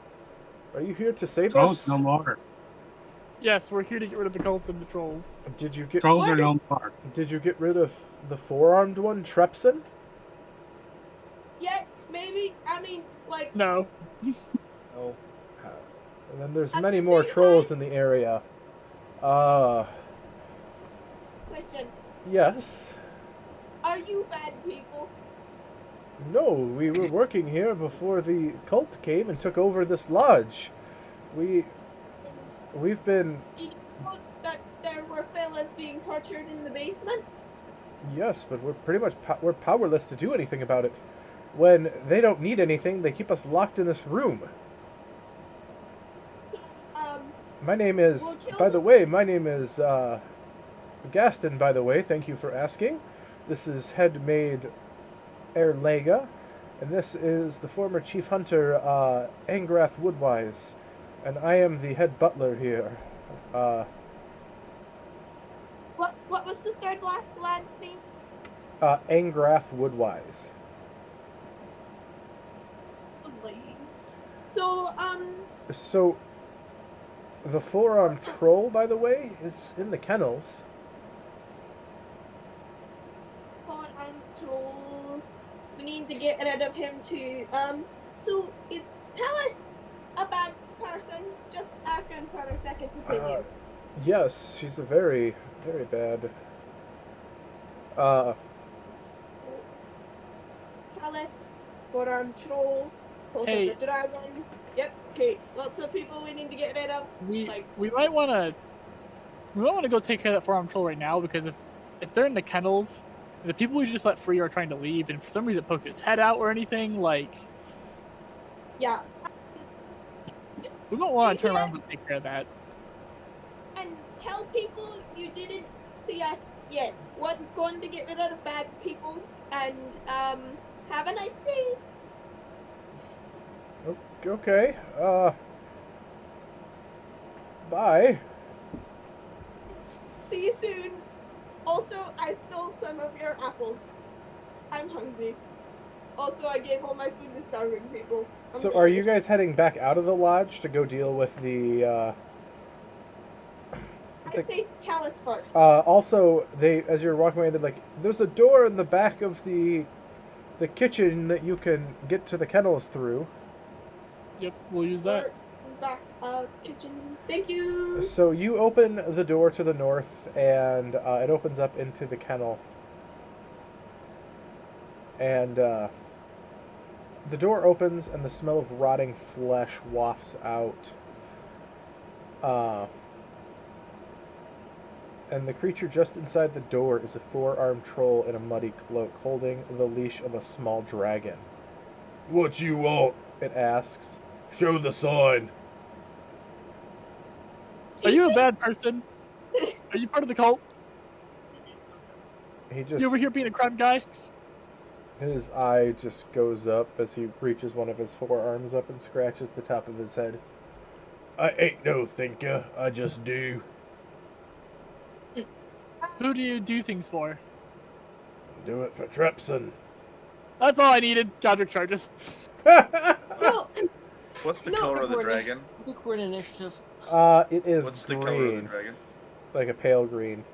Are you here to save Trolls us? no more. Yes, we're here to get rid of the cult and the trolls. Did you get Trolls are no more. Did you get rid of the 4-armed one, Trepson? Yeah, maybe. I mean, like, No. Oh, And then there's At many the more same trolls time- in the area. question. Yes. Are you bad people? No, we were working here before the cult came and took over this lodge. We've been... Do you know that there were fellas being tortured in the basement? Yes, but we're pretty much we're powerless to do anything about it. When they don't need anything, they keep us locked in this room. So, My name is... We'll kill By the them. way, my name is, Gaston, by the way, thank you for asking. This is head maid Erlega, and this is the former chief hunter, Angrath Woodwise, and I am the head butler here. What was the third lad's name? Angrath Woodwise. Please. So, So, the four-armed troll, by the way, is in the kennels. I'm told we need to get rid of him too. So is Talus a bad person? Just asking for a second opinion. Yes, she's a very, very bad. Talus, four-armed troll, Cult Hey. of the Dragon. Yep. Okay. Lots of people we need to get rid of. We might want to go take care of that four-armed troll right now, because if they're in the kennels, the people we just let free are trying to leave, and for some reason it pokes its head out or anything, like, Yeah. we don't want to turn around and take care of that. And tell people you didn't see us yet. We're going to get rid of bad people, and have a nice day. Okay, bye. See you soon. Also, I stole some of your apples. I'm hungry. Also, I gave all my food to starving people. I'm So are sorry. you guys heading back out of the lodge to go deal with the, I say Talus first. also, as you're walking away, they're like, there's a door in the back of the kitchen that you can get to the kennels through. Yep, we'll use that. We're back out the kitchen. Thank you. So you open the door to the north, and it opens up into the kennel. And the door opens, and the smell of rotting flesh wafts out. And the creature just inside the door is a four-armed troll in a muddy cloak, holding the leash of a small dragon. "What you want?" it asks. "Show the sign." Are you a bad person? Are you part of the cult? He just You over here being a crime guy? His eye just goes up as he reaches one of his forearms up and scratches the top of his head. "I ain't no thinker, I just do." Who do you do things for? "Do it for Trepson." That's all I needed. Godric charges. Well, What's the No, color of the we're in- dragon? I think we're in initiative. It is What's the color of the green, dragon? like a pale green.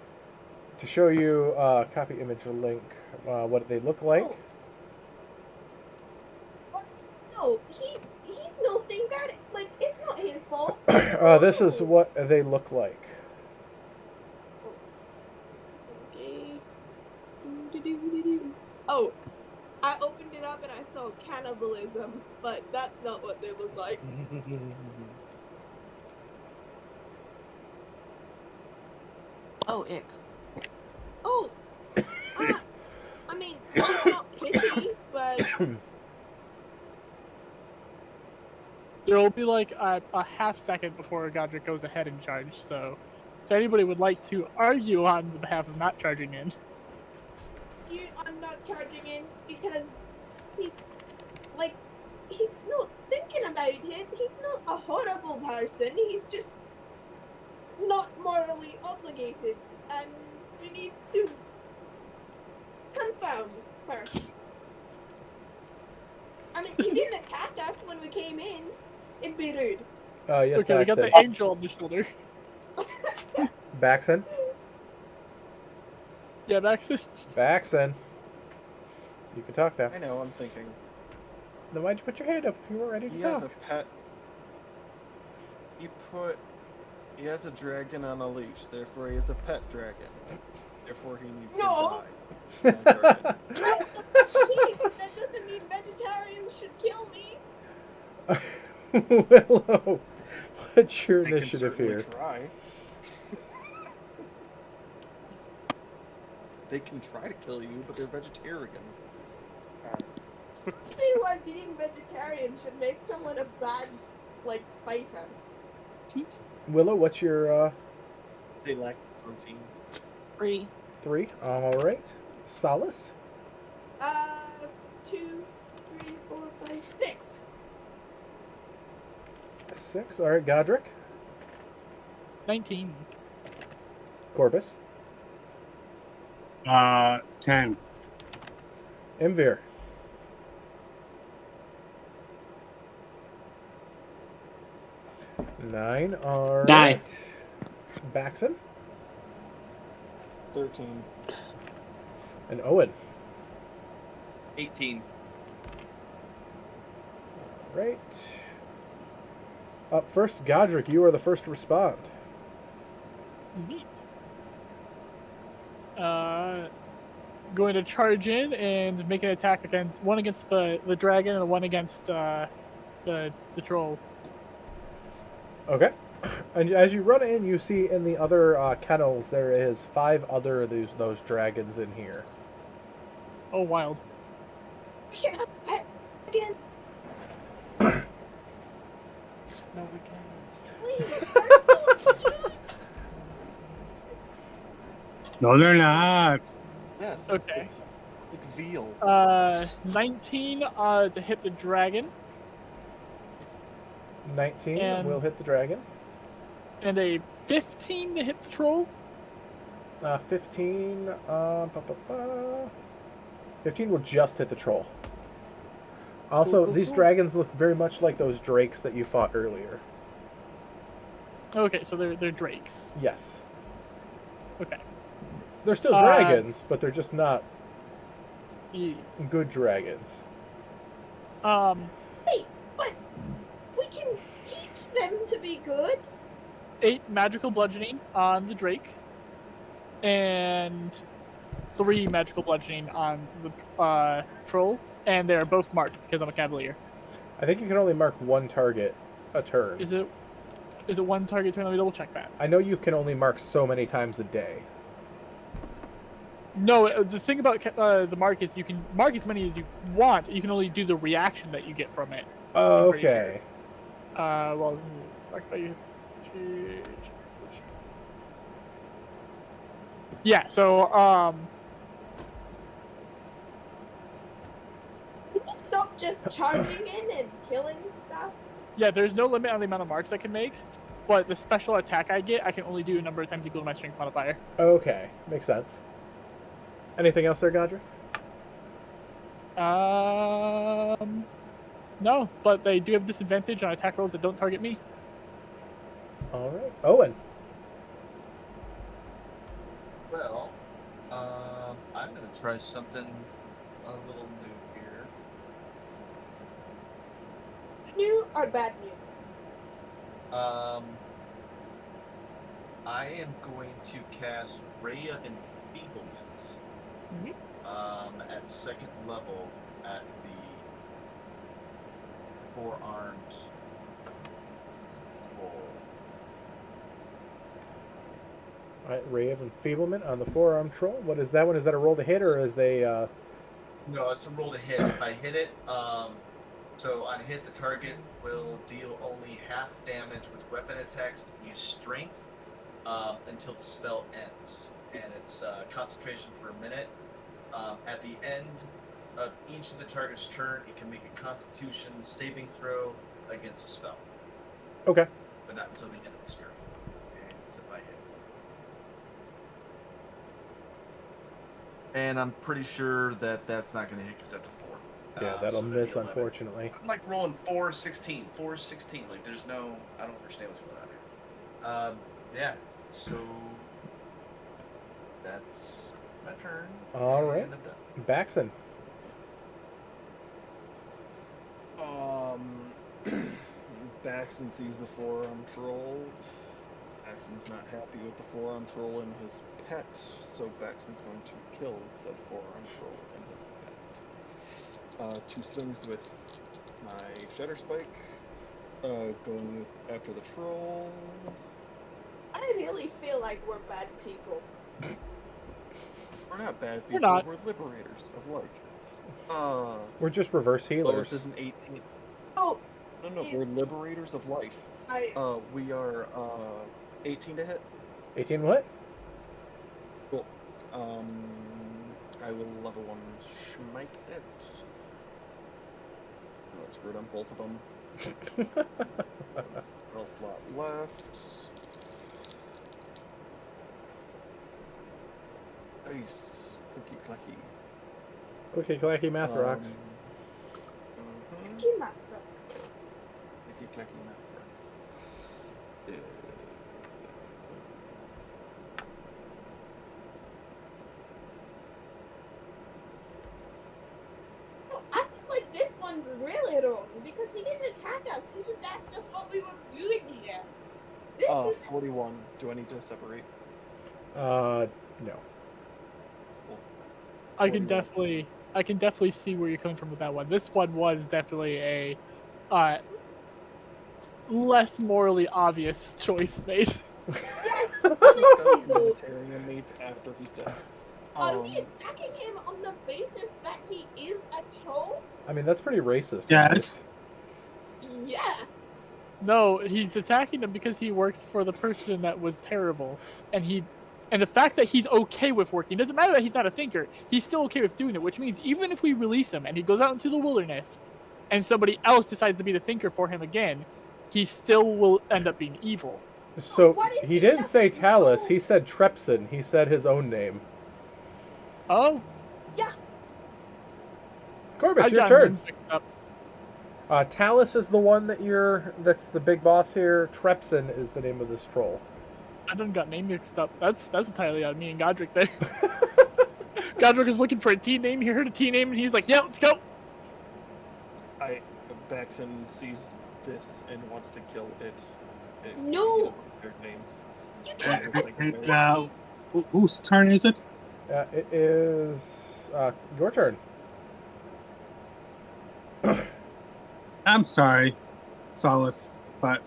To show you, copy image link, what they look like. no, he's no thinker. Like, it's not his fault. This is what they look like. Okay. Oh, I opened it up and I saw cannibalism, but that's not what they look like. Oh, ick. Oh, I mean, it's not pity, but There will be like a half second before Godric goes ahead and charge, so if anybody would like to argue on the behalf of not charging in, I'm not charging in because he's not thinking about it. He's not a horrible person. He's just not morally obligated, and we need to confirm first. I mean, he didn't attack us when we came in. It'd be rude. Yes, okay, we got Baxen. the angel on the shoulder. Baxen? Yeah, Baxter. Baxen. You can talk now. I know, I'm thinking. Then why'd you put your hand up if you weren't ready to He talk? has a pet. He has a dragon on a leash, therefore he has a pet dragon. Therefore he needs No! to die. That doesn't mean vegetarians should kill me. Willow, what's your They can initiative certainly here? try. They can try to kill you, but they're vegetarians. See why being vegetarian should make someone a bad, fighter. Willow, what's your, They lack protein. 3. 3. All right. Solace. 2, 3, 4, 5, 6. 6. All right. Godric. 19. Corbus. 10. Imvir. 9. All right. 9. Baxon. 13. And Owen. 18. All right. Up first, Godric, you are the first to respond. Neat. Going to charge in and make an attack against one against the dragon and one against the troll. Okay. And as you run in, you see in the other kennels there is 5 other of those dragons in here. Oh, wild. We can have a pet again. No, we can't. Please. No, they're not. Yes. Okay. Like veal. 19 to hit the dragon 19 And- will hit the dragon. and a 15 to hit the troll. 15. 15 will just hit the troll. Also, Cool. these dragons look very much like those drakes that you fought earlier. Okay, so they're drakes. Yes. Okay. They're still dragons, but they're just not Yeah. good dragons. Hey, but we can teach them to be good. 8 magical bludgeoning on the drake, and 3 magical bludgeoning on the troll, and they're both marked because I'm a cavalier. I think you can only mark one target a turn. Is it one target turn? Let me double check that. I know you can only mark so many times a day. No, the thing about the mark is you can mark as many as you want. You can only do the reaction that you get from it. Oh, I'm pretty okay. Well, marked by use. Yeah. So Can you stop just charging in and killing stuff? yeah, there's no limit on the amount of marks I can make, but the special attack I get, I can only do a number of times equal to my strength modifier. Okay, makes sense. Anything else there, Godric? No, but they do have disadvantage on attack rolls that don't target me. All right. Owen. Well, I'm gonna try something a little new here. New or bad news? I am going to cast Ray of Enfeeblement. At 2nd level at the four-armed roll. All right, Ray of Enfeeblement on the forearm troll. What is that one? Is that a roll to hit, or is they? No, it's a roll to hit. If I hit it, so on hit, the target will deal only half damage with weapon attacks that use strength until the spell ends, and it's concentration for a minute. At the end of each of the target's turn, it can make a Constitution saving throw against the spell, Okay. but not until the end of its turn. And it's if I hit. And I'm pretty sure that that's not going to hit because that's a 4. Yeah, that'll so it'll be miss, 11. unfortunately. I'm like rolling 4, 16, 4, 16. Like there's no, I don't understand what's going on here. Yeah. So that's my turn. All right. And I'm done. Baxon. Baxton sees the forearm troll. Baxton's not happy with the forearm troll and his pet, so Baxton's going to kill said forearm troll and his pet. 2 swings with my Shatter Spike. Going after the troll. I really feel like we're bad people. We're not bad people. We're not. We're liberators of light. We're just reverse Lois healers. is an 18. Oh, No, we're liberators of life. I We are 18 to hit. 18 what? Cool. I will level 1 smite it. Let's screw it on both of them. Spell slot left. Nice. Clicky clacky. Clicky clacky math rocks. He math rocks. Clicky clacky math rocks. No, I feel like this one's really wrong because he didn't attack us. He just asked us what we were doing here. This is 41. Do I need to separate? No. I can 41. definitely see where you're coming from with that one. This one was definitely a less morally obvious choice made. yes. Humanitarian mates after he's dead. Are we attacking him on the basis that he is a troll? I mean, that's pretty racist. Yes. Yeah. No, he's attacking him because he works for the person that was terrible, and the fact that he's okay with working doesn't matter that he's not a thinker. He's still okay with doing it, which means even if we release him and he goes out into the wilderness, and somebody else decides to be the thinker for him again, he still will end up being evil. So What if he he didn't say doesn't Talus. know? He said Trepson. He said his own name. Oh, Yeah. Corbus, I your got turn. names mixed up. Talus is the one that's the big boss here. Trepson is the name of this troll. I done got name mixed up. That's entirely on me and Godric there. Godric is looking for a T name. He heard a T name and he's like, "Yeah, let's go." Baxon sees this and wants to kill it. No! He doesn't hear names. You Yeah, can't it's like And, very- whose turn is it? It is your turn. I'm sorry, Solace, but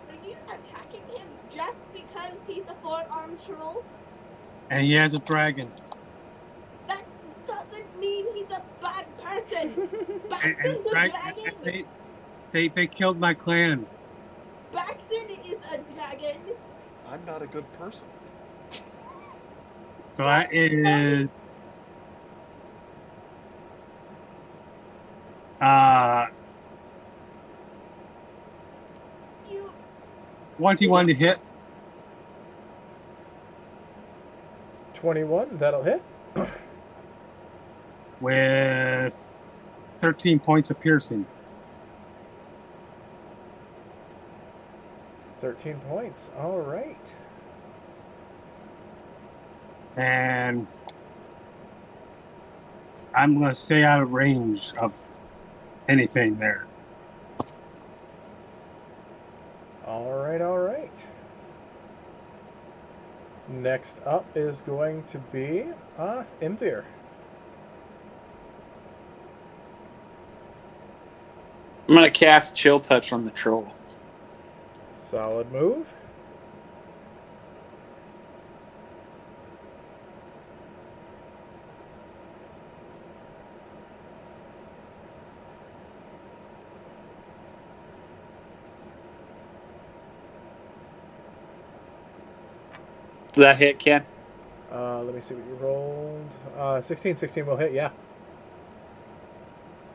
Are you attacking him just because he's a four-armed troll? and he has a dragon. That doesn't mean he's a bad person. And Baxton the dragon. they killed my clan. Baxton is a dragon. I'm not a good person. So that is You 21 to hit. 21. That'll hit. With 13 points of piercing. 13 points. All right. And I'm going to stay out of range of anything there. All right. All right. Next up is going to be Imthir. I'm going to cast Chill Touch on the troll. Solid move. Does that hit, Ken? Let me see what you rolled. 16. 16 will hit, yeah.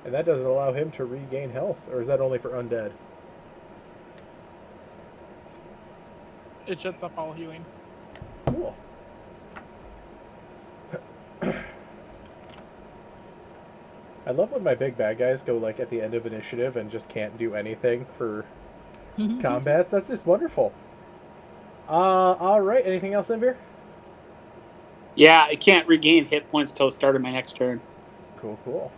And that doesn't allow him to regain health, or is that only for undead? It shuts off all healing. Cool. I love when my big bad guys go like at the end of initiative and just can't do anything for combats. That's just wonderful. All right. Anything else, Envir? Yeah, I can't regain hit points till the start of my next turn. Cool, cool.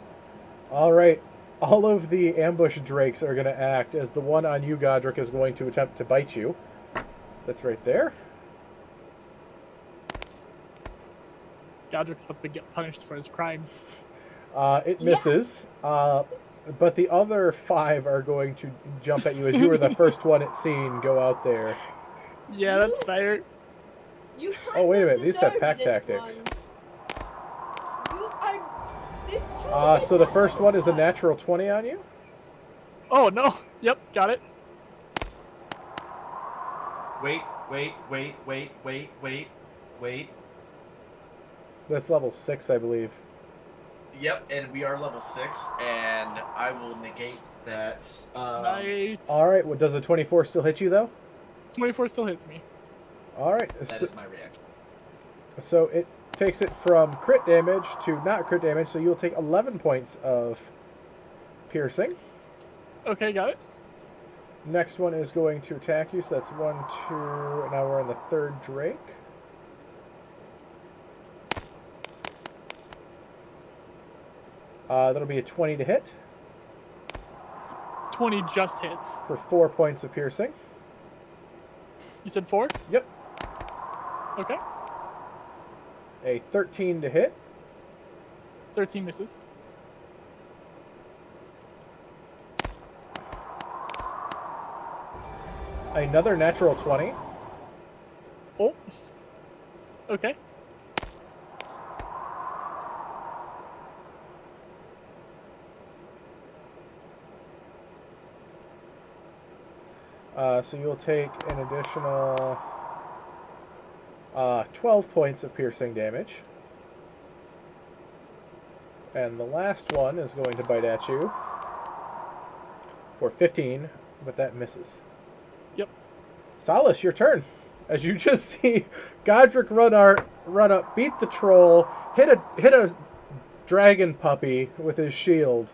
All right. All of the ambush drakes are going to act as the one on you, Godric, is going to attempt to bite you. That's right there. Godric's about to get punished for his crimes. It misses. But the other 5 are going to jump at you as you were the first one at scene. Go out there. Yeah, that's fair. You Oh, wait a minute. kind of These have deserve pack this tactics. one. You are. This kind of So the first one is a natural 20 on you? Oh, no. Yep, got it. Wait. Wait. That's level 6, I believe. Yep, and we are level 6, and I will negate that. Nice. All right. Well, does a 24 still hit you though? 24 still hits me. All right. That is my reaction. So it takes it from crit damage to not crit damage. So you'll take 11 points of piercing. Okay, got it. Next one is going to attack you. So that's 1, 2. Now we're on the third Drake. That'll be a 20 to hit 20 just hits. for 4 points of piercing. You said 4? Yep. Okay. A 13 to hit. 13 misses. Another natural 20. Oh. Okay. So you'll take an additional 12 points of piercing damage. And the last one is going to bite at you for 15, but that misses. Yep. Solus, your turn. As you just see Godric run up, beat the troll, hit a dragon puppy with his shield.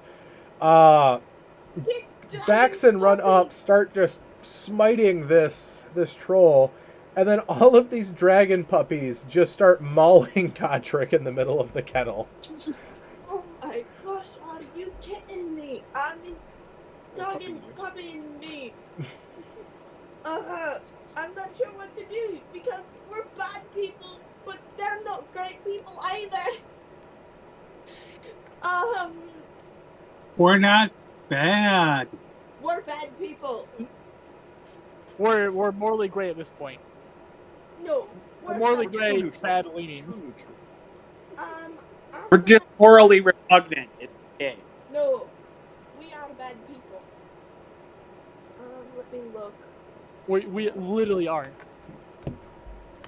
Baxon run up, start just smiting this troll, and then all of these dragon puppies just start mauling Godric in the middle of the kennel. Oh my gosh, are you kidding me? I mean, dog and puppy and me. I'm not sure what to do because we're bad people, but they're not great people either. We're not bad. We're bad people. We're morally gray at this point. No, We're we're morally bad. gray, bad leaning. I'm We're just bad. morally repugnant. It's okay. No, we are bad people. Let me look. We literally aren't.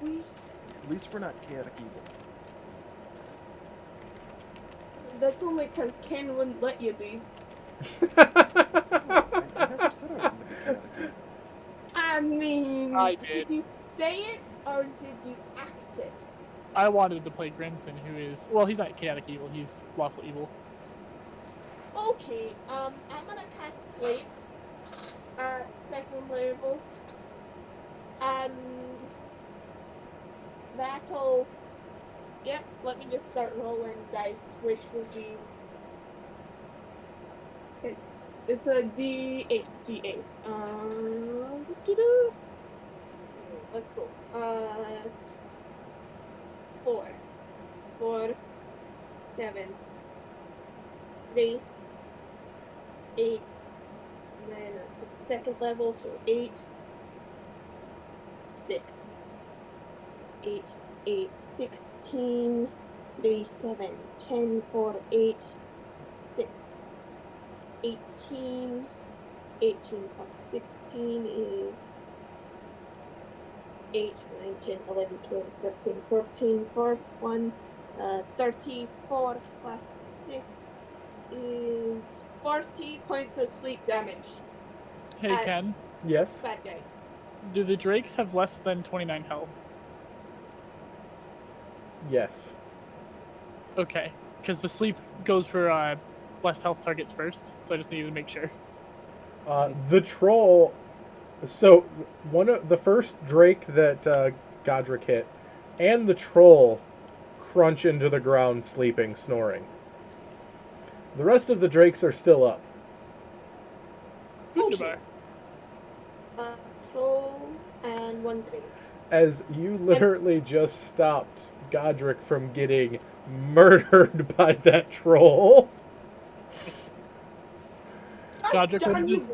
We. At least we're not chaotic evil. That's only because Ken wouldn't let you be. I never said I wanted to be chaotic evil. I mean, I did. you say it or did you act it? I wanted to play Grimson, who is, well, he's not chaotic evil, he's lawful evil. Okay, I'm gonna cast Sleep at 2nd level. And that'll... Yep, let me just start rolling dice, which will be... It's a D8. Doo-doo-doo. Let's go. 4, 7, 3, 8, and then it's at 2nd level, so 8, 6, 8, 8, 16, 3, 7, 10, 4, 8, 6, 18, 18 plus 16 is 8, 9, 10, 11, 12, 13, 14, 4, 1, 34 plus 6 is 40 points of sleep damage. Hey, Ken, Yes. Bad guys. do the Drakes have less than 29 health? Yes. Okay, because the sleep goes for less health targets first, so I just needed to make sure. The troll. So one of the first Drake that Godric hit, and the troll crunch into the ground, sleeping, snoring. The rest of the Drakes are still up. Food Okay. Troll and 1 drink. As you literally just stopped Godric from getting murdered by that troll. Gosh Godric darn would you!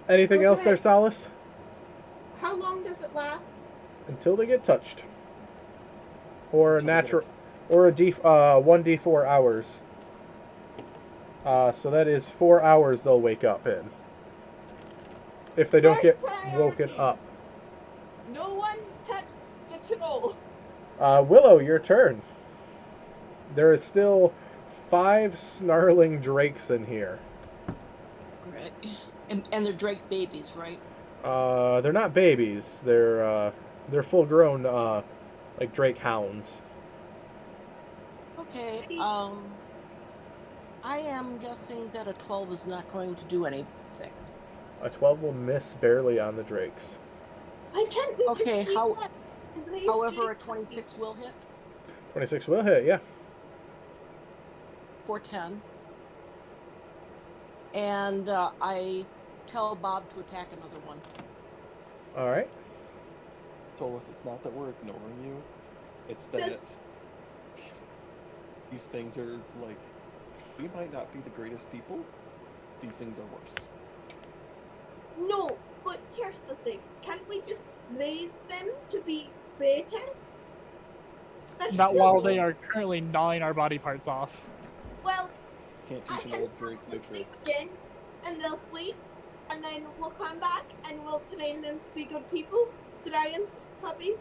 Anything else Okay. there, Solace? How long does it last? Until they get touched. Or a Until they get natural, or a 1d4 hours. So that is 4 hours they'll wake up in. If they don't First get priority. woken up. No one touch the troll. Willow, your turn. There is still 5 snarling drakes in here. Great. And they're Drake babies, right? They're not babies. They're full-grown, like drake hounds. Okay. I am guessing that a 12 is not going to do anything. A 12 will miss barely on the drakes. Why can't we Okay, just keep that? Please However, a keep 26 will hit 26 will hit, yeah. for 10. And I tell Bob to attack another one. All right. Solus, it's not that we're ignoring you. It's that these things are like, we might not be the greatest people. These things are worse. No, but here's the thing. Can't we just raise them to be better? They're Not still- while they are currently gnawing our body parts off. Well, Can't I teach an can old Drake new sleep tricks. again, and they'll sleep, and then we'll come back and we'll train them to be good people, dragons, puppies.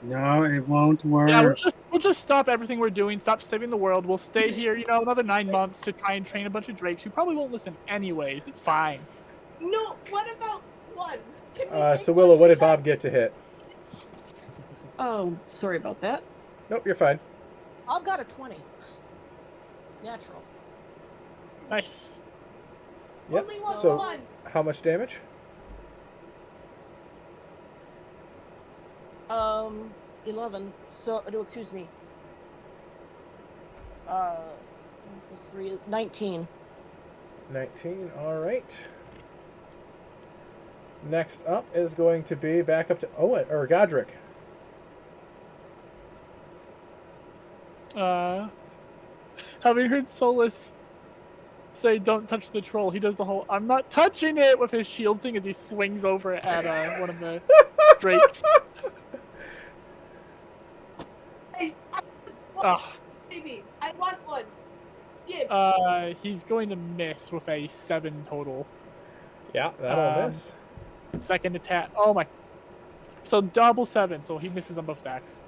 No, it won't work. Yeah, we'll just stop everything we're doing, stop saving the world. We'll stay here, another 9 months to try and train a bunch of drakes who probably won't listen anyways. It's fine. No, what about one? Can we So take Willow, one what did less? Bob get to hit? Oh, sorry about that. Nope, you're fine. I've got a 20. Natural. Nice. Yep. Only one. So One. how much damage? 11. So, no, excuse me. 19. 19. All right. Next up is going to be back up to Owen or Godric. Having heard Solus say don't touch the troll, he does the whole I'm not touching it with his shield thing as he swings over at one of the drakes. Oh, Baby, I want one. Give. he's going to miss with a 7 total. Yeah, that'll miss. Second attack. Oh my. So double 7, so he misses on both attacks.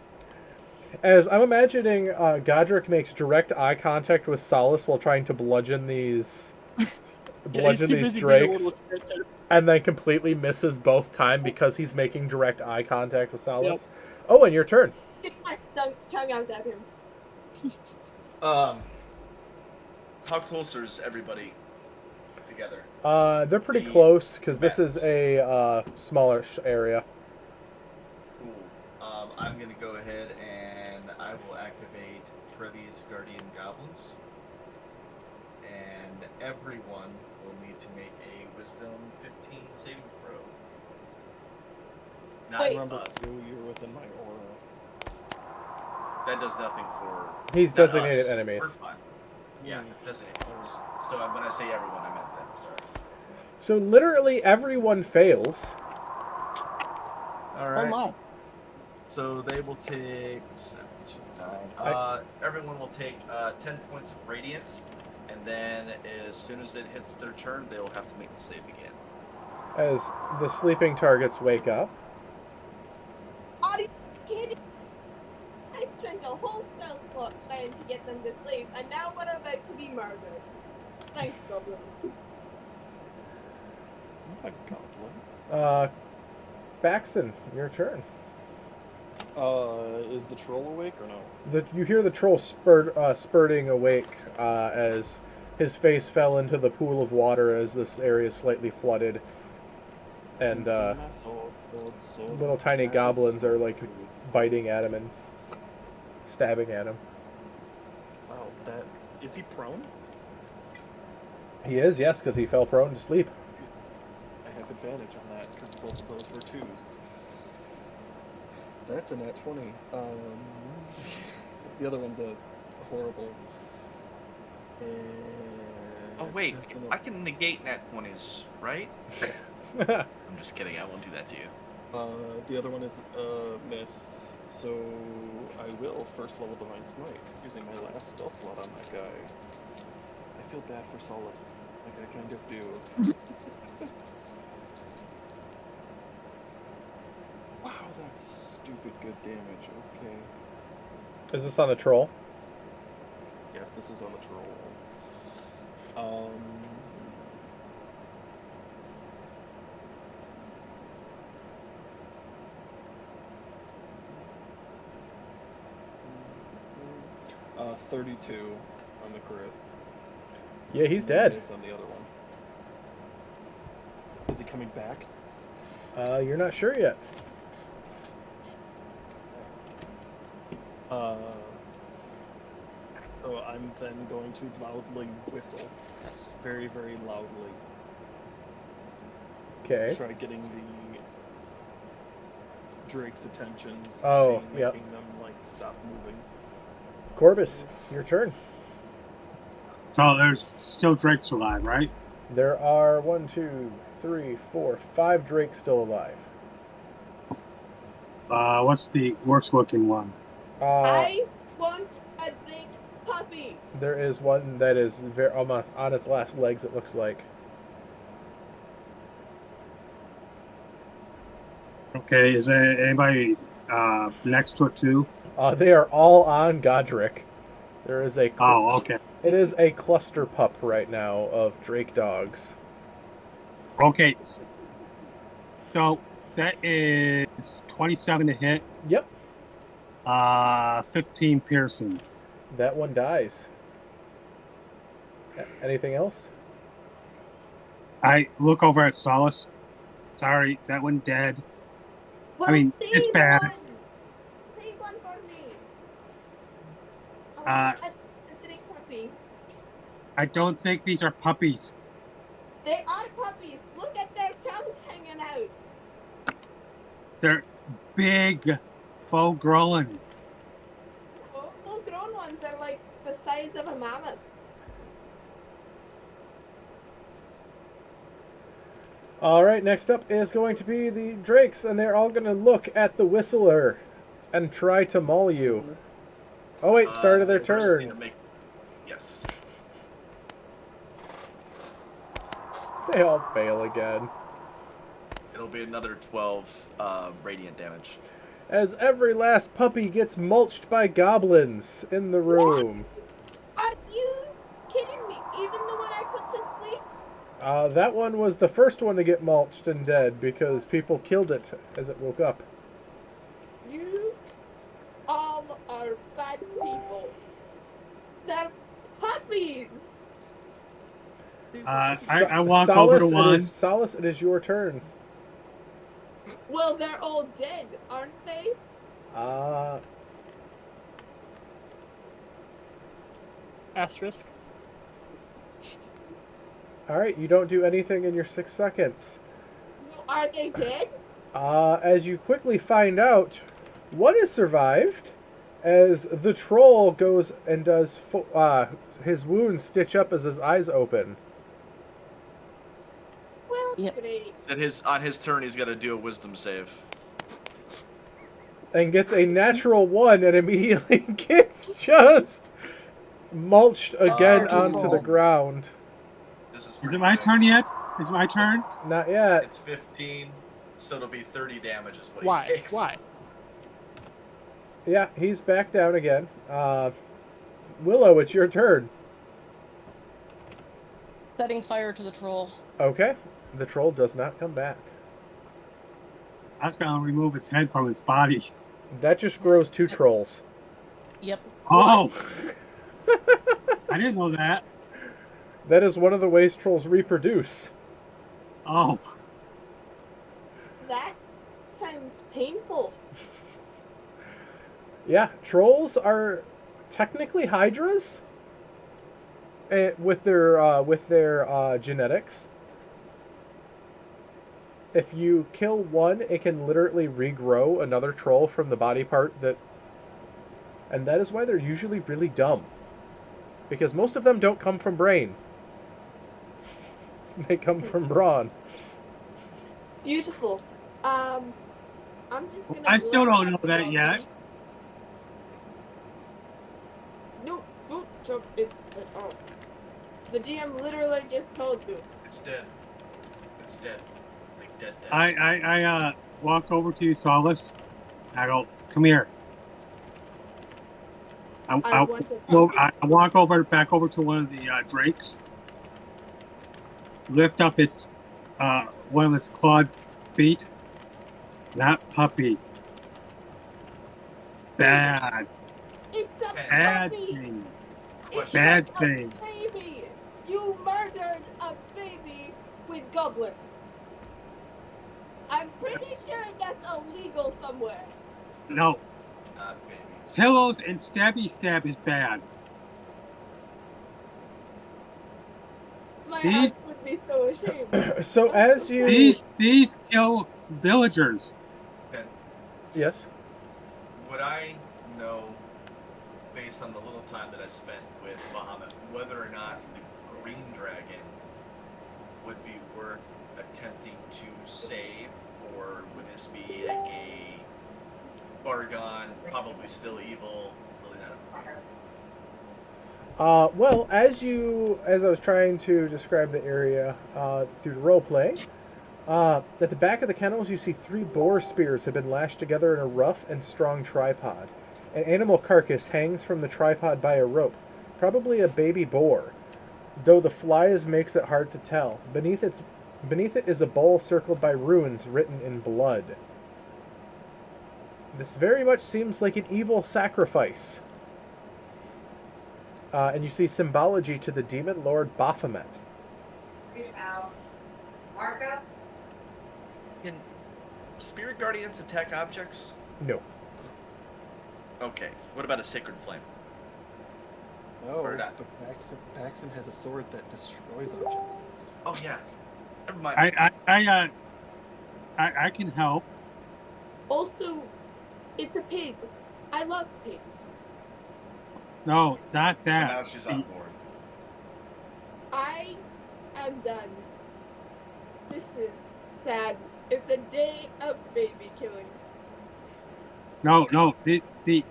As I'm imagining, Godric makes direct eye contact with Solus while trying to bludgeon these Yeah, he's too busy being a drakes, little shit to- and then completely misses both time because he's making direct eye contact with Solus. Owen, your turn. Stick my tongue out at him. How close is everybody together? They're pretty close because this is a smaller area. Cool. I'm gonna go ahead and I will activate Trevi's Guardian Goblins, and everyone will need to make a Wisdom 15 saving throw. Not Wait. Remember, us. you're within my aura. That does nothing for. He's not designated us. enemies. We're fine. Yeah, designated. So when I say everyone, I meant that. Sorry. So literally everyone fails. All Oh right. my. So they will take 7, 2, 9. Everyone will take 10 points of radiant, and then as soon as it hits their turn, they will have to make the save again. As the sleeping targets wake up. Are you kidding? I spent a whole spell slot trying to get them to sleep, and now we're about to be murdered. Thanks, Goblin. I'm not a goblin. Baxton, your turn. Is the troll awake or no? You hear the troll spurting awake as his face fell into the pool of water as this area is slightly flooded. And little tiny goblins are like biting at him and stabbing at him. Wow, is he prone? He is, yes, because he fell prone to sleep. I have advantage on that because both of those were 2s. That's a nat 20. The other one's a horrible. Oh wait, I can negate nat 20s, right? I'm just kidding. I won't do that to you. The other one is miss. So I will first level Divine Smite using my last spell slot on that guy. I feel bad for Solus, like I kind of do. Wow, that's stupid good damage. Okay. Is this on the troll? Yes, this is on the troll. 32 on the crit. Yeah, he's dead. Miss on the other one. Is he coming back? You're not sure yet. So I'm then going to loudly whistle. Very, very loudly. Okay. Try getting the Drake's attentions. Oh, making yep. them like stop moving. Corbus, your turn. So there's still Drakes alive, right? There are 1, 2, 3, 4, 5 drakes still alive. What's the worst looking one? I want a Drake puppy. There is one that is very almost on its last legs, it looks like. Okay, is there anybody next to it too? They are all on Godric. There is a Oh, okay. It is a cluster pup right now of drake dogs. Okay. So that is 27 to hit. Yep. 15 piercing. That one dies. Anything else? I look over at Solace. Sorry, that one dead. Well, I mean, it's save bad. one. Save one for me. I want a Drake puppy. I don't think these are puppies. They are puppies. Look at their tongues hanging out. They're big, full grown. Full-grown ones are like the size of a mammoth. All right, next up is going to be the drakes, and they're all going to look at the whistler and try to maul you. Oh wait, start of their they first need turn. to Yes. They all fail again. It'll be another 12 radiant damage. As every last puppy gets mulched by goblins in the room. Are you kidding me? Even the one I put to sleep? That one was the first one to get mulched and dead because people killed it as it woke up. You all are bad people. They're puppies. I walk over to one. Solace, it is your turn. Well, they're all dead, aren't they? Asterisk. Alright, you don't do anything in your 6 seconds. Well, are they dead? As you quickly find out, one is survived, as the troll goes and does his wounds stitch up as his eyes open. Well, Yep. great. On his turn, he's got to do a wisdom save. And gets a natural 1 and immediately gets just mulched again onto the ground. Is it my turn yet? Is it my turn? Not yet. It's 15, so it'll be 30 damage is what Why? he takes. Why? Yeah, he's back down again. Willow, it's your turn. Setting fire to the troll. Okay. The troll does not come back. I was going to remove his head from his body. That just grows 2 trolls. Yep. Oh! I didn't know that. That is one of the ways trolls reproduce. Oh. That sounds painful. Yeah, trolls are technically hydras with their genetics. If you kill one, it can literally regrow another troll from the body part and that is why they're usually really dumb. Because most of them don't come from brain. They come from brawn. Beautiful. I'm just gonna. I still blow don't up know the that yet. goblins. No, don't jump. It's oh. The DM literally just told you. It's dead. It's dead. Like dead. I walk over to you, Solace. I go, come here. I want to. I walk back over to one of the drakes. Lift up its one of its clawed feet. That puppy. Bad. It's a Bad puppy. thing. It's Bad just thing. a baby. You murdered a baby with goblins. I'm pretty sure that's illegal somewhere. No. Not babies. Pillows and stabby stab is bad. My These- house would be so ashamed. So I'm as so you These kill villagers. Okay. yes, Would I know, based on the little time that I spent with Bahamut, whether or not the green dragon would be worth attempting to save, or would this be like a bargain, probably still evil, really not important? well, as I was trying to describe the area through the role play, at the back of the kennels you see 3 boar spears have been lashed together in a rough and strong tripod. An animal carcass hangs from the tripod by a rope, probably a baby boar, though the flies makes it hard to tell. Beneath it is a bowl circled by runes written in blood. This very much seems like an evil sacrifice. And you see symbology to the demon lord Baphomet. Can spirit guardians attack objects? No. Okay. What about a sacred flame? No, Or not. but Baxon has a sword that destroys objects. Oh yeah. Never mind. I can help. Also, it's a pig. I love pigs. No, it's not So that. now she's on board. I am done. This is sad. It's a day of baby killing. No. The These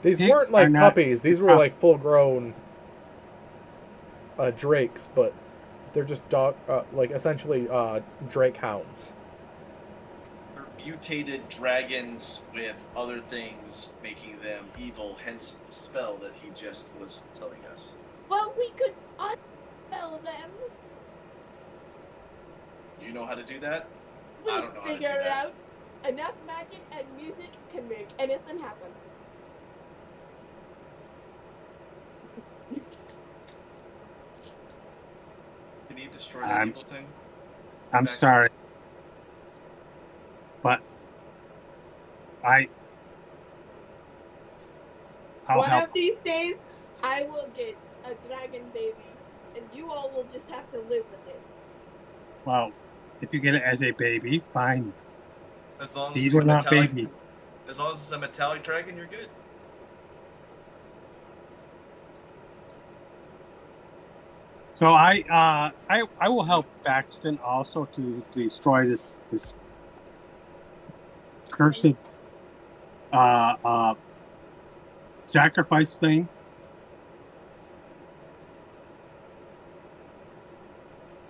pigs weren't are like not- puppies. These were like full-grown drakes, but they're just essentially drake hounds. They're mutated dragons with other things making them evil, hence the spell that he just was telling us. Well, we could unspell them. Do you know how to do that? We I don't know how to figure do it that. out. Enough magic and music can make anything happen. Can you destroy that I'm- evil thing? I'm Back- sorry, but I'll One help. of these days, I will get a dragon baby, and you all will just have to live with it. Well, if you get it as a baby, fine. As long as These it's were a not metallic, babies. as long as it's a metallic dragon, you're good. So I will help Baxton also to destroy this cursed sacrifice thing.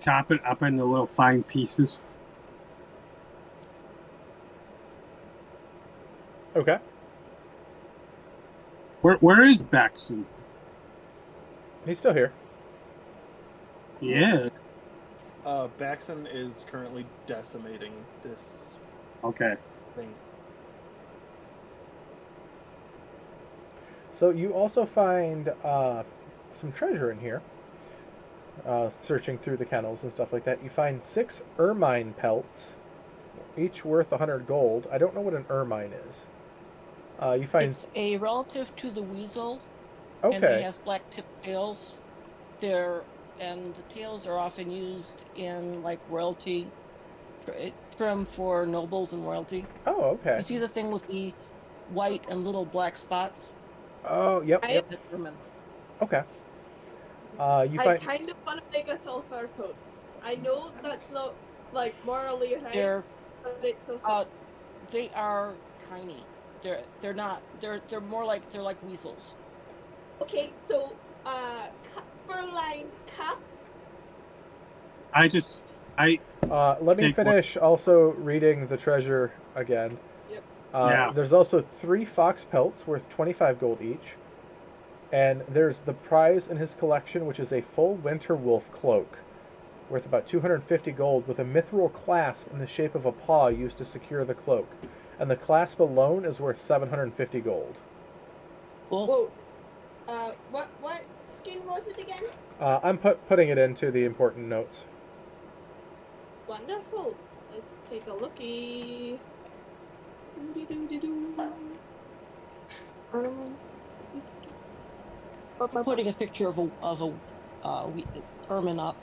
Chop it up into little fine pieces. Okay. Where is Baxton? He's still here. Yeah. Baxon is currently decimating this Okay. thing. So you also find some treasure in here. Searching through the kennels and stuff like that, you find 6 ermine pelts, each worth 100 gold. I don't know what an ermine is. You find It's a relative to the weasel, and they okay. have black tipped tails. And the tails are often used in like royalty trim for nobles and royalty. Oh, okay. You see the thing with the white and little black spots? Oh, yep. That's ermine. Okay. You I find kind of want to make us all fur coats. I know that's not like morally right, They're but it's so sad. they are tiny. They're not. They're more like they're like weasels. Okay, so fur-lined cuffs. I let me take one. finish also reading the treasure again. Yep. Yeah. There's also 3 fox pelts worth 25 gold each. And there's the prize in his collection, which is a full winter wolf cloak, worth about 250 gold, with a mithril clasp in the shape of a paw used to secure the cloak. And the clasp alone is worth 750 gold. Cool. Whoa. What skin was it again? I'm putting it into the important notes. Wonderful. Let's take a looky. I'm putting a picture of a ermine up.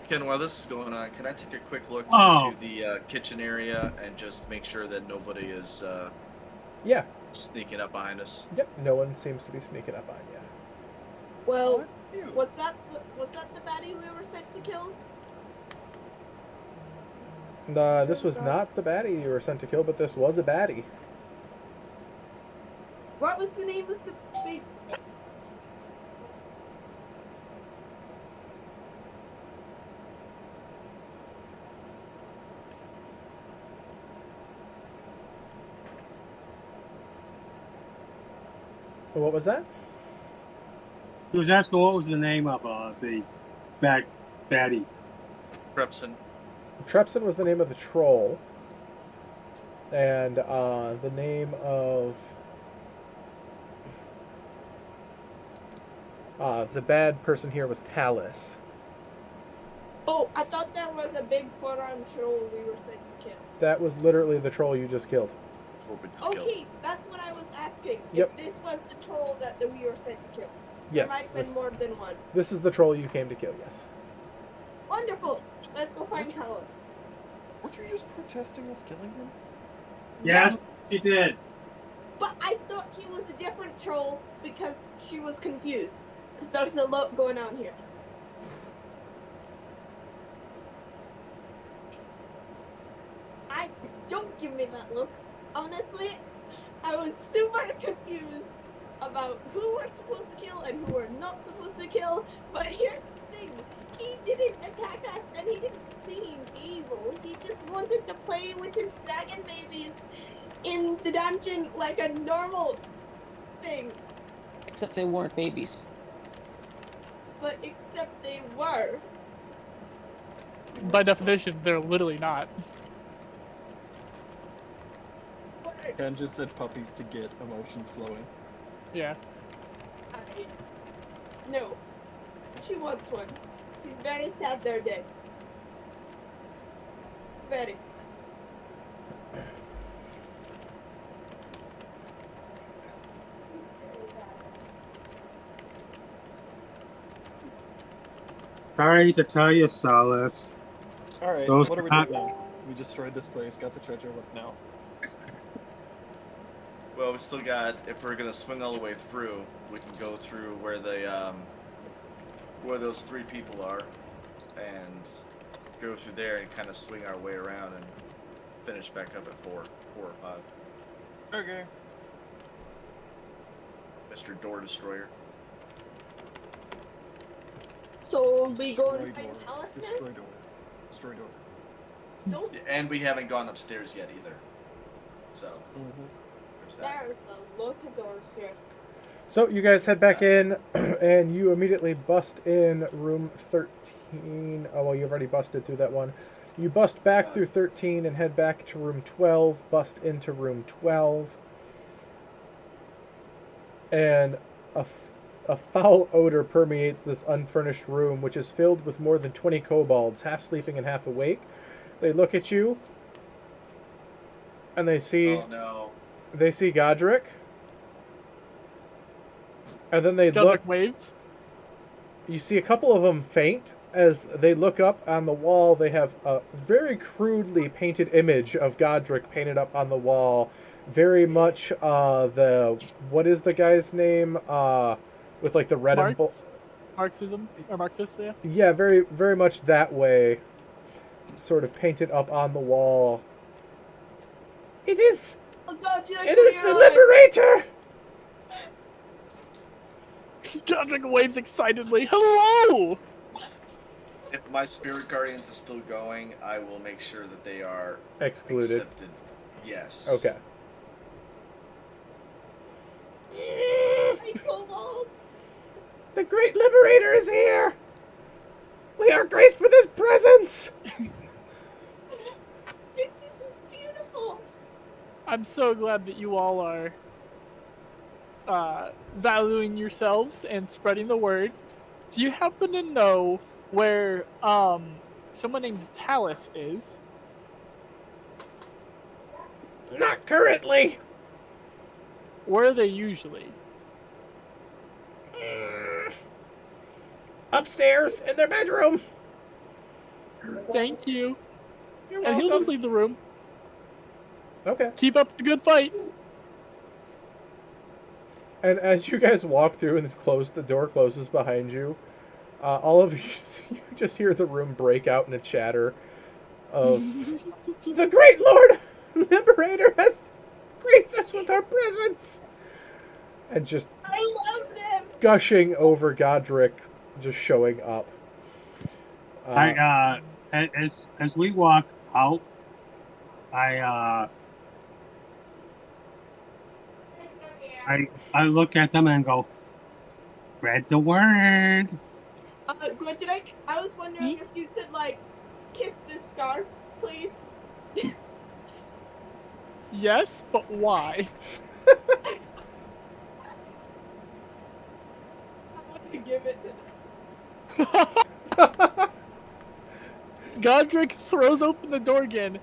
Ken, while this is going on, can I take a quick look Oh. into the kitchen area and just make sure that nobody is Yeah. sneaking up behind us? Yep. No one seems to be sneaking up on you. Well, What? Ew. was that the baddie we were sent to kill? This was not the baddie you were sent to kill, but this was a baddie. What was the name of the big? What was that? He was asking what was the name of the baddie. Prepson. Trepson was the name of the troll. And the name of the bad person here was Talus. Oh, I thought that was a big four-armed troll we were sent to kill. That was literally the troll you just killed. Okay, that's what I was asking. Yep. If this was the troll that we were sent to kill. Yes. There might have been more than one. This is the troll you came to kill, yes. Wonderful. Let's go find Talus. Weren't you just protesting us killing him? Yes, he did. But I thought he was a different troll because she was confused. Because there's a lot going on here. Don't give me that look. Honestly, I was super confused about who we're supposed to kill and who we're not supposed to kill. But here's the thing. He didn't attack us and he didn't seem evil. He just wanted to play with his dragon babies in the dungeon like a normal thing. Except they weren't babies. But except they were. By definition, they're literally not. Ken just said puppies to get emotions flowing. Yeah. No. She wants one. She's very sad they're dead. Very. Sorry to tell you, Solace. Alright, Those what are we not- doing now? We destroyed this place, got the treasure, what now? Well, we still got. If we're gonna swing all the way through, we can go through where where those 3 people are, and go through there and kind of swing our way around and finish back up at 4 or 5. Okay. Mr. Door Destroyer. So we go and Destroy find door. Talus then? Destroy door. Destroy door. Don't. And we haven't gone upstairs yet either. So Mm-hmm. there's that. There's a lot of doors here. So you guys head back in, and you immediately bust in room 13. Oh, well, you've already busted through that one. You bust back through 13 and head back to room 12, bust into room 12. And a foul odor permeates this unfurnished room, which is filled with more than 20 kobolds, half sleeping and half awake. They look at you, and they see Oh no. Godric. And then they Godric look. waves. You see a couple of them faint as they look up on the wall. They have a very crudely painted image of Godric painted up on the wall. Very much what is the guy's name? With like the red and Marxism or Marxist, yeah. yeah, very very much that way. Sort of painted up on the wall. It is. Oh God, did I It kill is your the eye? Liberator. Godric waves excitedly. Hello! If my spirit guardians are still going, I will make sure that they are Excluded. accepted. Yes. Okay. Hey, kobolds! The Great Liberator is here! We are graced with his presence! This is beautiful! I'm so glad that you all are valuing yourselves and spreading the word. Do you happen to know where someone named Talus is? Not currently! Where are they usually? Upstairs in their bedroom! Thank you. You're And he'll just welcome. leave the room. Okay. Keep up the good fight. And as you guys walk through and the door closes behind you, all of you just hear the room break out in a chatter of the Great Lord Liberator has graced us with our presence, and just I love them! gushing over Godric, just showing up. As we walk out, I look at them and go, spread the word. Glitcherick, I was wondering if you could, like, kiss this scarf, please. Yes, but why? I want to give it to them. Godric throws open the door again,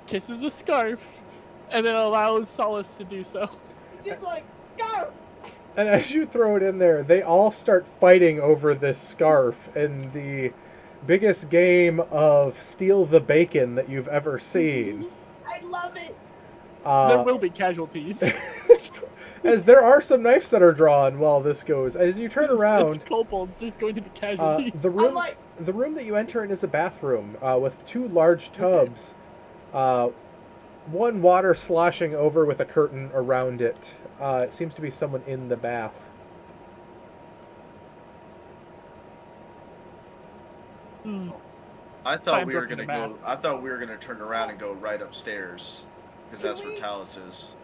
kisses the scarf, and then allows Solace to do so. She's like, scarf! And as you throw it in there, they all start fighting over this scarf in the biggest game of steal the bacon that you've ever seen. I love it! There will be casualties. As there are some knives that are drawn while this goes. As you turn around, It's kobolds. There's going to be casualties. the room that you enter in is a bathroom with two large tubs. One water sloshing over with a curtain around it. It seems to be someone in the bath. I thought Time we to were open gonna the go. map. I thought we were gonna turn around and go right upstairs, because that's where Talus is.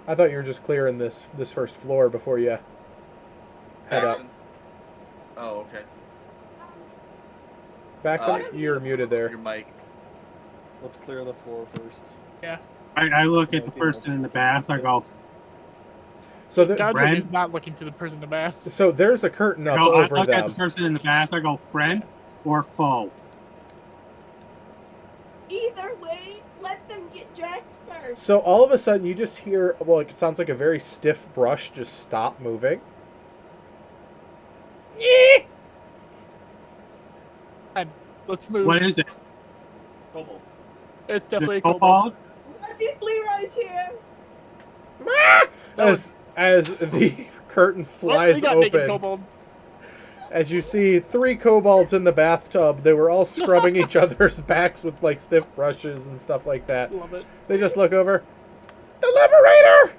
I thought you were just clearing this first floor before you head up. Paxton? Oh, okay. Baxter, you're muted there. Your mic. Let's clear the floor first. Yeah. I look at the person in the bath. I go, So Godric Friend? is not looking to the person in the bath. so there's a curtain up I over look at them. the person in the bath. I go, friend or foe? Either way, let them get dressed first. So all of a sudden you just hear, well, it sounds like a very stiff brush just stop moving. And let's move. What is it? Kobold. It's Is definitely a it kobold. kobold? Magic Leroy's here! As the curtain Well, flies we got naked open, kobold. as you see 3 kobolds in the bathtub. They were all scrubbing each other's backs with like stiff brushes and stuff like that. Love it. They just look over. The Liberator!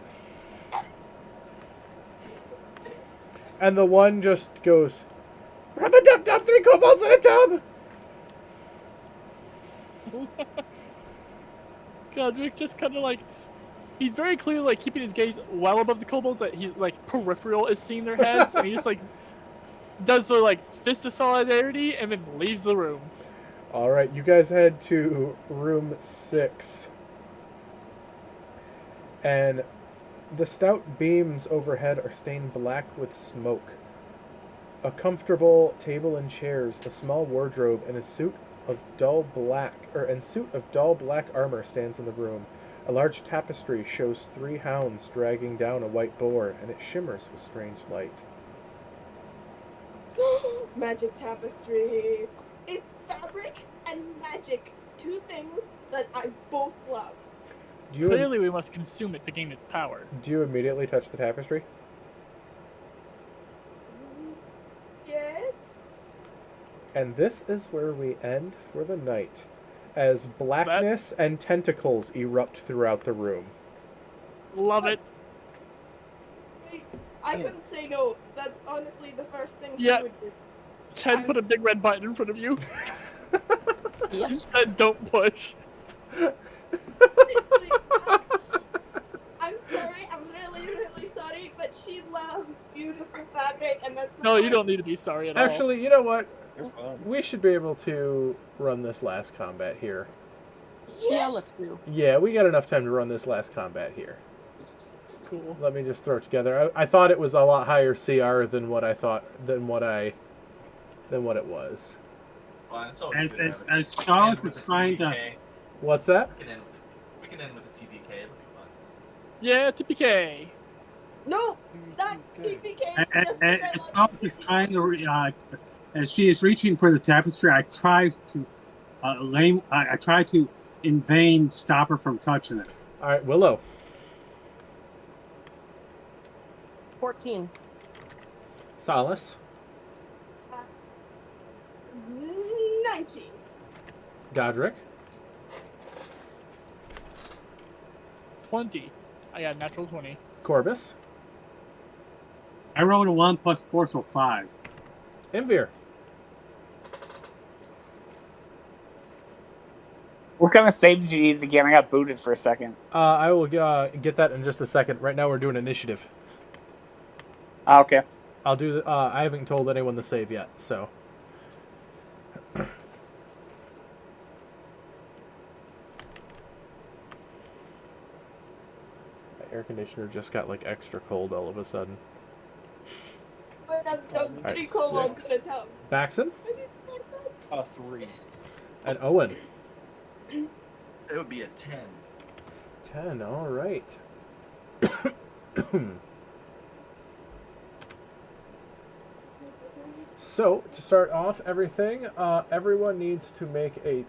And the one just goes, rub-a-dub-dub, 3 kobolds in a tub! Godric just kind of like, he's very clearly like keeping his gaze well above the kobolds, that he like peripheral is seeing their heads, and he just like does the like fist of solidarity and then leaves the room. Alright, you guys head to room 6. And the stout beams overhead are stained black with smoke. A comfortable table and chairs, a small wardrobe, and a suit of dull black armor stands in the room. A large tapestry shows 3 hounds dragging down a white boar, and it shimmers with strange light. Magic tapestry. It's fabric and magic. 2 things that I both love. Do you, Clearly, we must consume it to gain its power. do you immediately touch the tapestry? Yes? And this is where we end for the night, as blackness and tentacles erupt throughout the room. Love it. Wait, I couldn't say no. Yeah. would do. Ken put a big red button in front of you. Yep. He said, "Don't push." Honestly, I'm sorry. I'm really, really sorry. But she loves beautiful fabric, and that's. No, you don't need to be sorry at all. Actually, you know what? You're fine. We should be able to run this last combat here. Yeah, let's do. Yeah, we got enough time to run this last combat here. Cool. Let me just throw it together. I thought it was a lot higher CR than what it was. Well, it's always good to have As it. Charles End with is a trying to. TPK. What's that? We can end with a TPK. It'll be fun. Yeah, TPK. No, that Okay. TPK. As Charles is trying to, as she is reaching for the tapestry, I try to I try to in vain stop her from touching it. All right, Willow. 14. Solace. 19. Godric. 20. I got natural 20. Corbus. I rolled a 1 + 4, so 5. Imvir. What kind of save did you need again? I got booted for a second. I will get that in just a second. Right now we're doing initiative. Ah, okay. I'll do. I haven't told anyone the save yet, so. My air conditioner just got like extra cold all of a sudden. But I'm pretty Alright, cool. I'm 6. gonna tell. Baxon 3. and Owen. It would be a 10. 10. All right. So to start off everything, everyone needs to make a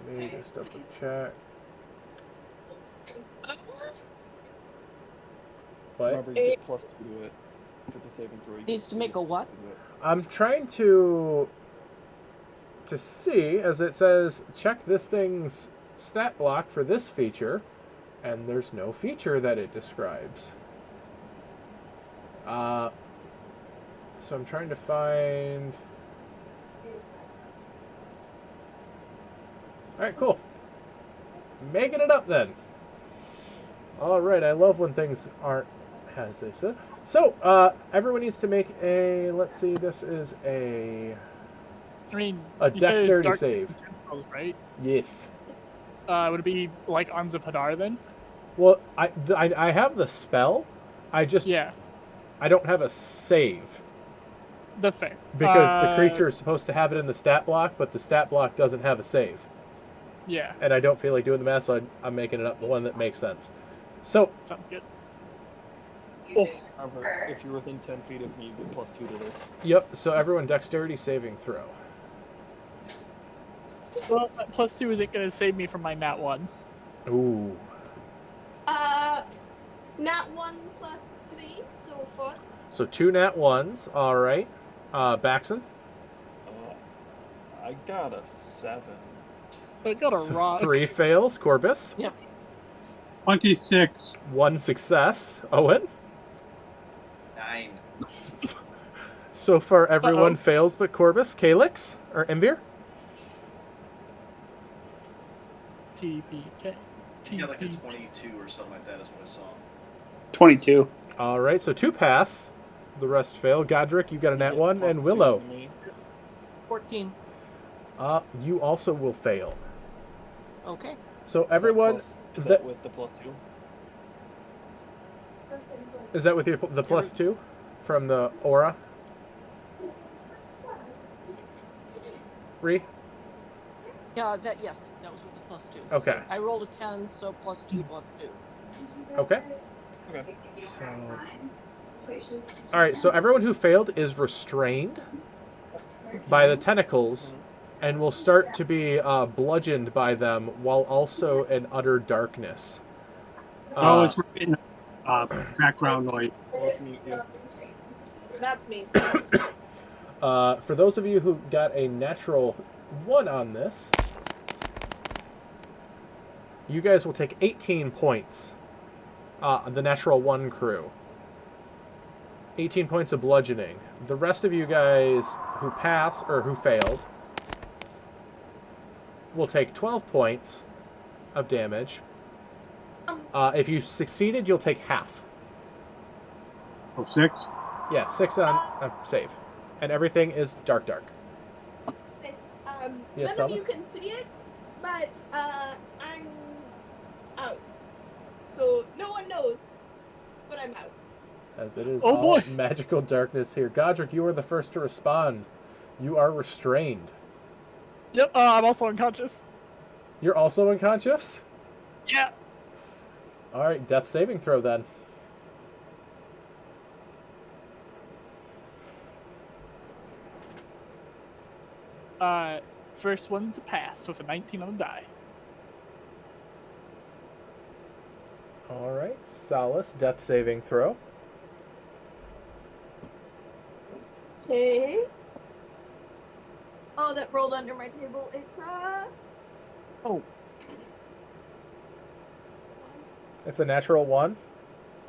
let me just double check. What? Remember, you get +2 to it. If it's a saving throw, you Needs get- to you make get a +2 what? to it. I'm trying to see, as it says, check this thing's stat block for this feature, and there's no feature that it describes. So I'm trying to find. All right, cool. Making it up then. All right, I love when things aren't as they said. So, everyone needs to make a. Let's see. This is a I mean, A you said it's dexterity dark save. potentials, right? yes. Would it be like Arms of Hadar then? Well, I have the spell. I just Yeah, I don't have a save that's fair. because the creature is supposed to have it in the stat block, but the stat block doesn't have a save, Yeah, and I don't feel like doing the math, so I'm making it up the one that makes sense. So sounds good. Oh, Remember, if you're within 10 feet of me, you get +2 to this. yep. So everyone, dexterity saving throw. well, that +2 isn't going to save me from my nat 1. Ooh. Nat 1 + 3, so 4. So 2 nat ones. All right. Baxon. I got a 7. I got a So rock. 3 fails. Corbus. Yep. 26. 1 success. Owen. 9. So far, everyone Uh-oh. fails but Corbus. Calyx or Emvir. TPK. You got like a TPK. 22 or something like that is what I saw. 22. All right, so 2 pass. The rest fail. Godric, you got a You nat get 1, +2 and Willow. to me. 14. You also will fail. Okay. So Is that everyone, plus- Is that- that with the +2? is that with your the +2 from the aura? Re? Yeah, yes, that was with the +2. Okay. So I rolled a 10, so +2 +2. Okay. Okay. So, all right. So everyone who failed is restrained by the tentacles, and will start to be bludgeoned by them while also in utter darkness. Oh, it's in background noise. Let's mute you. That's me. For those of you who got a natural 1 on this, You guys will take 18 points. The natural 1 crew. 18 points of bludgeoning. The rest of you guys who pass, or who failed, will take 12 points of damage. If you succeeded, you'll take half. Oh, 6? Yeah, 6 on save. And everything is dark. It's, Yes, none of you Albus? can see it, but I'm out. So no one knows, but I'm out. As it is Oh, all boy. magical darkness here. Godric, you are the first to respond. You are restrained. Yep, I'm also unconscious. You're also unconscious? Yeah. Alright, death saving throw then. First one's a pass with a 19 on the die. Alright, Solace, death saving throw. Okay. Oh, that rolled under my table. It's Oh, It's a natural 1,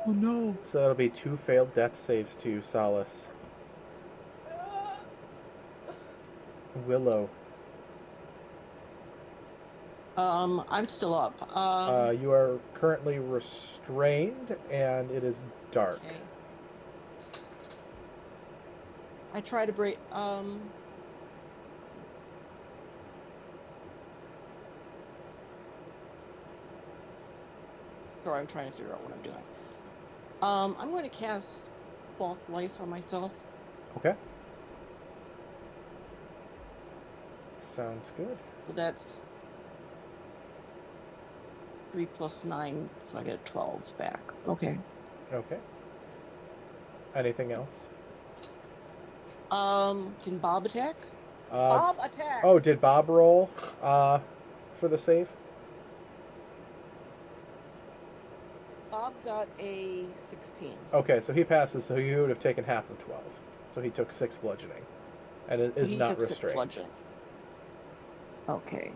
Oh no. so that'll be 2 failed death saves to Solace. Willow, I'm still up. you are currently restrained, and it is dark. Okay. I try to break. Sorry, I'm trying to figure out what I'm doing. I'm going to cast False Life on myself. Okay. Sounds good. So that's 3 plus 9, so I get 12 back. Okay. Okay. Anything else? Can Bob attack? Uh, Bob attack! oh, did Bob roll for the save? Bob got a 16. Okay, so he passes, so he would have taken half of 12. So he took 6 bludgeoning. And it is He not took 6 restrained. bludgeoning. Okay.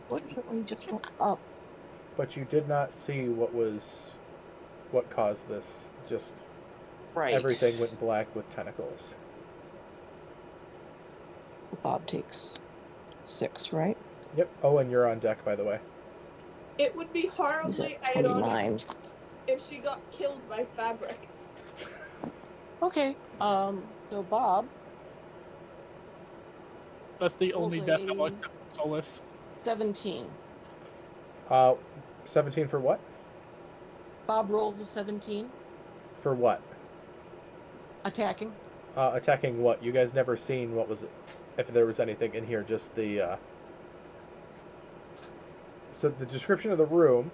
Fortunately, just went up. But you did not see what caused this. Just Right. everything went black with tentacles. Bob takes 6, right? Yep. Oh, and you're on deck, by the way. it would be He's horribly at ironic 29. if she got killed by fabric. Okay. So Bob That's the only death that will Okay. accept Solace. 17. 17 for what? Bob rolls a 17. For what? Attacking. Attacking what? You guys never seen what was it? If there was anything in here, just the. So the description of the room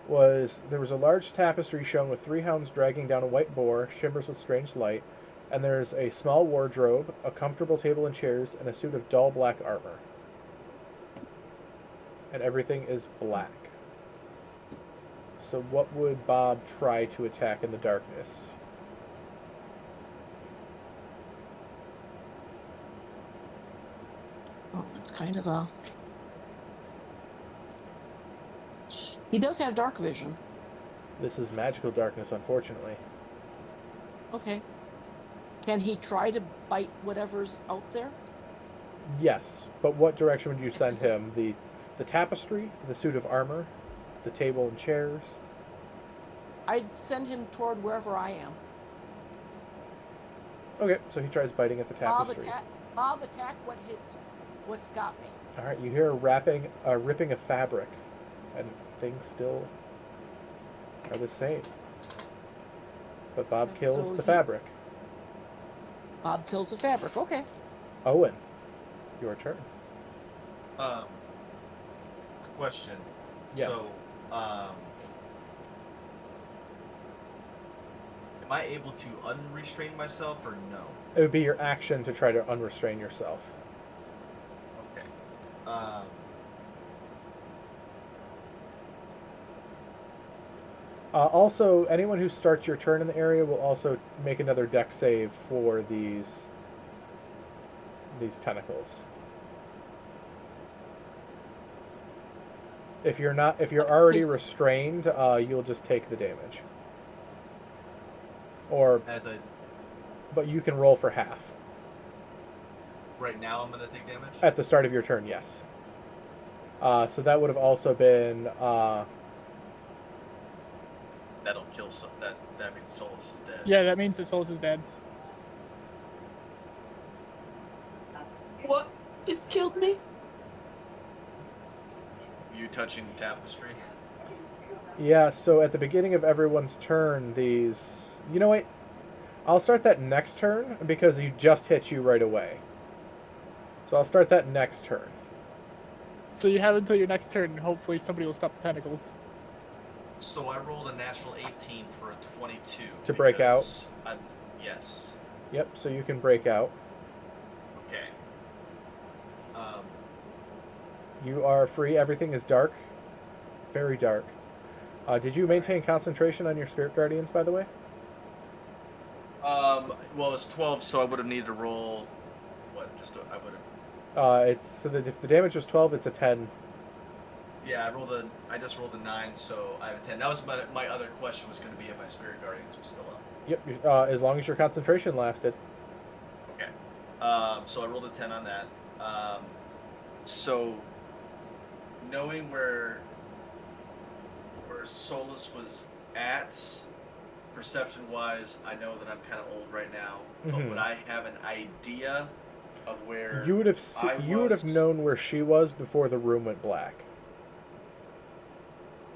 was there was a large tapestry shown with 3 hounds dragging down a white boar, shimmers with strange light, and there's a small wardrobe, a comfortable table and chairs, and a suit of dull black armor. And everything is black. So what would Bob try to attack in the darkness? Oh, it's kind of a. He does have dark vision. This is magical darkness, unfortunately. Okay. Can he try to bite whatever's out there? Yes, but what direction would you send him? The tapestry, the suit of armor, the table and chairs? I'd send him toward wherever I am. Okay, so he tries biting at the tapestry. Bob attack what hits, what's got me. All right, you hear a ripping of fabric, and things still are the same. But Bob And kills so the he- fabric. Bob kills the fabric. Okay. Owen, your turn. Question. Yes. So, am I able to unrestrain myself or no? It would be your action to try to unrestrain yourself. Okay. Also, anyone who starts your turn in the area will also make another dex save for these tentacles. If you're already restrained, you'll just take the damage. But you can roll for half. Right now I'm going to take damage? At the start of your turn, yes. So that would have also been... That'll kill some... That means Solus is dead. Yeah, that means that Solus is dead. What just killed me? You touching the tapestry? Yeah, so at the beginning of everyone's turn, these... You know what? I'll start that next turn because you just hit you right away. So I'll start that next turn. So you have until your next turn, and hopefully somebody will stop the tentacles. So I rolled a natural 18 for a 22. To break out? Yes. Yep, so you can break out. Okay. You are free. Everything is dark. Very dark. Did you maintain concentration on your Spirit Guardians, by the way? Well, it's 12, so I would have needed to roll... What? I would have... It's so that if the damage was 12, it's a 10. Yeah, I just rolled a 9, so I have a 10. That was my other question was going to be if my Spirit Guardians were still up. Yep, as long as your concentration lasted. Okay. So I rolled a 10 on that. So knowing where Solus was at, perception-wise, I know that I'm kind of old right now. But would I have an idea of where you would have known where she was before the room went black?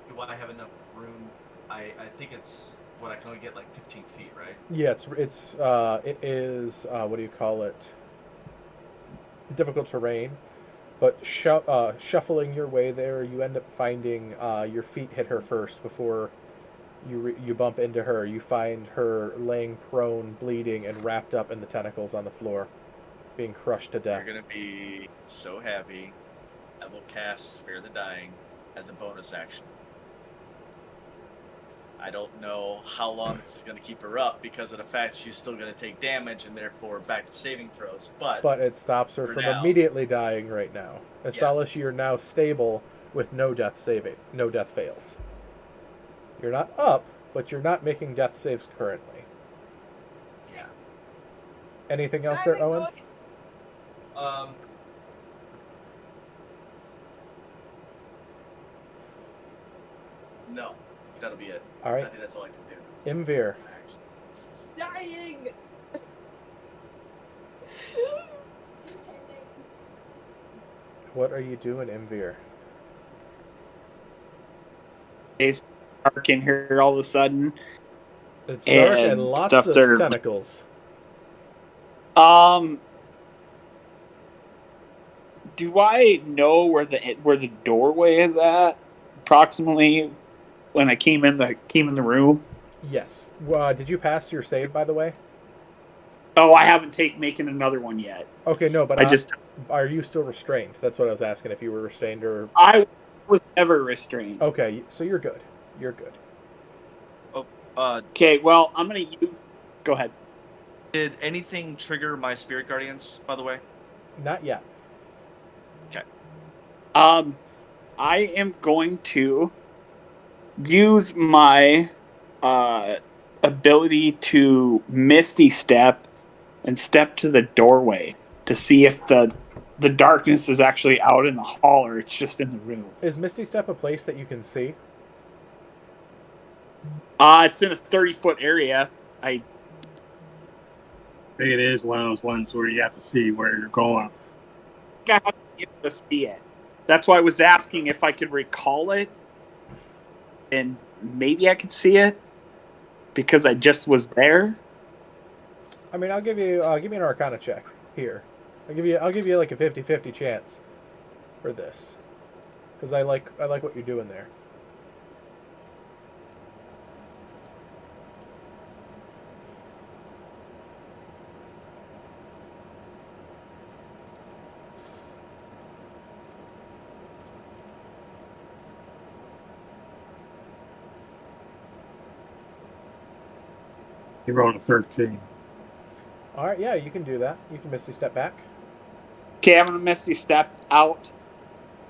Do I have enough room? I think it's what I can only get like 15 feet, right? Yeah, it is what do you call it? Difficult terrain, but shuffling your way there, you end up finding your feet hit her first before you bump into her. You find her laying prone, bleeding, and wrapped up in the tentacles on the floor, being crushed to death. You're gonna be so happy. I will cast Spare the Dying as a bonus action. I don't know how long this is going to keep her up because of the fact she's still going to take damage and therefore back to saving throws. But it stops her from immediately dying right now. As Solus, you're now stable with no death fails. You're not up, but you're not making death saves currently. Yeah. Anything else there, Owen? No. That'll be it. All right. I think that's all I can do. Imvir. Dying! What are you doing, Imvir? It's dark in here all of a sudden. It's dark and lots of tentacles. Do I know where the doorway is at? Approximately when I came in the room. Yes. Did you pass your save, by the way? Oh, I haven't making another one yet. Okay, no, but are you still restrained? That's what I was asking. If you were restrained or I was never restrained. Okay, so you're good. You're good. Oh. Okay. Well, I'm gonna go ahead. Did anything trigger my Spirit Guardians, by the way? Not yet. Okay. I am going to use my ability to Misty Step and step to the doorway to see if the darkness is actually out in the hall or it's just in the room. Is Misty Step a place that you can see? It's in a 30-foot area. I think it is one of those ones where you have to see where you're going. I have to be able to see it. That's why I was asking if I could recall it, and maybe I could see it because I just was there. I mean, give me an Arcana check here. I'll give you like a 50-50 chance for this because I like what you're doing there. He rolled a 13. All right, yeah, you can do that. You can Misty Step back. Okay, I'm gonna Misty Step out,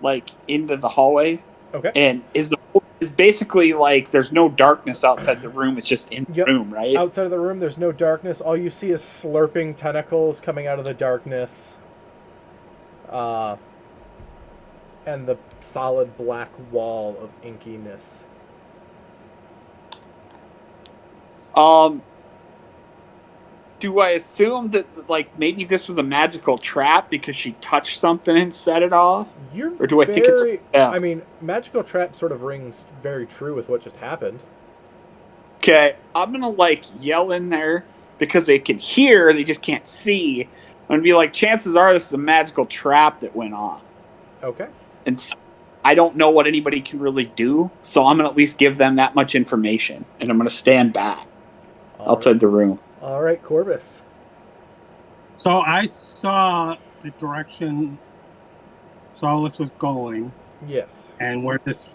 like into the hallway. Okay. And is basically like there's no darkness outside the room. It's just in the Yep. room, right? Outside of the room, there's no darkness. All you see is slurping tentacles coming out of the darkness. And the solid black wall of inkiness. Do I assume that like maybe this was a magical trap because she touched something and set it off? Or do I think it's I mean, magical trap sort of rings very true with what just happened. Okay, I'm gonna like yell in there because they can hear, they just can't see. I'm gonna be like, chances are this is a magical trap that went off. Okay. And so I don't know what anybody can really do, so I'm gonna at least give them that much information, and I'm gonna stand back outside the room. All right, Corbus. So I saw the direction Solace was going. Yes. And where this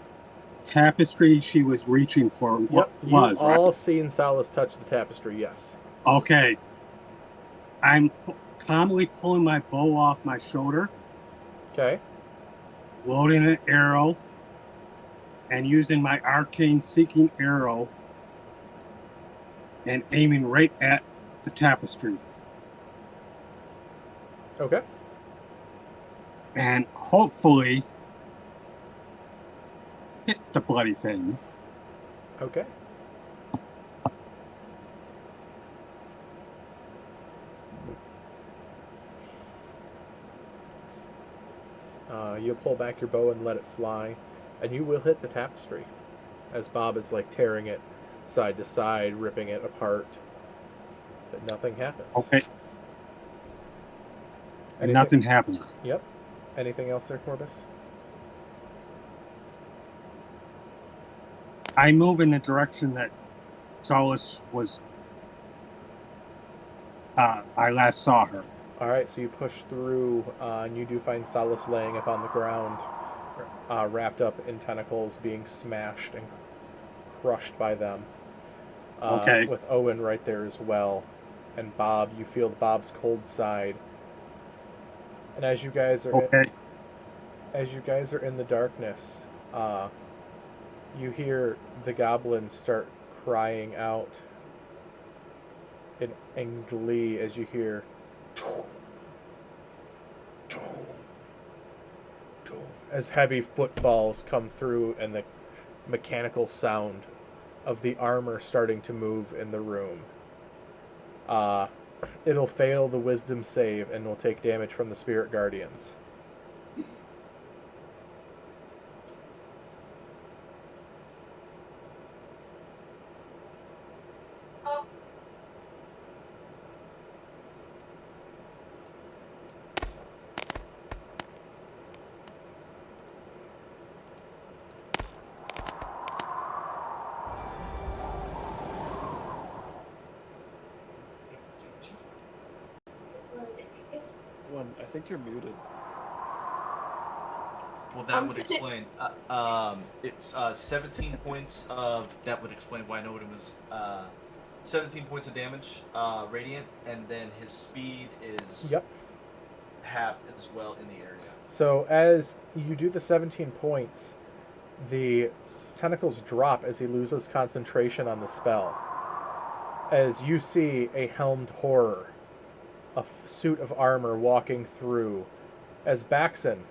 tapestry she was reaching for Yep. was, You've all seen Salas touch the tapestry, yes. Okay. I'm calmly pulling my bow off my shoulder. Okay. Loading an arrow. And using my arcane seeking arrow. And aiming right at the tapestry. Okay. And hopefully hit the bloody thing. Okay. You'll pull back your bow and let it fly, and you will hit the tapestry as Bob is like tearing it side to side, ripping it apart. But nothing happens. Okay. And nothing happens. Yep. Anything else there, Corbus? I move in the direction that Solace was. I last saw her. All right, so you push through, and you do find Solace laying up on the ground, wrapped up in tentacles, being smashed and crushed by them. Okay. With Owen right there as well, and Bob. You feel Bob's cold side. And as you guys are in the darkness, you hear the goblins start crying out in glee as you hear as heavy footfalls come through and the mechanical sound of the armor starting to move in the room. It'll fail the wisdom save and will take damage from the spirit guardians. I think you're muted. Well, that would explain. It's 17 points of. That would explain why I know what it was. 17 points of damage, radiant, and then his speed is half as well in the area. So as you do the 17 points, the tentacles drop as he loses concentration on the spell. As you see a helmed horror, a suit of armor walking through, as Baxon,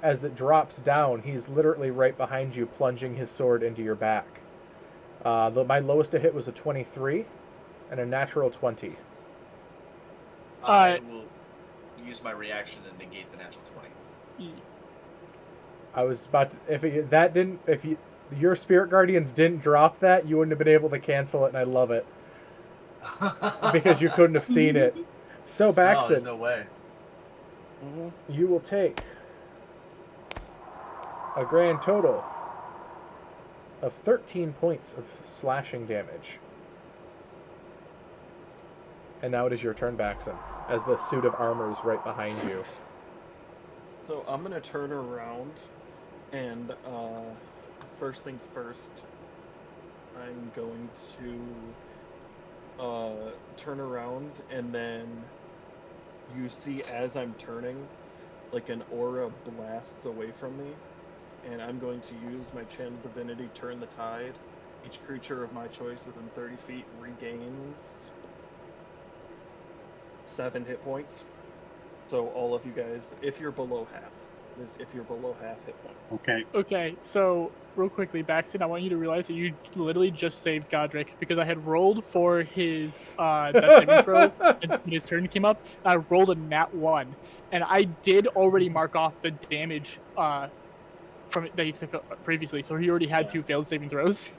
as it drops down, he's literally right behind you, plunging his sword into your back. My lowest to hit was a 23, and a natural 20. I will use my reaction and negate the natural 20. I was about to, if your spirit guardians didn't drop that, you wouldn't have been able to cancel it, and I love it. Because you couldn't have seen it. So Baxon, no, there's no way. You will take a grand total of 13 points of slashing damage. And now it is your turn, Baxon, as the suit of armor is right behind you. So I'm gonna turn around, and first things first, I'm going to turn around, and then you see as I'm turning, like an aura blasts away from me, and I'm going to use my Channel Divinity Turn the Tide. Each creature of my choice within 30 feet regains 7 hit points. So all of you guys, if you're below half, if you're below half hit points. Okay. Okay, so real quickly, Baxton, I want you to realize that you literally just saved Godric because I had rolled for his death saving throw and when his turn came up. I rolled a nat 1, and I did already mark off the damage from it that he took previously, so he already had Yeah. 2 failed saving throws.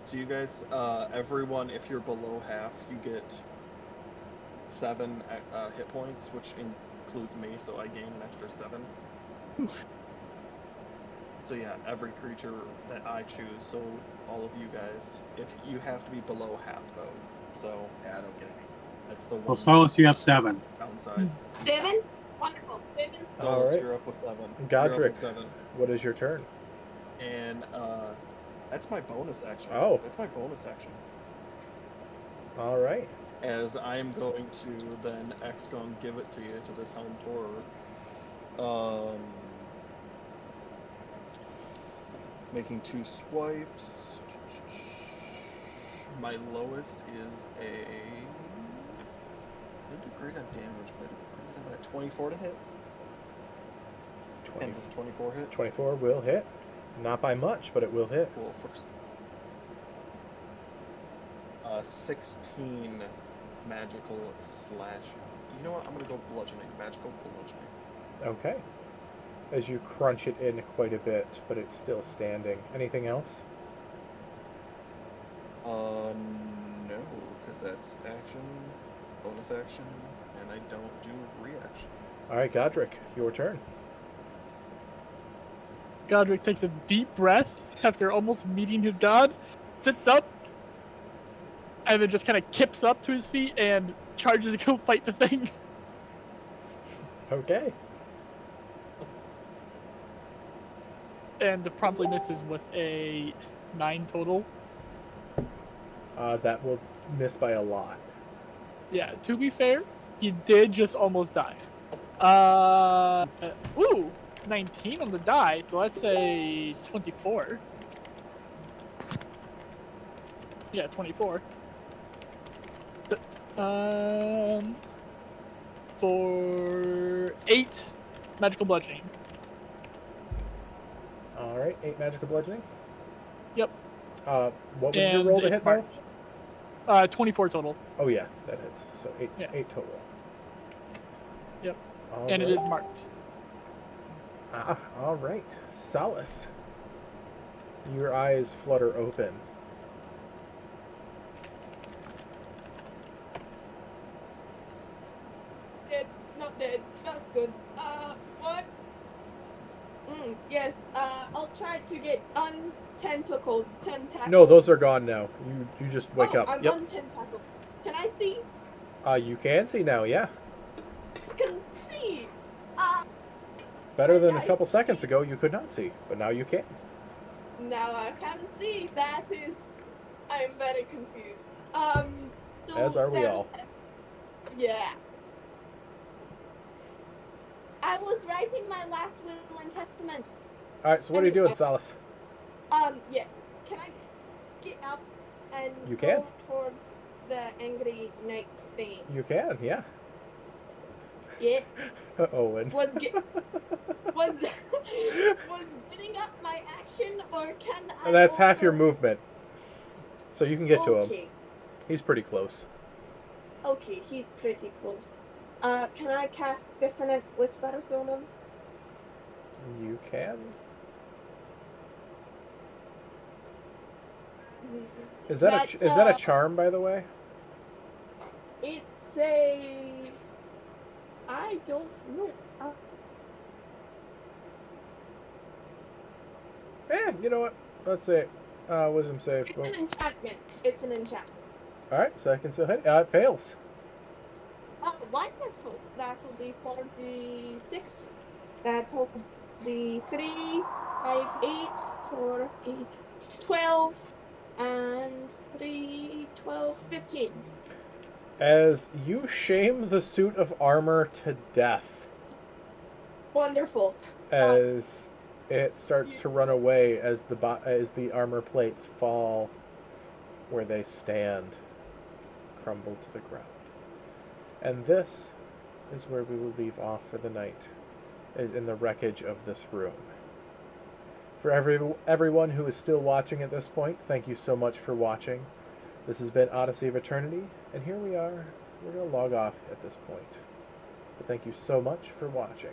So you guys, everyone, if you're below half, you get 7 hit points, which includes me, so I gain an extra 7. So yeah, every creature that I choose, so all of you guys, if you have to be below half though, so Yeah, I don't get any. that's the Well, one Solus, you have 7. downside. 7? Wonderful, 7. So Alright. you're up with 7. You're up Godric, with 7. what is your turn? And that's my bonus action. Oh. That's my bonus action. All right. As I'm going to then X-Gun give it to you, to this Helmed Horror. Making 2 swipes. My lowest is a... I did great on damage, but I did pretty good on that. 24 to hit. 20, And does 24 hit? 24 will hit. Not by much, but it will hit. Cool, first. 16 magical slash. You know what? I'm gonna go bludgeoning. Magical bludgeoning. Okay. As you crunch it in quite a bit, but it's still standing. Anything else? No, because that's action, bonus action, and I don't do reactions. All right, Godric, your turn. Godric takes a deep breath after almost meeting his god, sits up, and then just kind of kips up to his feet and charges to go fight the thing. Okay. And promptly misses with a 9 total. That will miss by a lot. Yeah, to be fair, he did just almost die. Ooh, 19 on the die, so let's say 24. Yeah, 24. For 8 magical bludgeoning. All right, 8 magical bludgeoning. Yep. What was your And roll to it's hit, though? marked. 24 total. Oh, yeah, that hits. So 8, Yeah. 8 total. Yep. All And it right. is marked. All right. Solus. Your eyes flutter open. Dead, not dead. That's good. What? Yes, I'll try to get untentacled. Tentacle. No, those are gone now. You just wake up. I'm Yep. untentacled. Can I see? You can see now, yeah. I can see. Better than a Guys. couple seconds ago, you could not see, but now you can. Now I can see. That is, I'm very confused. So As are we there's- all. Yeah. I was writing my last will and testament. All right, so what are you doing, Solus? Yes. Can I get up and You can. go towards the angry knight thing? You can, yeah. Yes. Owen. Was was getting up my action, or can I? That's half your also- movement. So you can get to him. Okay. He's pretty close. Okay, he's pretty close. Can I cast Dissonant Whispers on him? You can. Is that a charm, by the way? It's a... I don't know. You know what? Let's say wisdom save. It's Boom. an enchantment. It's an enchantment. All right, so I can still hit. It fails. Oh, wonderful. That'll be 46. That'll be 3, 5, 8, 4, 8, 12, and 3, 12, 15. As you shame the suit of armor to death, Wonderful. as It starts to run away as the armor plates fall where they stand, crumble to the ground. And this is where we will leave off for the night, in the wreckage of this room. For everyone who is still watching at this point, thank you so much for watching. This has been Odyssey of Eternity, and here we are. We're going to log off at this point. But thank you so much for watching.